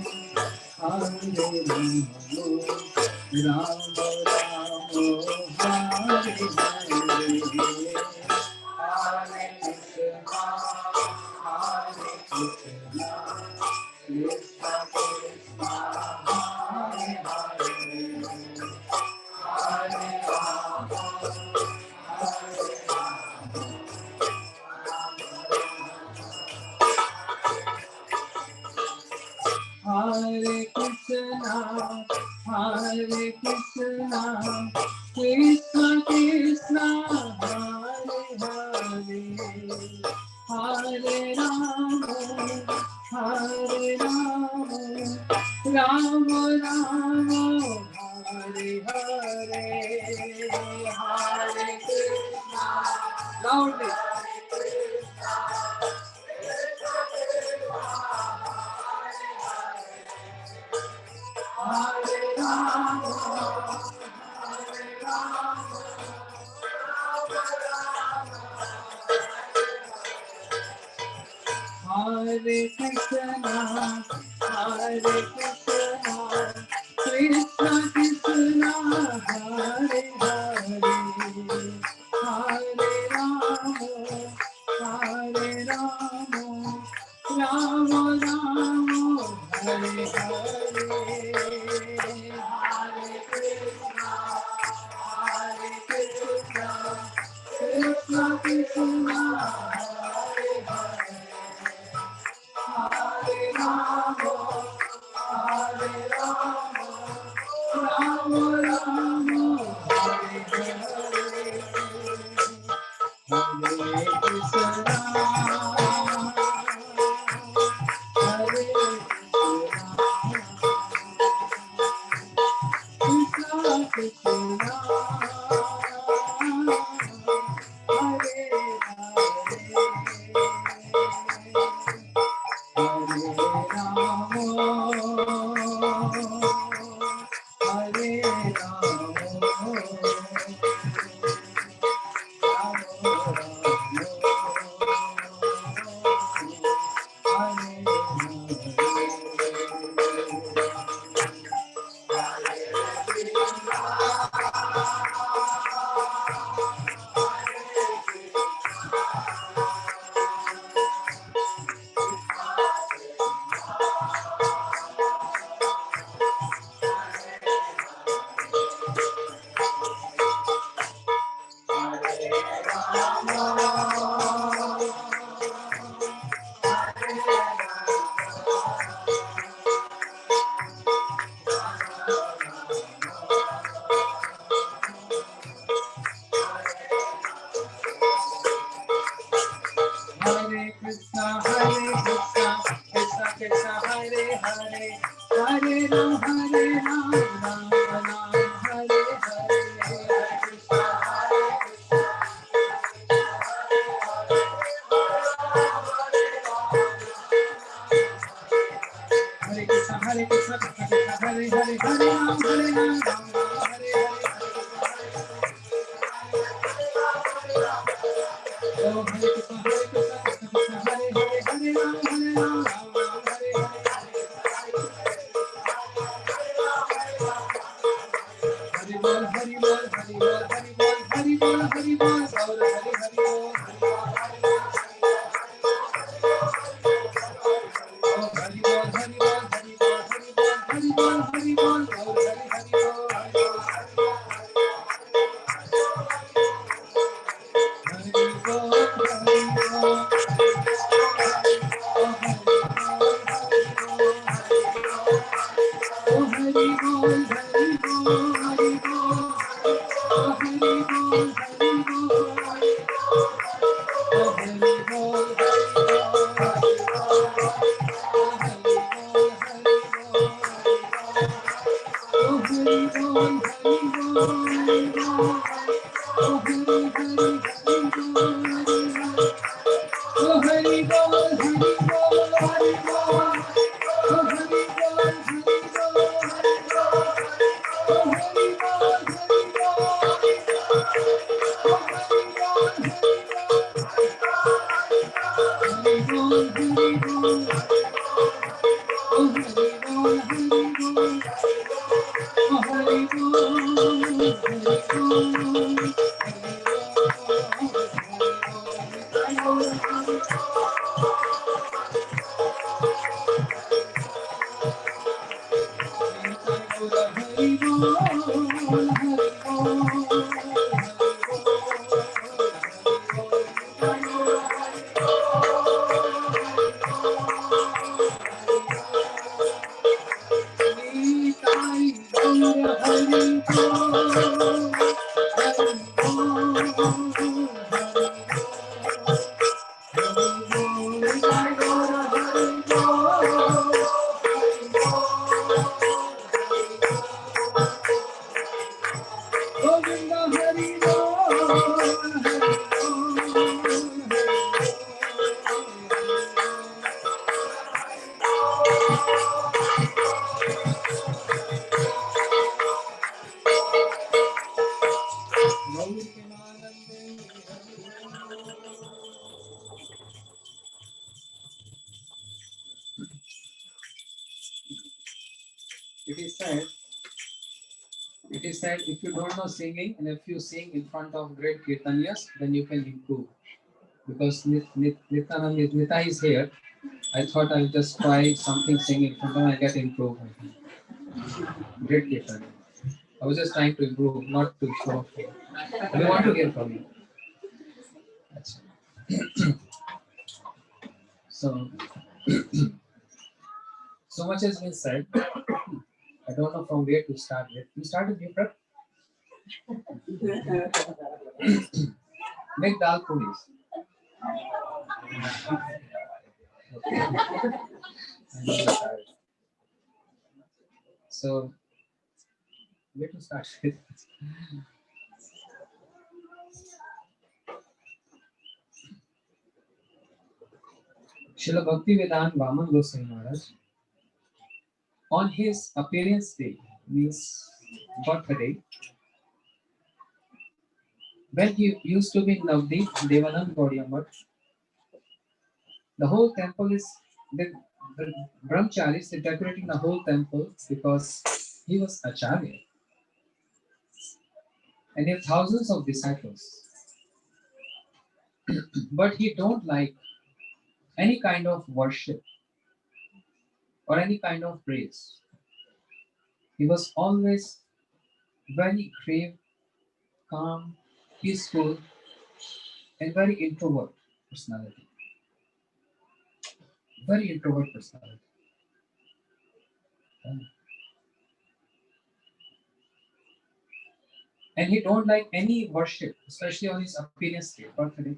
Hare Rama, Rama Rama, Hare Hare, Hare Krishna, Hare Krishna, Krishna Krishna, Hare Hare, Hare Rama, Hare Krishna, Hare Krishna, Krishna Krishna, Hare Hare, Loudly. Hare Krishna, Hare Krishna, Krishna Krishna, Hare Hare, Hare Rama, Hare Rama, Rama Rama, Hare Hare, Hare Krishna, Hare Krishna, Krishna Krishna, Hare Hare. Hare Rama, Hare Rama, Rama Rama, Hare Hare, Hare Krishna, Hare Krishna, Krishna It is said, it is said if you don't know singing and if you sing in front of great kirtanias, then you can improve. Because Nita is here, I thought I'll just try something singing in front of him and get improved. Great kirtania. I was just trying to improve, not to show off. We want to hear from you. That's so, so much has been said. I don't know from where to start with. You start with new prep? Make dal puris. Okay. So, where to start with? Srila Bhaktivedanta Vaman Goswami Maharaj, on his appearance day, means birthday, when he used to be in Navdeep, Devanand Gaudiyamar, the whole temple is, the brahmacharis, they decorating the whole temple because he was acharya and he had thousands of disciples. But he don't like any kind of worship or any kind of praise. He was always very grave, calm, peaceful, and very introvert personality. Very introvert personality. And he don't like any worship, especially on his appearance day, birthday.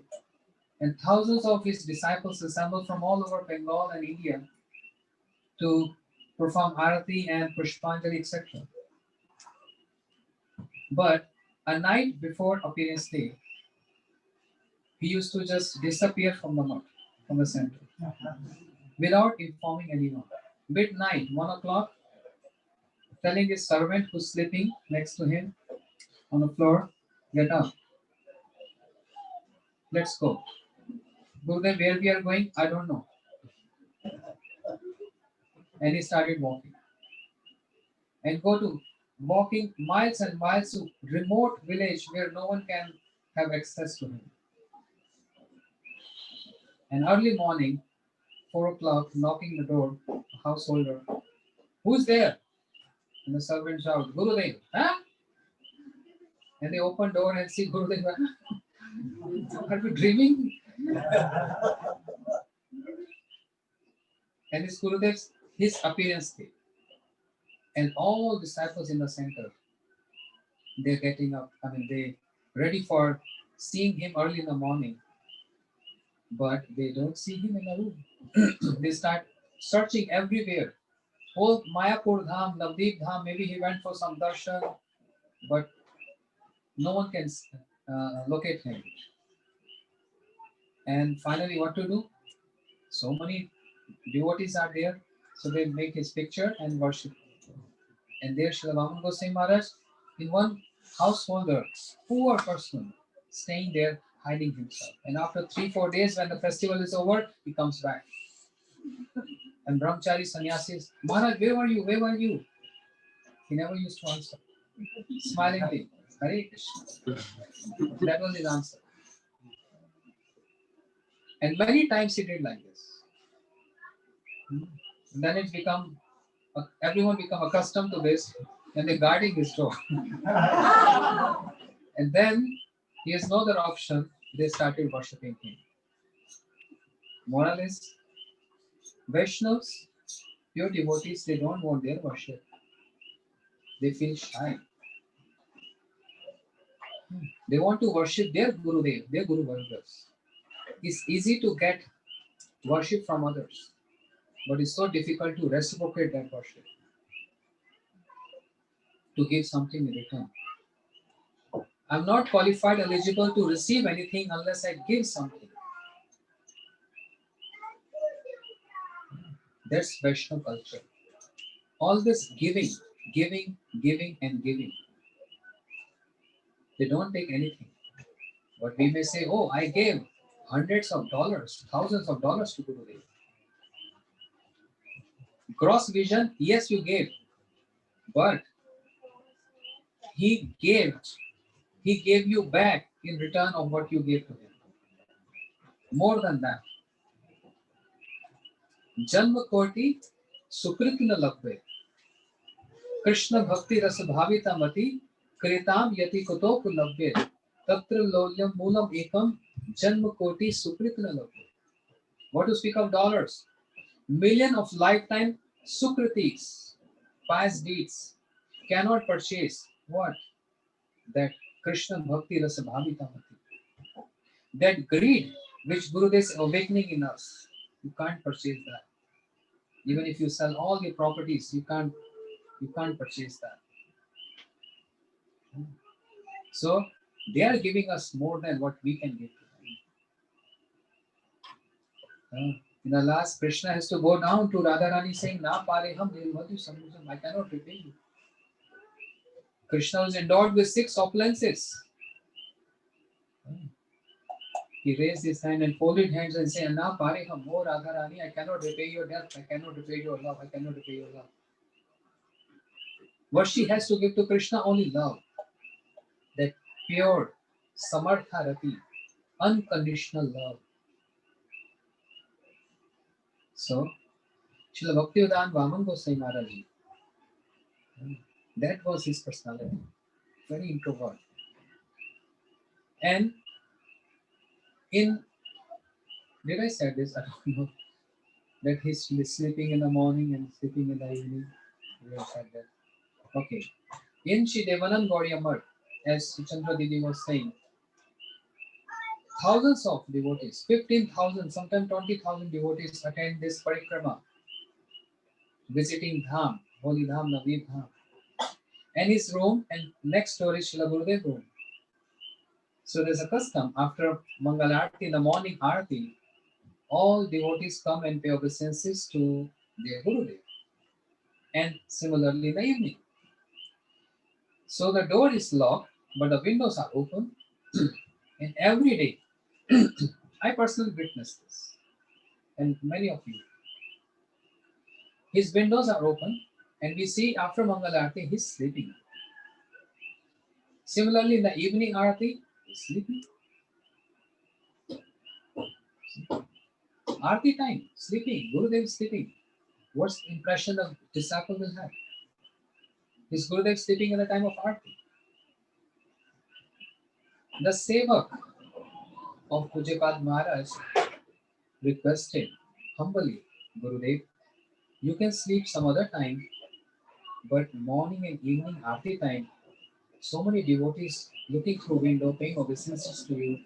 And thousands of his disciples assembled from all over Bengal and India to perform arati and pushpanjali, etc. But a night before appearance day, he used to just disappear from the mud, from the center, without informing anyone. Midnight, 1 o'clock, telling his servant who's sleeping next to him on the floor, get up, let's go. Gurudev, where we are going, I don't know. And he started walking. And go to walking miles and miles to remote village where no one can have access to him. And early morning, 4 o'clock, knocking the door, householder, who's there? And the servant shouts, Gurudev, huh? And they open door and see Gurudev. Are you dreaming? And this Gurudev's his appearance day. And all disciples in the center, they're getting up. I mean, they ready for seeing him early in the morning, but they don't see him in the room. They start searching everywhere. Whole Mayapur Dham, Navdeep Dham, maybe he went for some darshan, but no one can locate him. And finally, what to do? So many devotees are there, so they make his picture and worship. And there, Srila Vaman Goswami Maharaj, in one householder, poor person, staying there, hiding himself. And after 3-4 days, when the festival is over, he comes back. And Brahmachari sannyasis, Maharaj, where were you? Where were you? He never used to answer. Smilingly, Hare Krishna. That was his answer. And many times he did like this. And then it become, everyone become accustomed to this, and they're guarding his door. And then he has no other option, they started worshipping him. Moral is, Vaishnavas, pure devotees, they don't want their worship. They feel shy. They want to worship their Gurudev, their Guru Vargas. It's easy to get worship from others, but it's so difficult to reciprocate that worship, to give something in return. I'm not qualified, eligible to receive anything unless I give something. That's Vaishnava culture. All this giving, giving, giving, and giving. They don't take anything. But we may say, oh, I gave hundreds of dollars, thousands of dollars to Gurudev. Gross vision, yes, you gave, but he gave, he gave you back in return of what you gave to him. More than that. Janma koti sukrit na labbe. Krishna bhakti rasa bhavita mati kritam yati kuto labbe. Tatra lolyam moolam ekam janma koti sukrit na labbe. What to speak of dollars? Million of lifetime sukritis, pious deeds, cannot purchase what? That Krishna bhakti rasa bhavita mati. That greed which Gurudev is awakening in us, you can't purchase that. Even if you sell all your properties, you can't purchase that. So they are giving us more than what we can give to them. In the last, Krishna has to go down to Radharani saying, Na pareham nirvati samudram, I cannot repay you. Krishna was endowed with 6 opulences. He raised his hand and folded hands and said, Na pareham, oh Radharani, I cannot repay your death, I cannot repay your love, I cannot repay your love. What she has to give to Krishna? Only love. That pure, samartha rati, unconditional love. So, Srila Bhaktivedanta Vaman Goswami Maharaj, that was his personality. Very introvert. And did I say this? I don't know. That he's sleeping in the morning and sleeping in the evening. We have said that. Okay. In Shri Devanand Gauriya, as Chandra Didi was saying, thousands of devotees, 15,000, sometimes 20,000 devotees attend this parikrama, visiting Dham, Holy Dham, Naveed Dham. And his room, and next door is Srila Gurudev room. So there's a custom, after Mangal Arati, in the morning Arati, all devotees come and pay obeisances to their Gurudev. And similarly in the evening. So the door is locked, but the windows are open. And every day, I personally witnessed this, and many of you. His windows are open, and we see after Mangal Arati, he's sleeping. Similarly, in the evening Arati, he's sleeping. Arati time, sleeping. Gurudev is sleeping. What's the impression the disciple will have? Is Gurudev sleeping at the time of Arati? The Sevak of Pujapad Maharaj requested humbly, Gurudev, you can sleep some other time, but morning and evening Arati time, so many devotees looking through window, paying obeisances to you,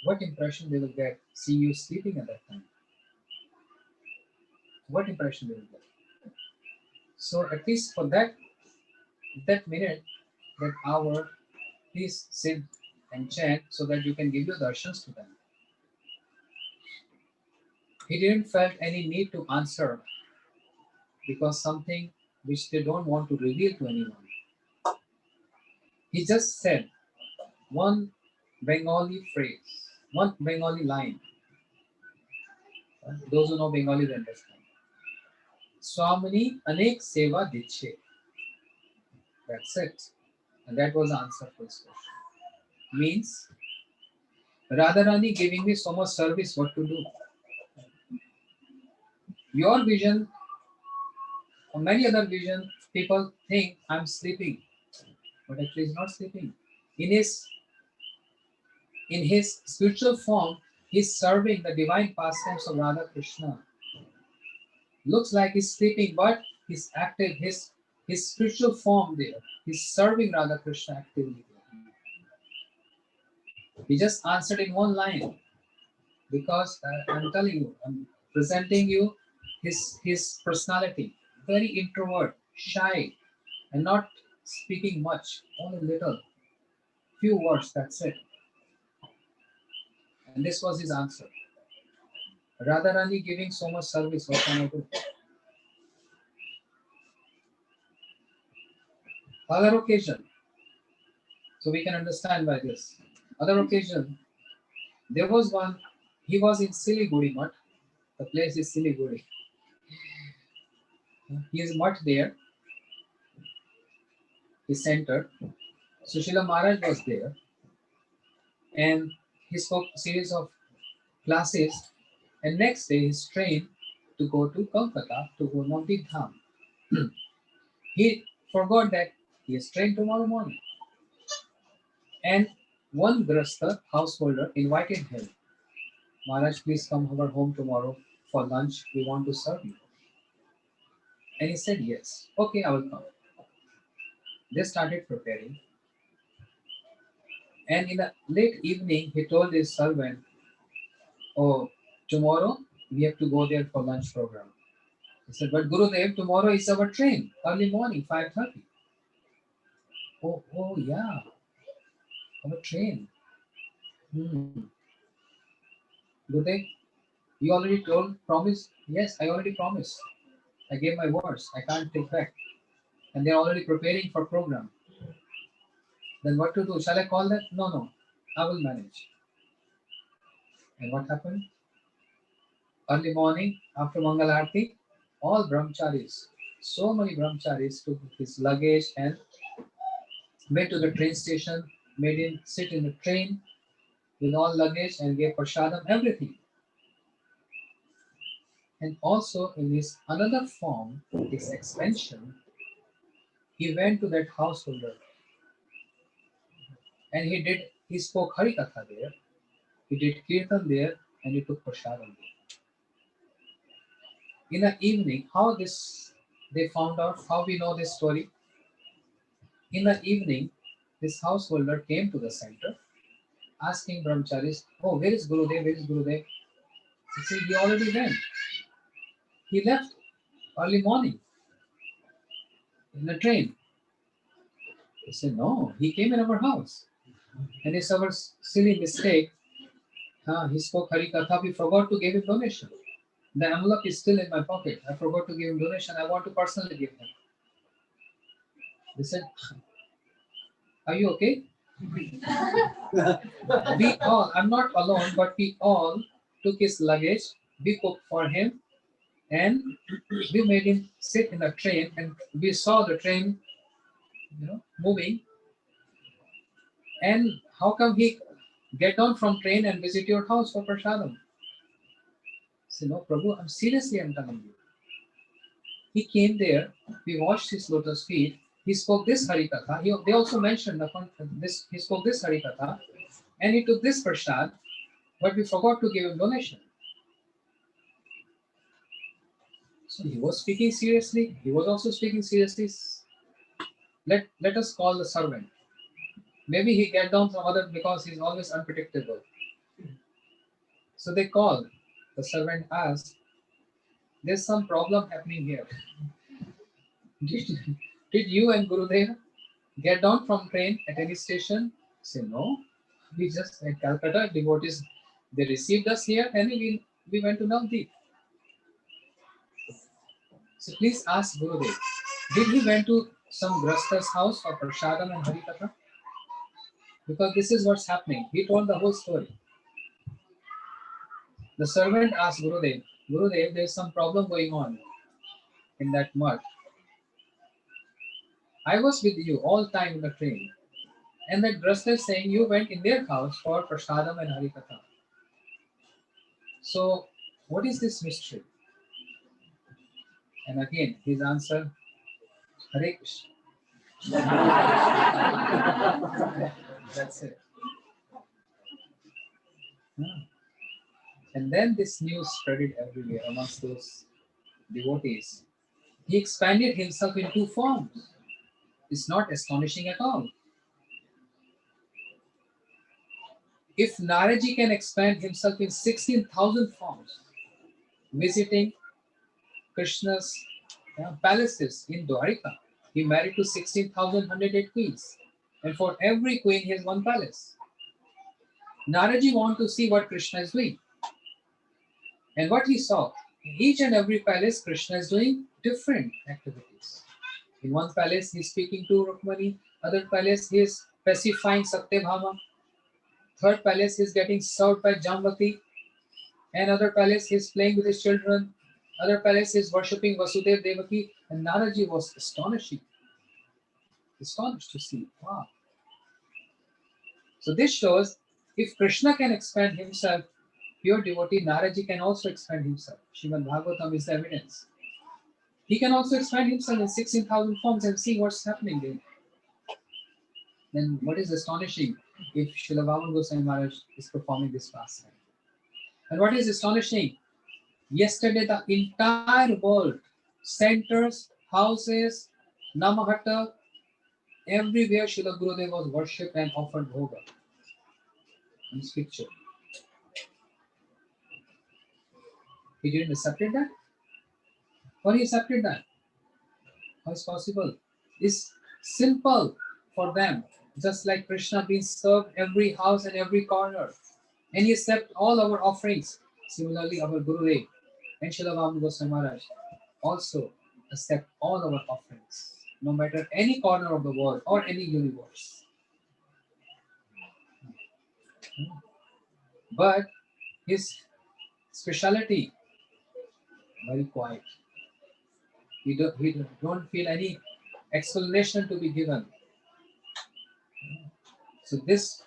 what impression they will get seeing you sleeping at that time? What impression they will get? So at least for that minute, that hour, please sit and chant so that you can give your darshans to them. He didn't felt any need to answer because something which they don't want to reveal to anyone. He just said one Bengali phrase, one Bengali line. Those who know Bengali will understand. Swamini anek seva diche. That's it. And that was the answer for this question. Means Radharani giving me so much service, what to do? Your vision or many other vision, people think I'm sleeping, but actually he's not sleeping. In his in his spiritual form, he's serving the divine pastimes of Radha Krishna. Looks like he's sleeping, but he's active. His spiritual form there. He's serving Radha Krishna actively. He just answered in one line because I'm telling you, I'm presenting you his personality. Very introvert, shy, and not speaking much, only little, few words. That's it. And this was his answer. Radharani giving so much service, what can I do? Other occasion. So we can understand by this. Other occasion, there was one, he was in Siliguri Mutt. The place is Siliguri. He is mutt there, his center. Sushila Maharaj was there and he spoke a series of classes. And next day, his train to go to Kolkata to go Navdeep Dham. He forgot that he is trained tomorrow morning. And one Grasta householder invited him. Maharaj, please come over home tomorrow for lunch. We want to serve you. And he said, yes. Okay, I will come. They started preparing. And in the late evening, he told his servant, oh, tomorrow we have to go there for lunch program. He said, but Gurudev, tomorrow is our train, early morning, 5:30. Oh yeah, our train. Hmm. Gurudev, you already told, promise? Yes, I already promised. I gave my words. I can't take back. And they're already preparing for program. Then what to do? Shall I call them? No, no. I will manage. And what happened? Early morning, after Mangal Aarti, all brahmacharis, so many brahmacharis took his luggage and went to the train station, made him sit in the train with all luggage and gave prasadam, everything. And also in his another form, his expansion, he went to that householder and he spoke Harikatha there, he did Kirtan there, and he took prasadam there. In the evening, how this they found out, how we know this story? In the evening, this householder came to the center asking brahmacharis, oh, where is Gurudev? Where is Gurudev? He said, he already went. He left early morning in the train. He said, no, he came in our house. And it's our silly mistake. He spoke Harikatha, we forgot to give him donation. The envelope is still in my pocket. I forgot to give him donation. I want to personally give him. They said, are you okay? We all, I'm not alone, but we all took his luggage. We cooked for him and we made him sit in the train and we saw the train, moving. And how come he get down from train and visit your house for prasadam? Say, no, Prabhu, I'm telling you. He came there, we washed his lotus feet, he spoke this Harikatha, they also mentioned this, he spoke this Harikatha, and he took this prasad, but we forgot to give him donation. So he was speaking seriously, he was also speaking seriously. Let us call the servant. Maybe he get down from other because he's always unpredictable. So they called. The servant asked, there's some problem happening here. Did you and Gurudev get down from train at any station? Say, no. We just at Calcutta, devotees, they received us here and we went to Navdeep. So please ask Gurudev, did he went to some Grasta's house for Prasadam and Harikatha? Because this is what's happening. He told the whole story. The servant asked Gurudev, Gurudev, there's some problem going on in that mud. I was with you all time in the train. And that Grasta is saying you went in their house for Prasadam and Harikatha. So what is this mystery? And again, his answer, Hare Krishna. That's it. And then this news spreaded everywhere amongst those devotees. He expanded himself in two forms. It's not astonishing at all. If Naraji can expand himself in 16,000 forms, visiting Krishna's palaces in Dwarika, he married to 16,108 queens. And for every queen, he has one palace. Naraji wanted to see what Krishna is doing. And what he saw, in each and every palace, Krishna is doing different activities. In one palace, he is speaking to Rukmani. Other palace, he is pacifying Satyabhama. Third palace, he's getting served by Jamvati. Another palace, he's playing with his children. Other palace, he's worshipping Vasudev Devaki. And Naraji was astonished to see. Wow. So this shows if Krishna can expand himself, pure devotee, Naraji can also expand himself. Srimad Bhagavatam is the evidence. He can also expand himself in 16,000 forms and see what's happening there. Then what is astonishing if Srila Vaman Goswami Maharaj is performing this pastime? And what is astonishing? Yesterday the entire world, centers, houses, Namahatta, everywhere Srila Gurudev was worshipped and offered bhoga. In this picture. He didn't accept that? Or he accepted that? How is possible? It's simple for them. Just like Krishna being served every house and every corner. And he accepts all our offerings. Similarly, our Gurudev and Srila Vaman Goswami Maharaj also accept all our offerings. No matter any corner of the world or any universe. But his speciality, very quiet. He don't feel any explanation to be given. So this,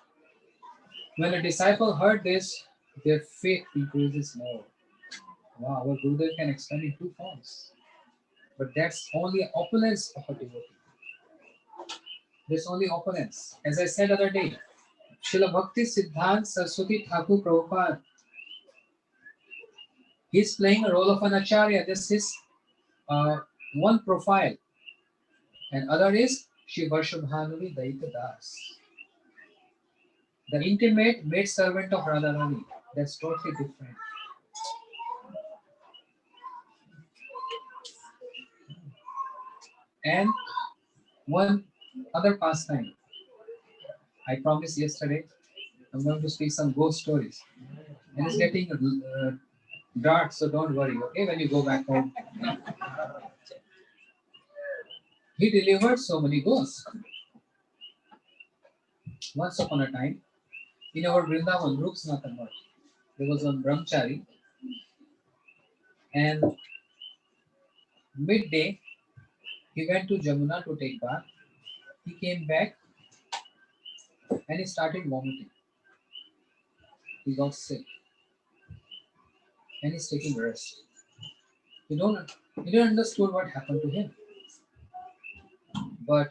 when a disciple heard this, their faith increases more. Wow, our Gurudev can expand in two forms. But that's only opulence of a devotee. There's only opulence. As I said other day, Srila Bhakti Siddhanta Saraswati Thakur Prabhupada, he's playing a role of an acharya. This is one profile. And other is Shri Varshabhanuvi Daita Das. The intimate maid servant of Radharani. That's totally different. And one other pastime. I promised yesterday I'm going to speak some ghost stories. And it's getting dark, so don't worry, okay, when you go back home. He delivered so many ghosts. Once upon a time, in our Vrindavan, Ruksnathan Mutt, there was one brahmachari, and midday, he went to Jamuna to take bath. He came back and he started vomiting. He got sick and he's taking rest. He didn't understood what happened to him. But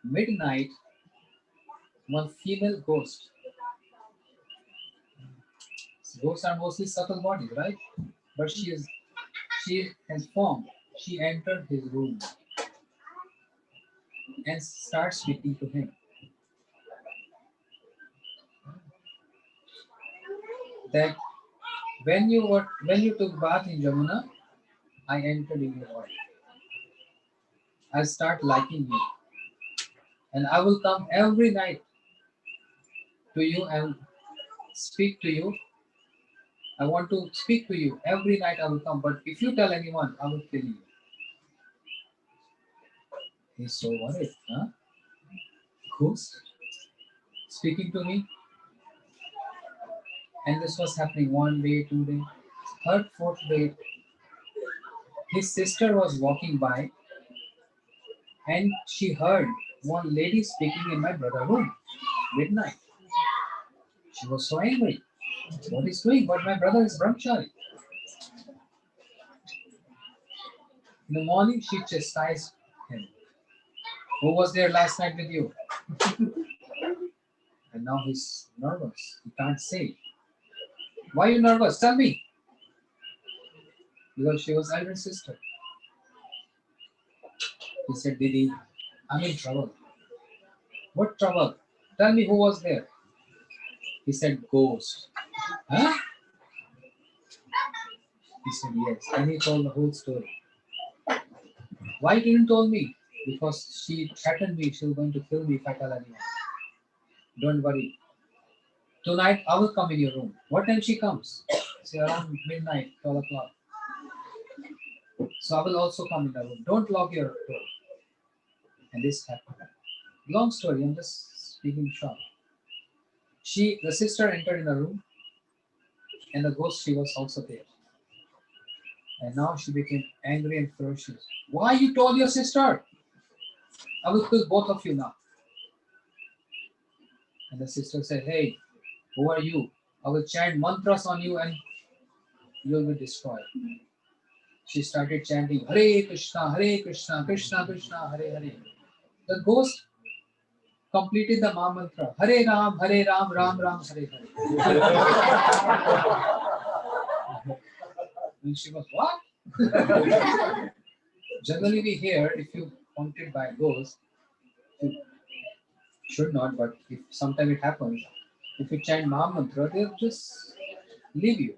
midnight, one female ghost. Ghosts are mostly subtle bodies, right? But she has formed. She entered his room and starts speaking to him. That when you took bath in Jamuna, I entered in your body. I start liking you, and I will come every night to you and speak to you. I want to speak to you every night. I will come, but if you tell anyone, I will kill you. He's so worried, huh? Ghost speaking to me, and this was happening 1 day, 2 day, third, fourth day. His sister was walking by and she heard one lady speaking in my brother's room, midnight. She was so angry. What is doing? But my brother is brahmachari. In the morning, she chastised him. Who was there last night with you? And now he's nervous. He can't say. Why are you nervous? Tell me. Because she was elder sister. He said, Didi, I'm in trouble. What trouble? Tell me who was there. He said, ghost. Huh? He said, yes. And he told the whole story. Why you didn't tell me? Because she threatened me. She was going to kill me if I tell anyone. Don't worry. Tonight I will come in your room. What time she comes? Say around midnight, 12 o'clock. So I will also come in the room. Don't lock your door. And this happened. Long story, I'm just speaking short. The sister entered in the room, and the ghost, she was also there. And now she became angry and ferocious. Why you told your sister? I will kill both of you now. And the sister said, hey, who are you? I will chant mantras on you and you will be destroyed. She started chanting Hare Krishna, Krishna Krishna, Hare Hare. The ghost completed the Maha Mantra. Hare Ram, Ram Ram, Hare Hare. And she was, what? Generally we hear, if you haunted by ghosts, you should not, but if sometime it happens, if you chant Maha Mantra, they'll just leave you.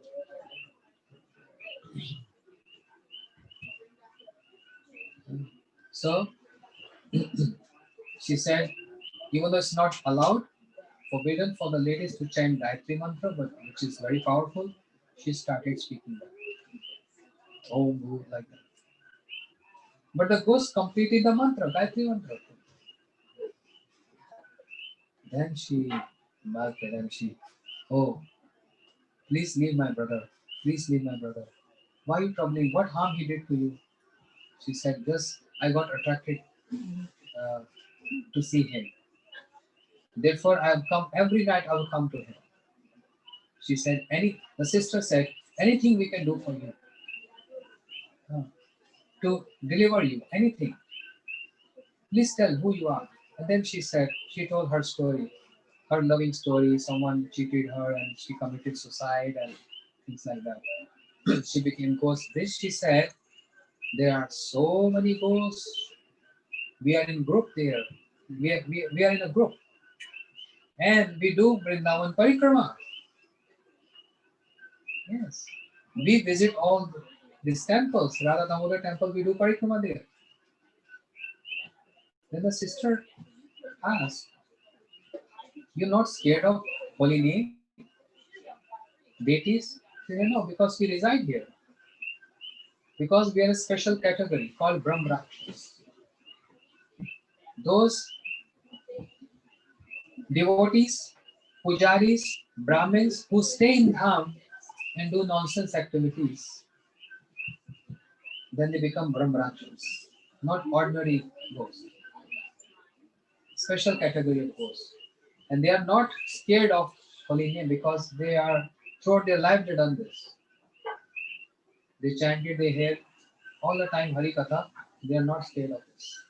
So she said, even though it's not allowed, forbidden for the ladies to chant Gayatri Mantra, but which is very powerful, she started speaking that. Oh, like that. But the ghost completed the mantra, Gayatri Mantra. Then she melted and she, oh, please leave my brother. Please leave my brother. Why are you troubling? What harm he did to you? She said, just I got attracted uh, to see him. Therefore, I have come every night. I will come to him. She said, the sister said, anything we can do for you to deliver you, anything. Please tell who you are. And then she told her story, her loving story. Someone cheated her and she committed suicide and things like that. She became ghost. This she said, there are so many ghosts. We are in group there. We are in a group. And we do Vrindavan Parikrama. Yes. We visit all these temples. Radha Damodar temple, we do Parikrama there. Then the sister asked, you're not scared of holy name? Deities? She said, no, because we reside here. Because we are a special category called Brahmrakshas. Those devotees, pujaris, Brahmins who stay in Dham and do nonsense activities, then they become Brahmrakshas, not ordinary ghosts. Special category of ghosts. And they are not scared of holy name because they are, throughout their life, they done this. They chanted, they hear all the time Hari Katha, they are not scared of this.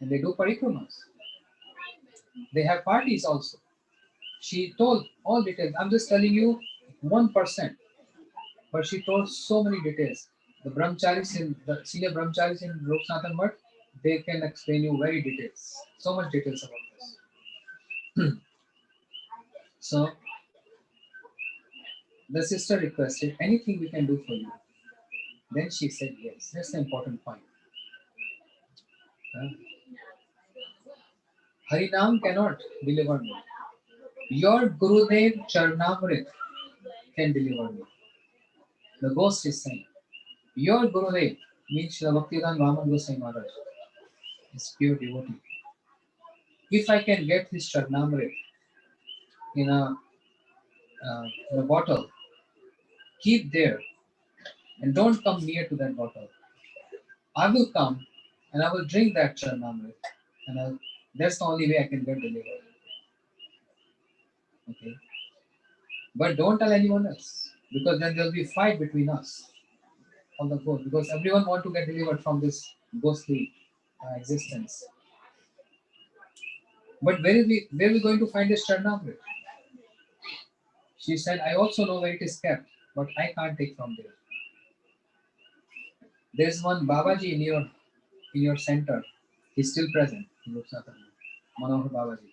And they do parikramas. They have parties also. She told all details. I'm just telling you 1%, but she told so many details. The senior brahmacharis in Loksanatan Mutt, they can explain you very details. So much details about this. So the sister requested, anything we can do for you. Then she said yes. That's the important point. Harinam cannot deliver me. Your Gurudev Charnamrit can deliver me. The ghost is saying, your Gurudev means Srila Bhaktivedanta Vaman Goswami Maharaj is pure devotee. If I can get his Charnamrit in a bottle, keep there and don't come near to that bottle. I will come and I will drink that Charnamrit and that's the only way I can get delivered. Okay. But don't tell anyone else because then there'll be a fight between us on the ghost because everyone want to get delivered from this ghostly existence. But where are we going to find this Charnamrit? She said, I also know where it is kept, but I can't take from there. There's one Babaji in your center. He's still present in Manohar Babaji.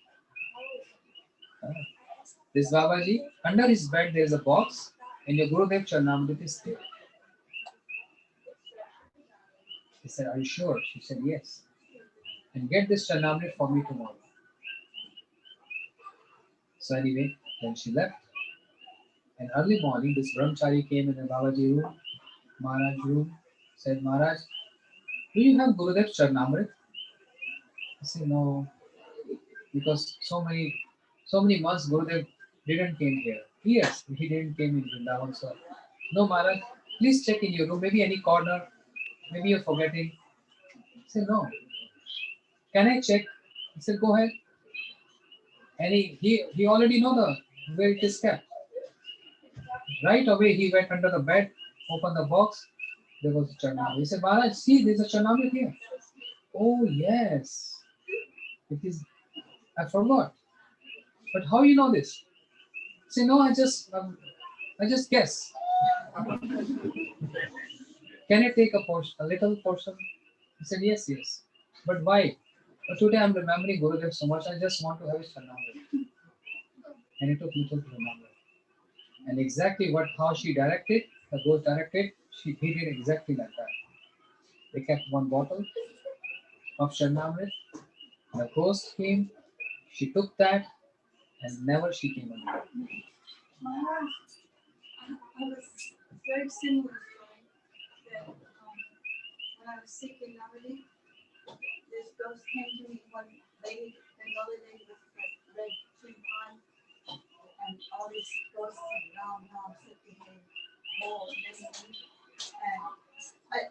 This Babaji, under his bed there is a box and your Gurudev Charnamrit is there. He said, are you sure? She said, yes. And get this Charnamrit for me tomorrow. So anyway, then she left. And early morning, this brahmachari came in the Babaji room, Maharaj room, said, Maharaj, do you have Gurudev Charnamrit? I said, no, because so many So many months Gurudev didn't came here. Yes, he didn't came in Vrindavan. So, no Maharaj, please check in your room, maybe any corner, maybe you're forgetting. I said, no. Can I check? He said, go ahead. And he already know the where it is kept. Right away he went under the bed, opened the box, there was a Charnamrita. He said, Maharaj, see, there's a Charnamrita here. Oh yes. It is, I forgot. But how you know this? Say no, I just guess. Can I take a portion, a little portion? He said, yes, yes. But why? But today I'm remembering Gurudev so much, I just want to have a Charnamrita. And it took little to remember. And exactly what how she directed, the ghost directed, he did exactly like that. They kept one bottle of Charnamrita. The ghost came, she took that, and never she came again. Maharaj, I was very similar story that when I was sick in Navadip, this ghost came to me, one lady, another lady with like red tree pine, and all these ghosts and round sitting in more many. And I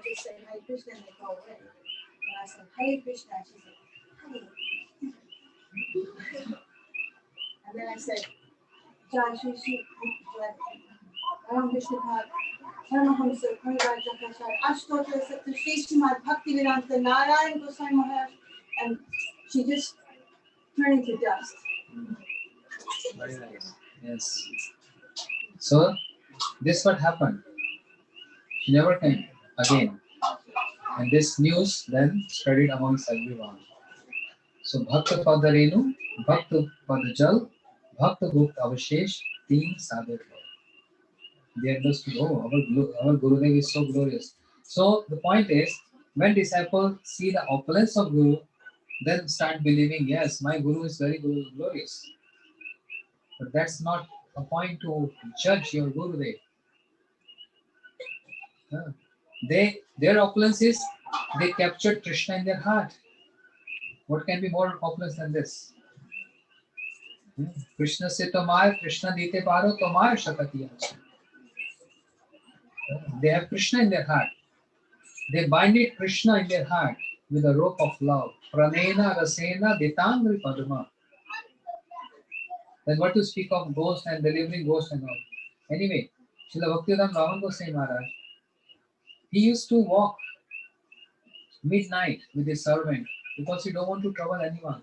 just say Hare Krishna and they go away. And I said Hare Krishna, and she said Hare. And then I said Jai Shri Shri Ram Vishnu Bhat, Paramahamsa Parivraja Kashai, Ashtotra Satya Shri Srimad Bhaktivedanta Narayan Goswami Maharaj, and she just turned into dust. Very nice. Yes. So this what happened. She never came again. And this news then spread it amongst everyone. So Bhakta Padarenu, Bhakta Padajal, Bhakta Gupt Avashesh, Teen Sadir. They understood, oh, our Gurudev is so glorious. So the point is, when disciples see the opulence of Guru, then start believing, yes, my Guru is very glorious. But that's not a point to judge your Gurudev. Their opulence is they captured Krishna in their heart. What can be more opulence than this? Krishna se tomar, Krishna dite paro tomar shakatiya. They have Krishna in their heart. They binded Krishna in their heart with a rope of love. Pranena rasena ditangri padma. Then what to speak of ghost and delivering ghost and all. Anyway, Srila Bhaktivedanta Raman Goswami Maharaj, he used to walk midnight with his servant because he don't want to trouble anyone.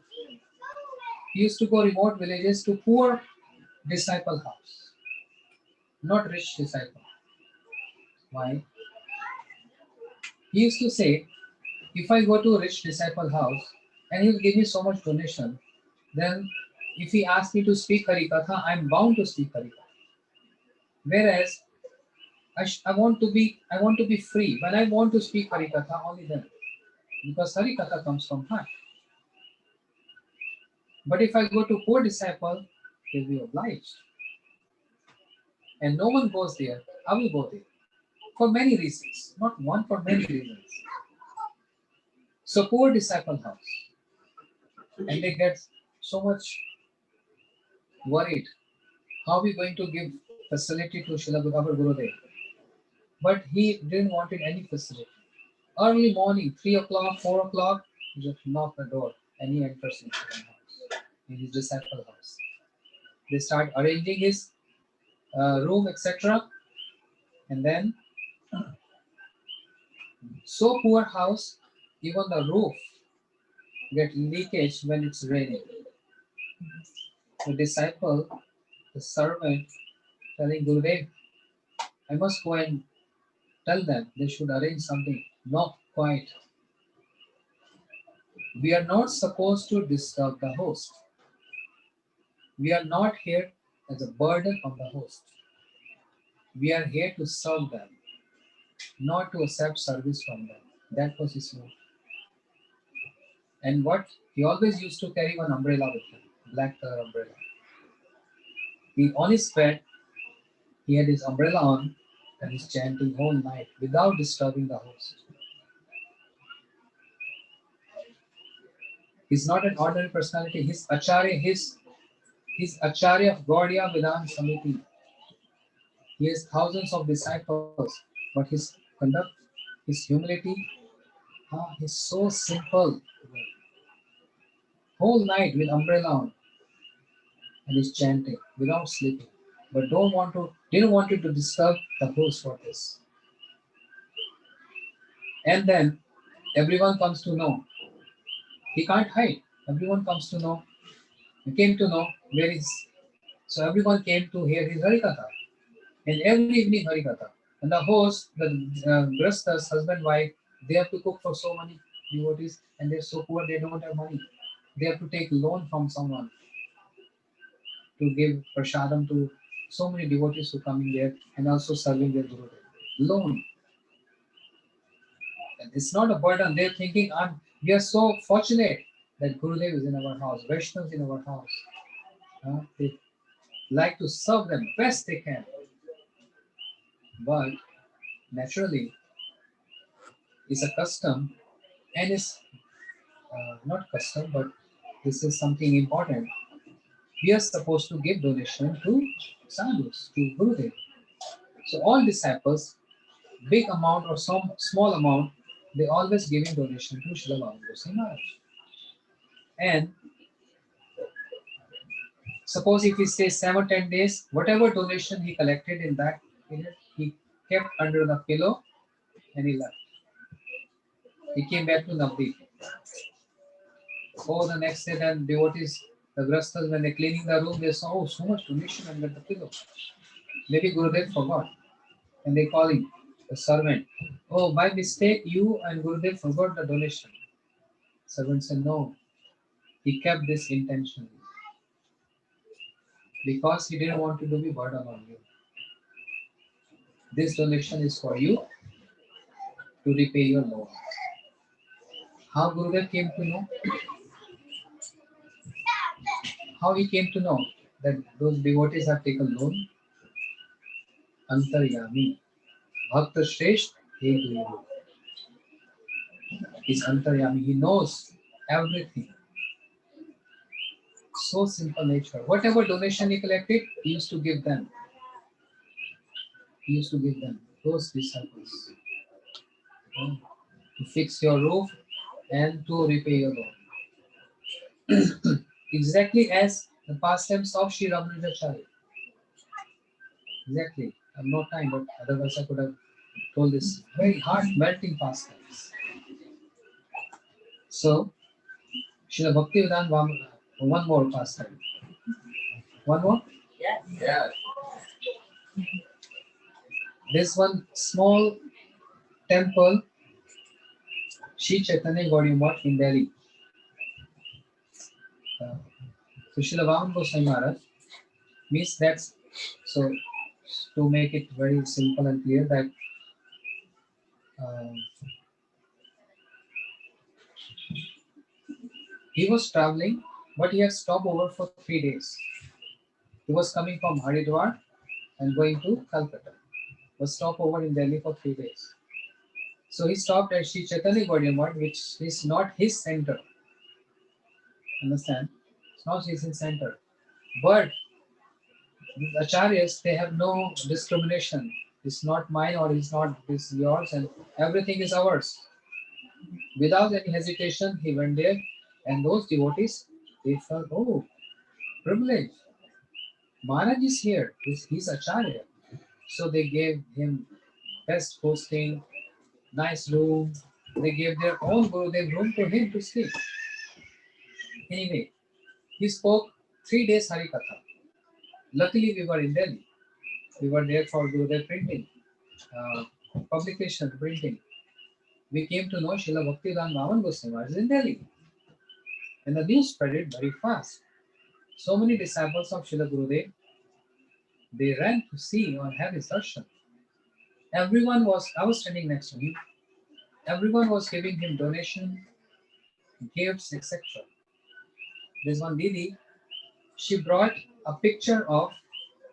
He used to go remote villages to poor disciple house, not rich disciple. Why? He used to say, if I go to a rich disciple house and he will give me so much donation, then if he asks me to speak Harikatha, I'm bound to speak Harikatha. Whereas I want to be free. When I want to speak Harikatha, only then, because Harikatha comes from heart. But if I go to poor disciple, he'll be obliged, and no one goes there. I will go there for many reasons, not one, for many reasons. So poor disciple house, and they get so much worried. How are we going to give facility to our Gurudev? But he didn't want any facility. Early morning, 3 o'clock, 4 o'clock, he just knock the door and he enters into the house, in his disciple house. They start arranging his room, etc. And then, so poor house, even the roof get leakage when it's raining. The disciple, the servant, telling Gurudev, I must go and tell them they should arrange something. No, quiet. We are not supposed to disturb the host. We are not here as a burden on the host. We are here to serve them, not to accept service from them. That was his move. And what? He always used to carry one umbrella with him, black color umbrella. On his bed, he had his umbrella on and he's chanting whole night without disturbing the host. He's not an ordinary personality. He's Acharya of Gaudiya Vedanta Samiti. He has thousands of disciples, but his conduct, his humility, he's so simple. Whole night with umbrella on, and he's chanting without sleeping. But didn't want you to disturb the host for this. And then everyone comes to know. He can't hide. Everyone comes to know. He came to know where is. So everyone came to hear his Harikatha. And every evening Harikatha. And the host, the Grastas, husband, wife, they have to cook for so many devotees and they're so poor they don't have money. They have to take loan from someone to give prasadam to so many devotees who come in there and also serving their Gurudev. Loan. And it's not a burden. They're thinking, we are so fortunate that Gurudev is in our house, Vaishnavas in our house. They like to serve them best they can. But naturally, it's a custom and it's not custom, but this is something important. We are supposed to give donation to sadhus, to Gurudev. So all disciples, big amount or some small amount, they always giving donation to Srila Baba Goswami Maharaj. And suppose if he stays 7-10 days, whatever donation he collected in that period, he kept under the pillow and he left. He came back to Navdeep. Oh, the next day, then devotees, the grastas, when they're cleaning the room, they saw, oh, so much donation under the pillow. Maybe Gurudev forgot. And they call him, the servant. Oh, by mistake, you and Gurudev forgot the donation. Servant said, no, he kept this intentionally. Because he didn't want it to be burden on you. This donation is for you to repay your loan. How Gurudev came to know? How he came to know that those devotees have taken loan? Antaryami. Bhakta Shresht, He Guru. He's Antaryami. He knows everything. So simple nature. Whatever donation he collected, he used to give them. He used to give them, those disciples. To fix your roof and to repay your loan. Exactly as the pastimes of Sri Ramanujacharya. Exactly. I have no time, but otherwise I could have told this very heart melting pastimes. So, Srila Bhaktivedanta Vamana, one more pastime. One more? Yeah. This one small temple, Sri Chaitanya Gaudiya Math in Delhi. So Srila Vamana Goswami Maharaj means that's, so to make it very simple and clear that he was traveling, but he had stopped over for 3 days. He was coming from Haridwar and going to Calcutta. Was stopped over in Delhi for 3 days. So he stopped at Sri Chaitanya Gaudiya Math, which is not his center. Understand? It's not his center. But the acharyas, they have no discrimination. It's not mine or it's not this yours, and everything is ours. Without any hesitation, he went there, and those devotees, they felt, oh, privilege. Maharaj is here. He's acharya. So they gave him best hosting, nice room. They gave their own Gurudev room to him to sleep. Anyway, he spoke 3 days Harikatha. Luckily, we were in Delhi. We were there for Gurudev printing, publication, printing. We came to know Srila Bhaktivedanta Vamana Goswami Maharaj is in Delhi. And the news spread it very fast. So many disciples of Srila Gurudev, they ran to see or have his darshan. I was standing next to him. Everyone was giving him donation, gifts, etc. There's one Didi, she brought a picture of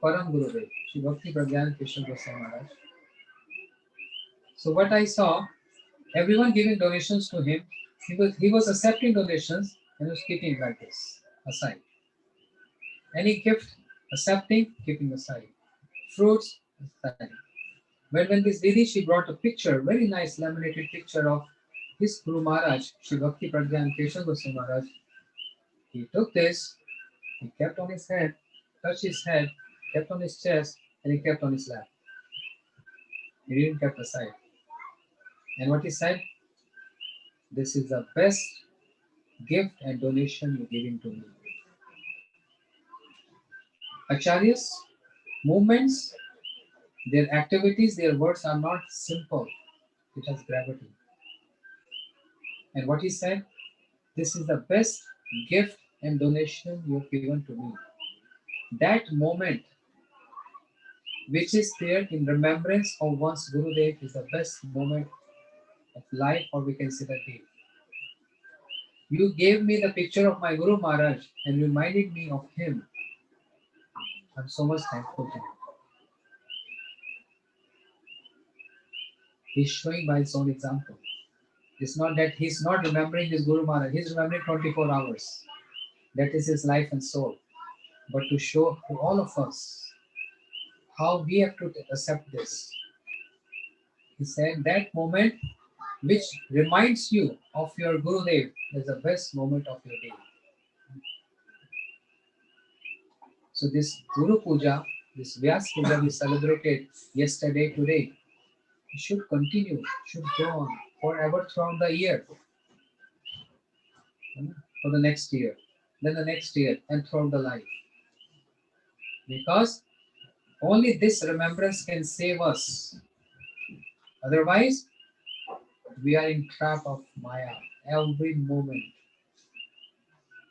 Param Gurudev, Shri Bhakti Pragyan Krishna Goswami Maharaj. So what I saw, everyone giving donations to him, he was accepting donations and was keeping like this, aside. Any gift, accepting, keeping aside. Fruits, aside. When this Didi, she brought a picture, very nice laminated picture of his Guru Maharaj, Shri Bhakti Pragyan Keshav Goswami Maharaj. He took this, he kept on his head, touched his head, kept on his chest, and he kept on his lap. He didn't keep aside. And what he said, this is the best gift and donation you're giving to me. Acharyas, movements, their activities, their words are not simple. It has gravity. And what he said, this is the best gift and donation you have given to me. That moment, which is there in remembrance of one's Gurudev, is the best moment of life, or we can say the day. You gave me the picture of my Guru Maharaj and reminded me of him. I'm so much thankful to you. He's showing by his own example. It's not that he's not remembering his Guru Maharaj, he's remembering 24 hours. That is his life and soul. But to show to all of us how we have to accept this. He said that moment which reminds you of your Gurudev is the best moment of your day. So this Guru Puja, this Vyas Puja we celebrated yesterday, today, it should continue, should go on forever throughout the year. For the next year, then the next year, and throughout the life. Because only this remembrance can save us. Otherwise, we are in trap of Maya. Every moment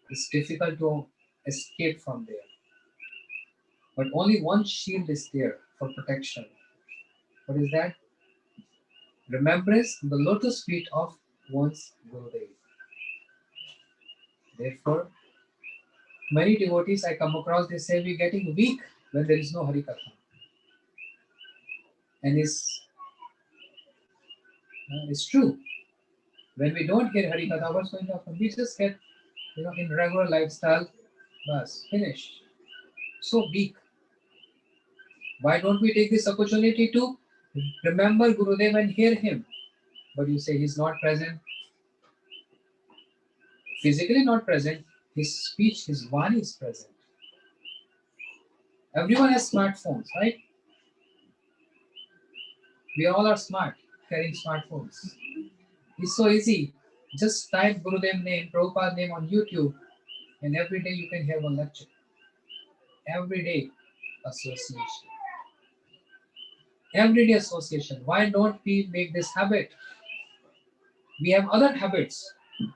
it's difficult to escape from there. But only one shield is there for protection. What is that? Remembrance the lotus feet of one's Gurudev. Therefore, many devotees I come across, they say we're getting weak when there is no Harikatha. And it's true. When we don't hear Harikatha, what's going to happen? We just get, in regular lifestyle, bas, finished. So weak. Why don't we take this opportunity to remember Gurudev and hear him? But you say he's not present, physically not present, his speech, his Vani is present. Everyone has smartphones, right? We all are smart, carrying smartphones. It's so easy. Just type Gurudev name, Prabhupada name on YouTube, and every day you can hear one lecture. Every day association. Everyday association. Why don't we make this habit? We have other habits,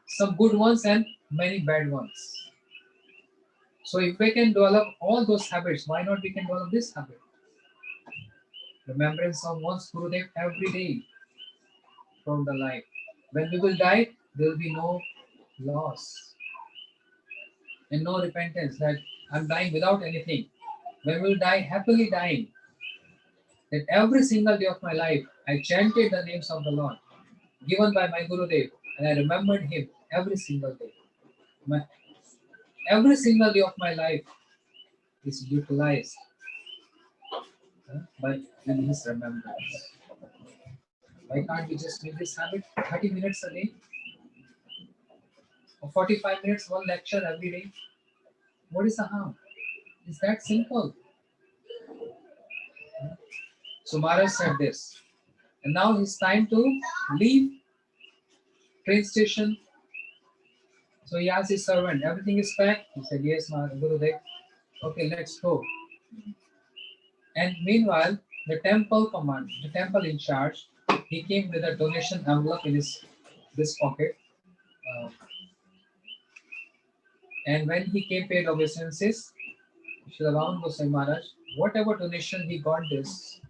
some good ones and many bad ones. So if we can develop all those habits, why not we can develop this habit? Remembrance of one's Gurudev every day from the life. When we will die, there will be no loss and no repentance that I'm dying without anything. When we will die, happily dying, that every single day of my life, I chanted the names of the Lord given by my Gurudev, and I remembered him every single day. Every single day of my life is utilized by in his remembrance. Why can't we just make this habit 30 minutes a day? Or 45 minutes, one lecture every day? What is the harm? It's that simple. So Maharaj said this. And now it's time to leave train station. So he asked his servant, everything is packed? He said, yes, Maharaj, Gurudev. Okay, let's go. And meanwhile, the temple in charge, he came with a donation envelope in this pocket. Uh, and when he came paid obeisances, Srila Goswami Maharaj, whatever donation he got this,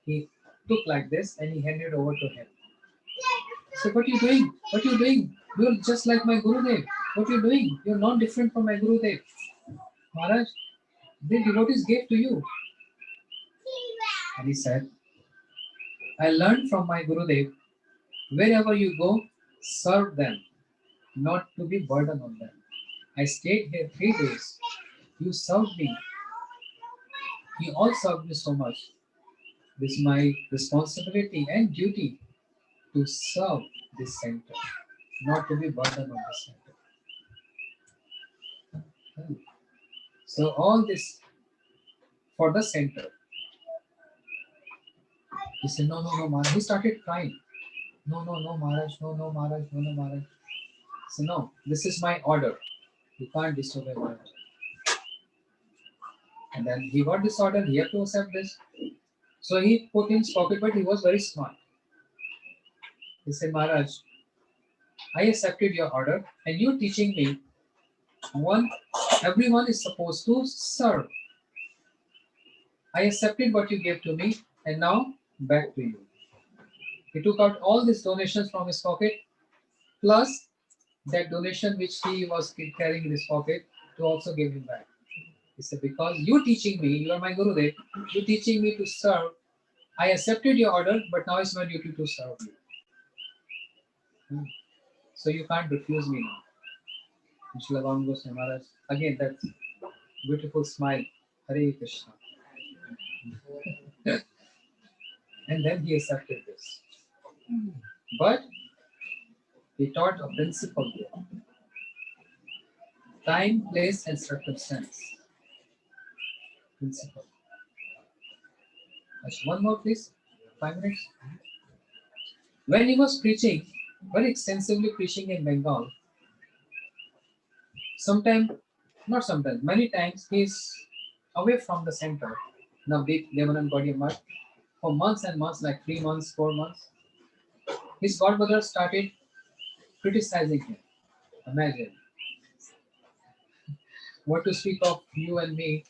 he took like this and he handed over to him. So what are you doing? What are you doing? You're just like my Gurudev. What are you doing? You're not different from my Gurudev. Maharaj, the devotees gave to you. And he said, I learned from my Gurudev, wherever you go, serve them. not to be burden on them. I stayed here 3 days. You served me. You all served me so much. This is my responsibility and duty to serve this center, not to be burden on this center. So all this for the center. He said, no, no, no, Maharaj. He started crying. No, no, no, Maharaj, no, no, Maharaj, no, no, Maharaj. He said, no, this is my order. You can't disobey my order. And then he got this order, he had to accept this. So he put in his pocket, but he was very smart. He said, Maharaj, I accepted your order, and you teaching me one, everyone is supposed to serve. I accepted what you gave to me, and now back to you. He took out all these donations from his pocket, plus that donation which he was carrying in his pocket to also give him back. He said, because you teaching me, you are my Gurudev, you teaching me to serve. I accepted your order, but now it's my duty to serve you. So you can't refuse me now. And Srila Bhagavan Goswami Maharaj, again that beautiful smile, Hare Krishna. And then he accepted this. But he taught a principle here. Time, place, and circumstance. Principle. One more, please. 5 minutes. When he was preaching, very extensively preaching in Bengal, sometimes, not sometimes, many times he's away from the center, Navdeep, Devanand Gaudiyamar, for months and months, like 3 months, 4 months. His godmother started criticizing him. Imagine. What to speak of you and me,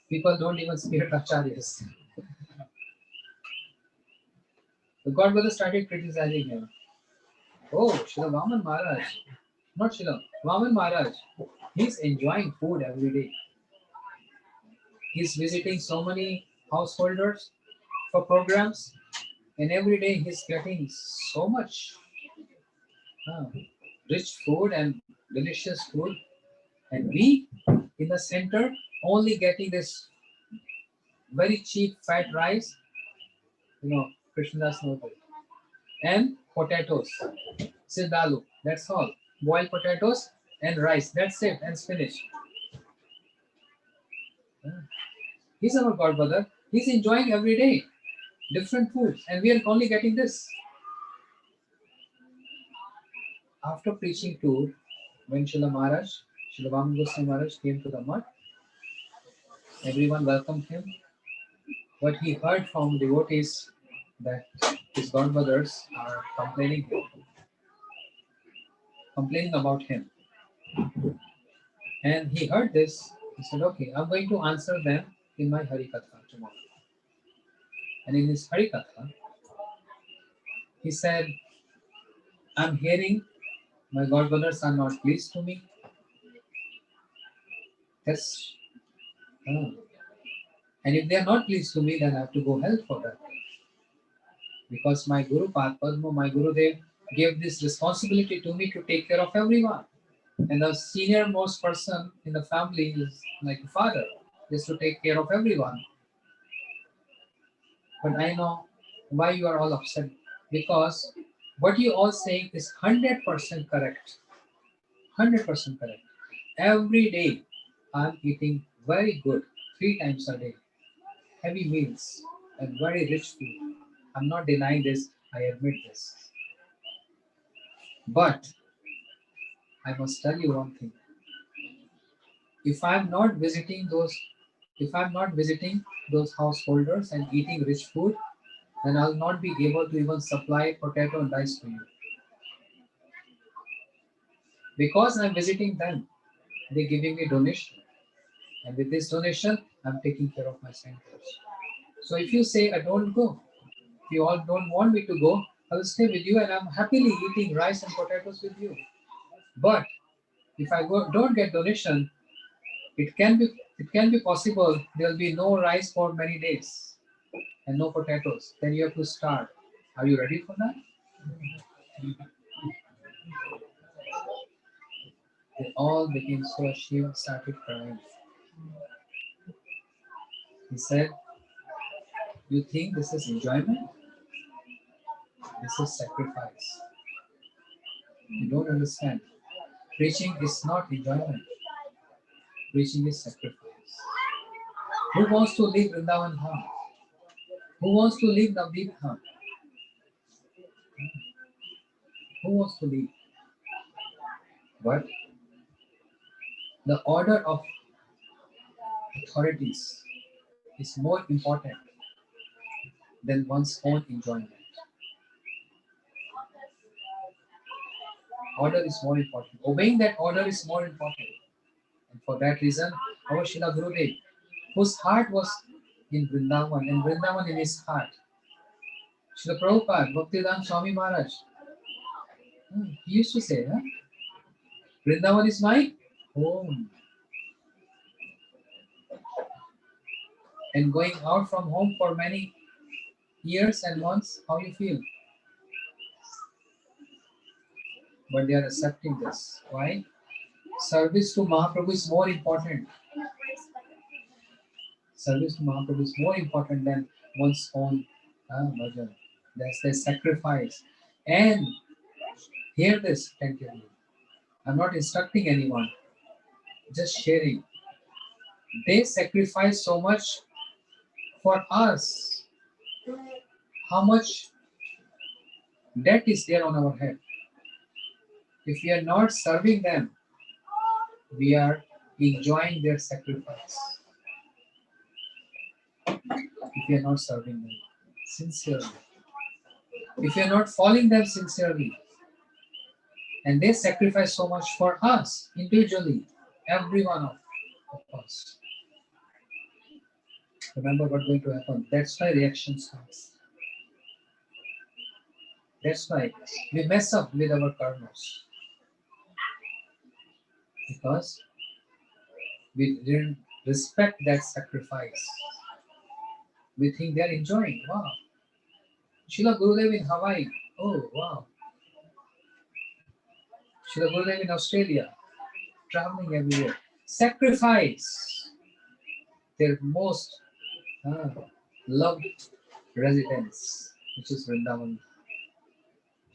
people don't even speak acharyas. The godmother started criticizing him. Oh, Srila Vaman Maharaj, not Srila, Vaman Maharaj, he's enjoying food every day. He's visiting so many householders for programs, and every day he's getting so much uh, rich food and delicious food. And we in the center only getting this very cheap fat rice, Krishnadas noodle, and potatoes, sidalu, that's all. Boiled potatoes and rice, that's it, and spinach. He's our godbrother. He's enjoying every day different foods, and we are only getting this. After preaching tour, when Srila Maharaj, Srila Vaman Goswami Maharaj came to the mutt, everyone welcomed him. But he heard from devotees that his godbrothers are complaining about him. And he heard this. He said, okay, I'm going to answer them in my Hari Katha tomorrow. And in his Hari Katha, he said, I'm hearing my godbrothers are not pleased to me. Yes. And if they are not pleased to me, then I have to go hell for that. Because my Guru Padma, my Gurudev, gave this responsibility to me to take care of everyone. And the senior most person in the family is like a father, is to take care of everyone. But I know why you are all upset. Because what you all saying is 100% correct. 100% correct. Every day I'm eating very good, 3 times a day. Heavy meals and very rich food. I'm not denying this, I admit this. But I must tell you one thing. If I'm not visiting those householders and eating rich food, then I'll not be able to even supply potato and rice to you. Because I'm visiting them, they're giving me donation. And with this donation, I'm taking care of my centers. So if you say I don't go, if you all don't want me to go, I will stay with you and I'm happily eating rice and potatoes with you. But if I don't get donation, it can be possible there will be no rice for many days and no potatoes. Then you have to start. Are you ready for that? They all became so ashamed, started crying. He said, "You think this is enjoyment? This is sacrifice. You don't understand. Preaching is not enjoyment. Preaching is sacrifice. Who wants to leave Vrindavan Dham? Who wants to leave Navdeep Dham? Who wants to leave? But the order of authorities is more important than one's own enjoyment. Order is more important. Obeying that order is more important. And for that reason, our Srila Gurudev, whose heart was in Vrindavan and Vrindavan in his heart, Srila Prabhupada, Bhaktivedanta Swami Maharaj, he used to say, Vrindavan is my home. And going out from home for many years and months, how you feel? But they are accepting this. Why? Service to Mahaprabhu is more important. Service to Mahaprabhu is more important than one's own bhajan. That's their sacrifice. And hear this attentively. I'm not instructing anyone, just sharing. They sacrifice so much for us. How much debt is there on our head? If we are not serving them, we are enjoying their sacrifice. If we are not serving them sincerely, if we are not following them sincerely, and they sacrifice so much for us individually, every one of us. Remember what's going to happen. That's why reaction comes. That's why we mess up with our karmas. Because we didn't respect that sacrifice. We think they're enjoying. Wow. Srila Gurudev in Hawaii. Oh, wow. Srila Gurudev in Australia. Traveling everywhere. Sacrifice their most loved residence, which is Vrindavan.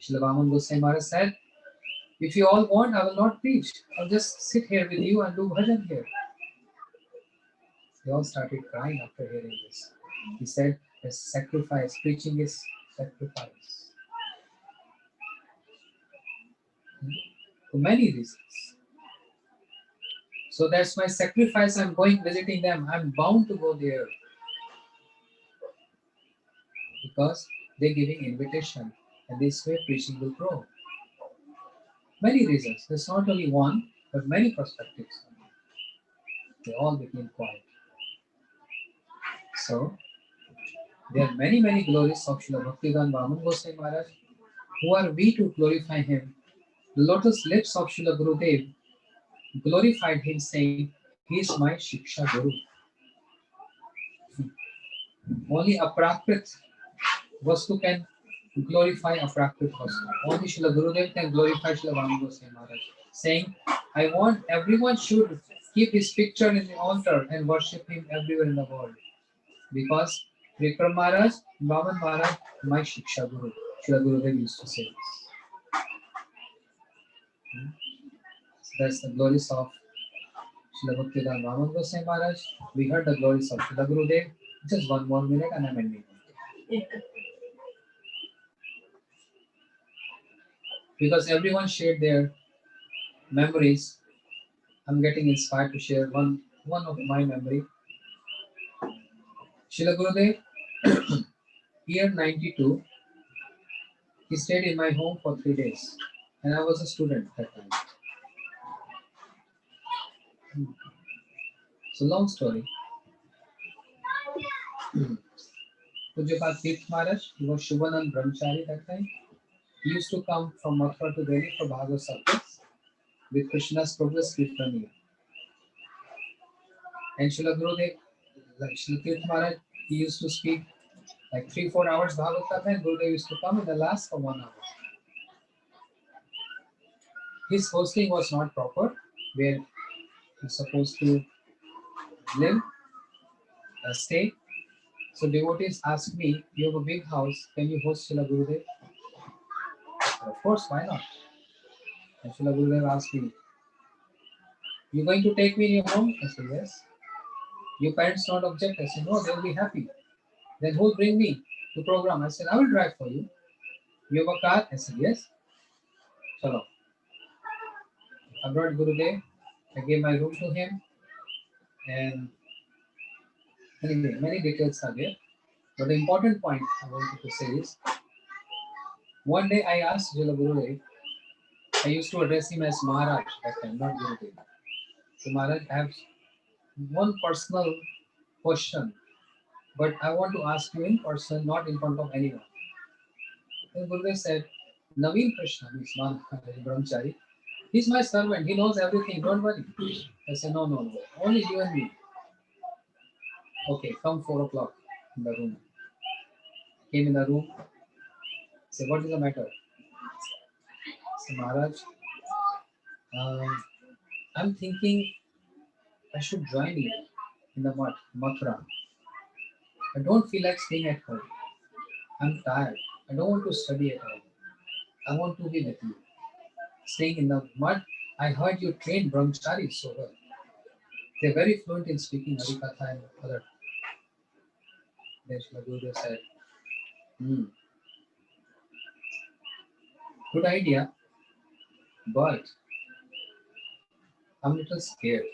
Srila Vaman Goswami Maharaj said, if you all want, I will not preach. I'll just sit here with you and do bhajan here. They all started crying after hearing this. He said, "There's sacrifice. Preaching is sacrifice." For many reasons. So that's my sacrifice. I'm going visiting them. I'm bound to go there. Because they're giving invitation. And this way preaching will grow. Many reasons. There's not only one, but many perspectives. They all became quiet. So, there are many, many glories of Srila Bhaktivedanta Vaman Goswami Maharaj. Who are we to glorify him? The lotus lips of Srila Gurudev glorified him, saying, he is my Shiksha Guru. Only Aprakrit Vastu can glorify Aprakrit Vastu. Only Srila Gurudev can glorify Srila Vaman Goswami Maharaj, saying, I want everyone should keep his picture in the altar and worship him everywhere in the world. Because Vikram Maharaj, Vaman Maharaj, my Shiksha Guru. Srila Gurudev used to say this. So that's the glories of Srila Bhaktivedanta Vaman Goswami Maharaj. We heard the glories of Srila Gurudev. Just one more minute and I'm ending. Because everyone shared their memories, I'm getting inspired to share one of my memory. Srila Gurudev, year 92, he stayed in my home for 3 days. And I was a student at that time. So long story. Pujyapat Tirth Maharaj, he was Shubhanand Brahmachari that time. He used to come from Mathura to Delhi for Bhagavad Saptas with Krishna's progress Kirtaniya. And Srila Gurudev, like Srila Tirth Maharaj, he used to speak like 3-4 hours Bhagavad Gita, and Gurudev used to come in the last for 1 hour. His hosting was not proper. where you're supposed to live, stay. So devotees asked me, you have a big house, can you host Srila Gurudev? I said, of course, why not? And Srila Gurudev asked me, you going to take me in your home? I said, yes. Your parents not object? I said, no, they'll be happy. Then who'll bring me to program? I said, I will drive for you. You have a car? I said, yes. Chalo. I brought Gurudev. I gave my room to him. And anyway, many details are there. But the important point I wanted to say is, one day I asked Jala Gurudev, I used to address him as Maharaj that time, not Gurudev. So Maharaj, I have one personal question, but I want to ask you in person, not in front of anyone. Then Gurudev said, Naveen Krishna, means Brahmachari, he's my servant, he knows everything, don't worry. I said, no, no, no, only you and me. Okay, come 4 o'clock in the room. Came in the room, said, what is the matter? So Maharaj, I'm thinking I should join you in the Mathura. I don't feel like staying at home. I'm tired. I don't want to study at all. I want to be with you. Staying in the mud, I heard you train brahmacharis so well. They're very fluent in speaking Harikatha and other. Then Srila Gurudev said, hmm, good idea, but I'm a little scared.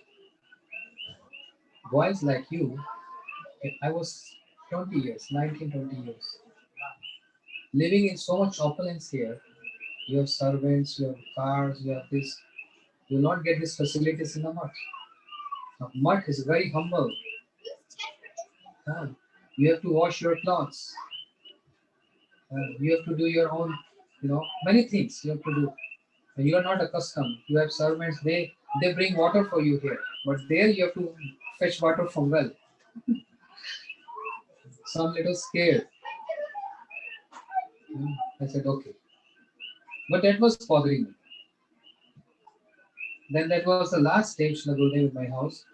Boys like you, I was 20 years, 19, 20 years, living in so much opulence here. You have servants, you have cars, you have this. You will not get these facilities in the mud. Now, mud is very humble. You have to wash your clothes. You have to do your own, many things you have to do. And you are not accustomed. You have servants, they bring water for you here. But there you have to fetch water from well. So I'm a little scared. I said, okay. But that was bothering me. Then that was the last day Shri Gurudev in my house.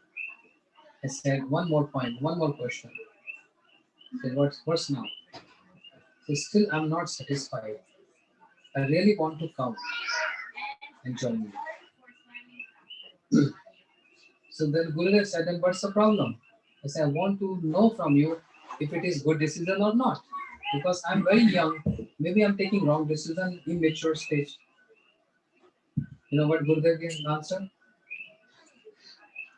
I said, one more point, one more question. I said, what's now? So still I'm not satisfied. I really want to come and join you. So then Gurudev said, then what's the problem? I said, I want to know from you if it is good decision or not. Because I'm very young, maybe I'm taking wrong decision, immature stage. You know what Gurudev gave answer?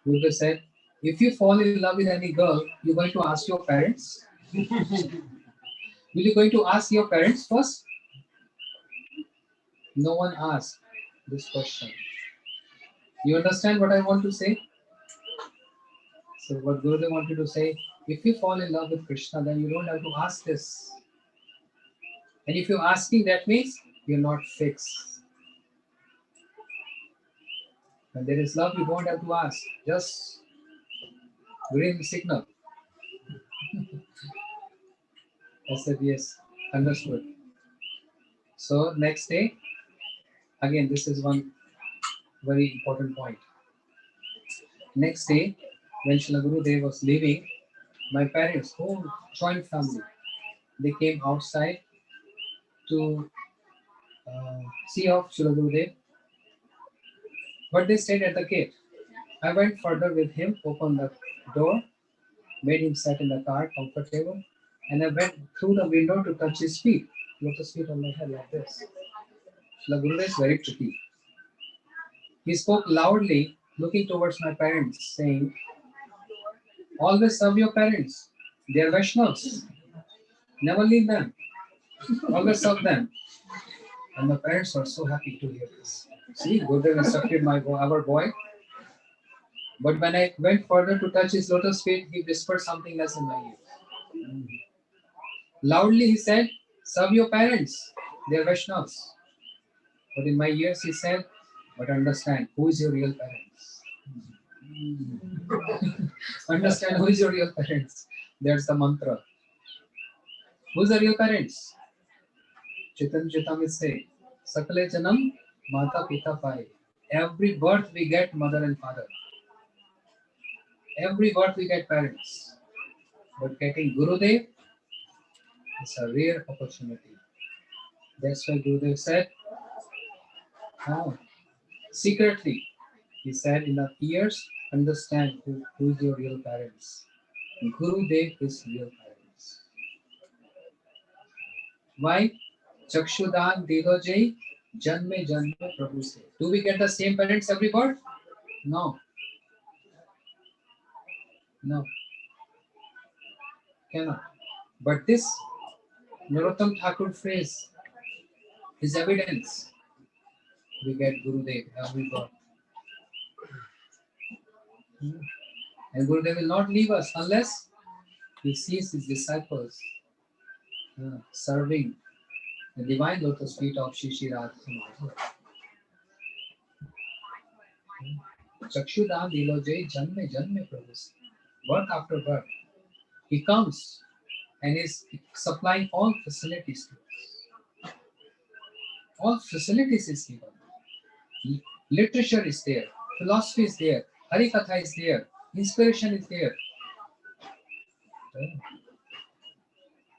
Gurudev said, if you fall in love with any girl, you're going to ask your parents? Will you going to ask your parents first? No one asked this question. You understand what I want to say? So what Gurudev wanted to say, if you fall in love with Krishna, then you don't have to ask this. And if you're asking, that means you're not fixed. When there is love, you don't have to ask. Just green signal. I said, yes, understood. So next day, again, this is one very important point. Next day, when Srila Gurudev was leaving, my parents, whole joint family, they came outside to see off Srila Gurudev, but they stayed at the gate. I went further with him, opened the door, made him sit in the car comfortable, and I went through the window to touch his feet. Lotus feet on my head like this. Srila Gurudev is very tricky. He spoke loudly, looking towards my parents, saying, always serve your parents. They are Vaishnavas. Never leave them. Always serve them. And my parents were so happy to hear this. See, Gurudev instructed our boy. But when I went further to touch his lotus feet, he whispered something else in my ear. Loudly he said, serve your parents. They are Vaishnavas. But in my ears he said, but understand, who is your real parents? Understand who is your real parents. That's the mantra. Who's the real parents? Chaitanya Charitamrita say, Sakale Janam Mata Pita Pai. Every birth we get mother and father. Every birth we get parents. But getting Gurudev is a rare opportunity. That's why Gurudev said, oh, secretly, he said in the ears, understand who is your real parents. Gurudev is real parents. Why? Chakshudan Dilojai Janme Janme Prabhu se. Do we get the same parents every birth? No. No. Cannot. But this Narottam Thakur phrase is evidence. We get Gurudev every birth. And Gurudev will not leave us unless he sees his disciples serving the divine lotus feet of Shri Shri Radha Madhava. Chakshudan Dilojai Janme Janme Prabhu. Birth after birth. He comes and is supplying all facilities to us. All facilities is given. Literature is there, philosophy is there, Hari Katha is there, inspiration is there.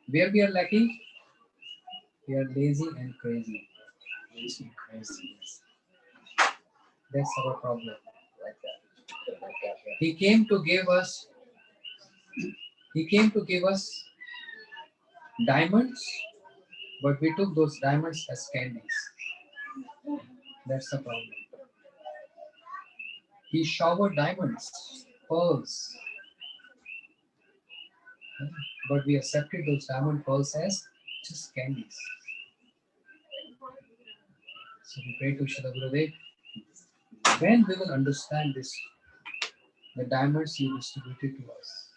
Where we are lacking, we are lazy and crazy. Lazy and crazy. Yes. That's our problem. Like that. Like that. Yeah. He came to give us diamonds, but we took those diamonds as candies. That's the problem. He showered diamonds, pearls, but we accepted those diamond pearls as just candies. So we pray to Srila Gurudev. When we will understand this, the diamonds you distributed to us,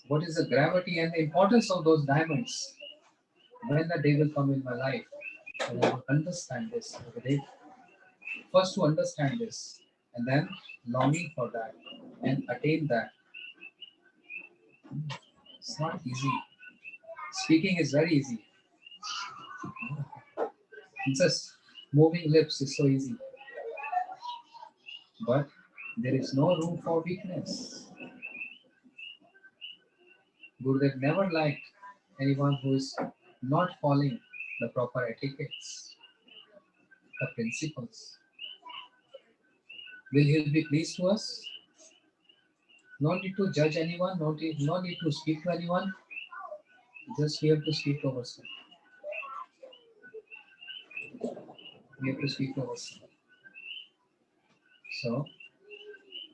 what is the gravity and the importance of those diamonds? When the day will come in my life, and I will understand this, Gurudev. First to understand this, and then longing for that, and attain that. It's not easy. Speaking is very easy. It's just moving lips is so easy. But there is no room for weakness. Gurudev never liked anyone who is not following the proper etiquettes, the principles. Will he be pleased to us? No need to judge anyone, no need to speak to anyone. Just we have to speak to ourselves. We have to speak to ourselves. So,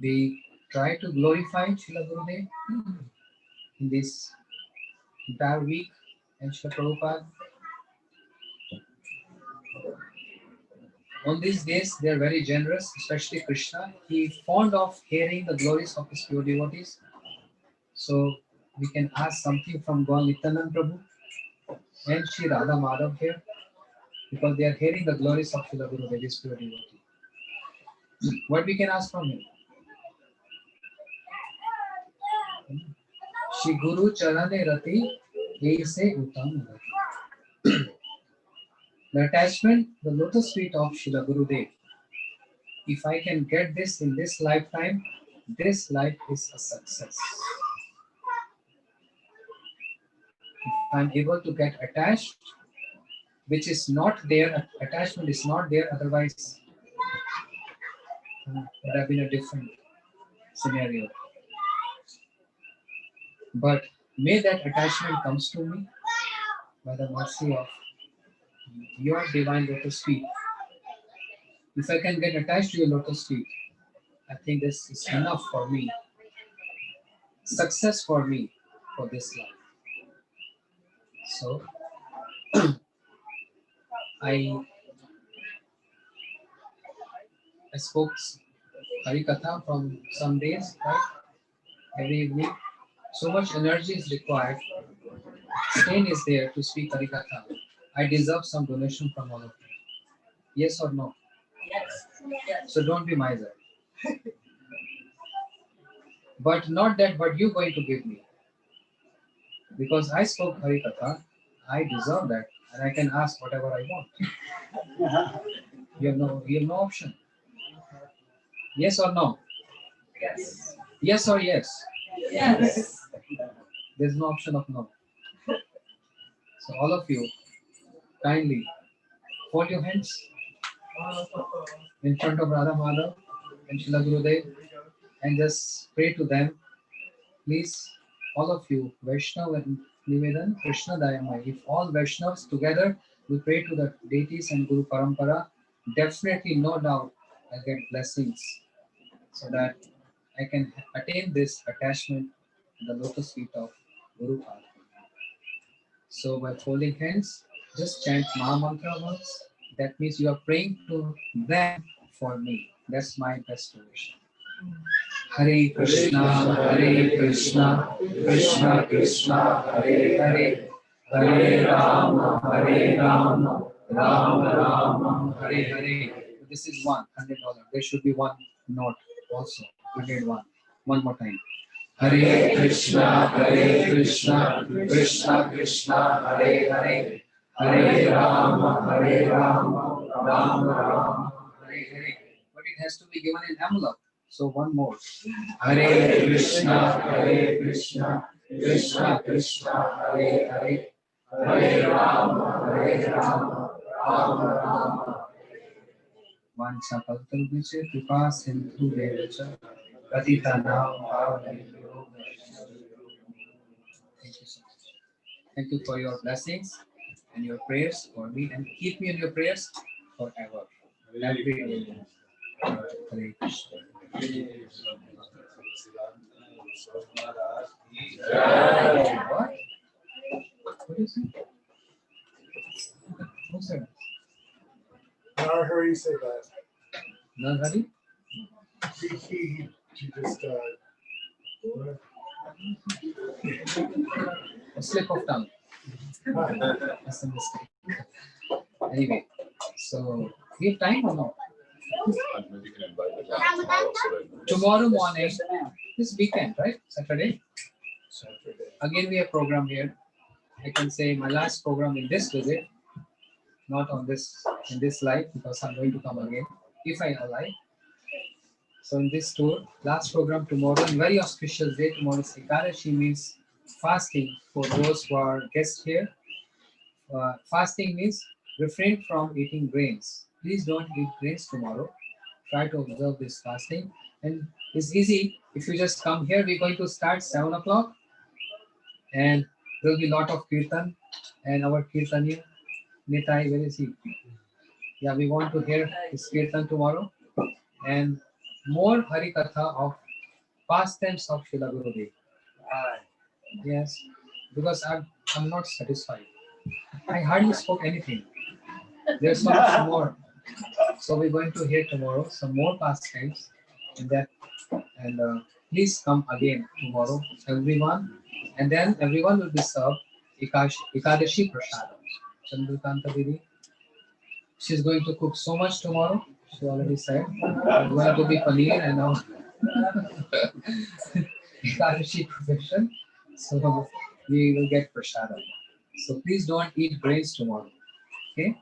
we try to glorify Srila Gurudev in this entire week and Srila Prabhupada. On these days, they are very generous, especially Krishna. He is fond of hearing the glories of his pure devotees. So, we can ask something from Gaur Nityanand Prabhu and Sri Radha Madhav here, because they are hearing the glories of Srila Gurudev, his pure devotee. What we can ask from him? Shri Guru Charane Rati Aise Uttam Rati. The attachment, the lotus feet of Srila Gurudev. If I can get this in this lifetime, this life is a success. If I'm able to get attached, which is not there, attachment is not there, otherwise it would have been a different scenario. But may that attachment comes to me by the mercy of your divine lotus feet. If I can get attached to your lotus feet, I think this is enough for me. Success for me for this life. So I spoke Hari Katha from some days, right? Every evening. So much energy is required. Strain is there to speak Hari Katha. I deserve some donation from all of you. Yes or no? Yes. So don't be miser. But not that what you're going to give me. Because I spoke Hari Katha, I deserve that and I can ask whatever I want. You have no option. Yes or no? Yes. Yes or yes? Yes. There's no option of no. So all of you, kindly hold your hands in front of Radha Madhav and Shila Gurudev and just pray to them. Please, all of you, Vaishnav and Nivedan, Krishna Dayamai, if all Vaishnavas together we pray to the deities and Guru Parampara, definitely, no doubt, I'll get blessings so that I can attain this attachment to the lotus feet of Guru Pada. So by folding hands, just chant Maha Mantra once. That means you are praying to them for me. That's my best wish. Hare Krishna, Krishna Krishna, Hare, Hare Rama, Rama Rama, Hare Hare. This is $100. There should be one note also. 101. One more time. Hare Krishna, Krishna Krishna, Hare Hare, Hare Rama, Rama Rama, Hare Hare. But it has to be given in envelope. So one more. Hare Krishna, Krishna Krishna, Hare Hare, Hare Rama, Rama Rama. Vancha kalpalviche kripa sindhu devacha patitanam pavanebhyo. Thank you so much. Thank you for your blessings and your prayers for me, and keep me in your prayers forever. Every day. Hare Krishna. What? What is it? Who said? I heard you say that. Nobody? He just A slip of tongue. That's a mistake. Anyway, so we have time or no? Maybe you can invite the guy tomorrow so that- Tomorrow morning, this weekend, right? Saturday. Again, we have program here. I can say my last program in this visit, not on this in this life because I'm going to come again if I alive. So in this tour, last program tomorrow, and very auspicious day tomorrow is Ekadashi, means fasting for those who are guests here. Fasting means refrain from eating grains. Please don't eat grains tomorrow. Try to observe this fasting. And it's easy. If you just come here, we're going to start 7 o'clock. And there will be a lot of kirtan. And our kirtaniya, Nitai, where is he? Yeah, we want to hear his kirtan tomorrow. And more Hari Katha of pastimes of Srila Gurudev. Yes, because I'm not satisfied. I hardly spoke anything. There's so much more. So we're going to hear tomorrow some more pastimes in that. And please come again tomorrow, everyone. And then everyone will be served Ekadashi Prasadam. Chandrakanta Didi, she's going to cook so much tomorrow. She already said. It's going to be paneer and now Ekadashi profession. So we will get prasadam. So please don't eat grains tomorrow. Okay?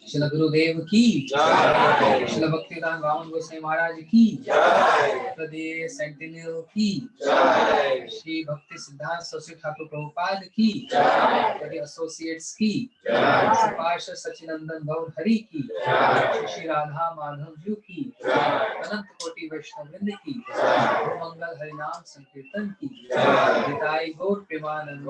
Shila Gurudev ki jai. Shila Bhaktivedanta Vaman Goswami Maharaj ki jai. Pradesh Sentinel ki jai. Shri Bhakti Siddhanta Saraswati Thakur Prabhupada ki jai. Pradesh Associates ki jai. Sapasha Sachinandan Gaur Hari ki jai. Shri Radha Madhav Ju ki jai. Anant Koti Vaishnav Vrind ki jai. Om Mangal Harinam Sankirtan ki jai. Nitai Gaur Premanand.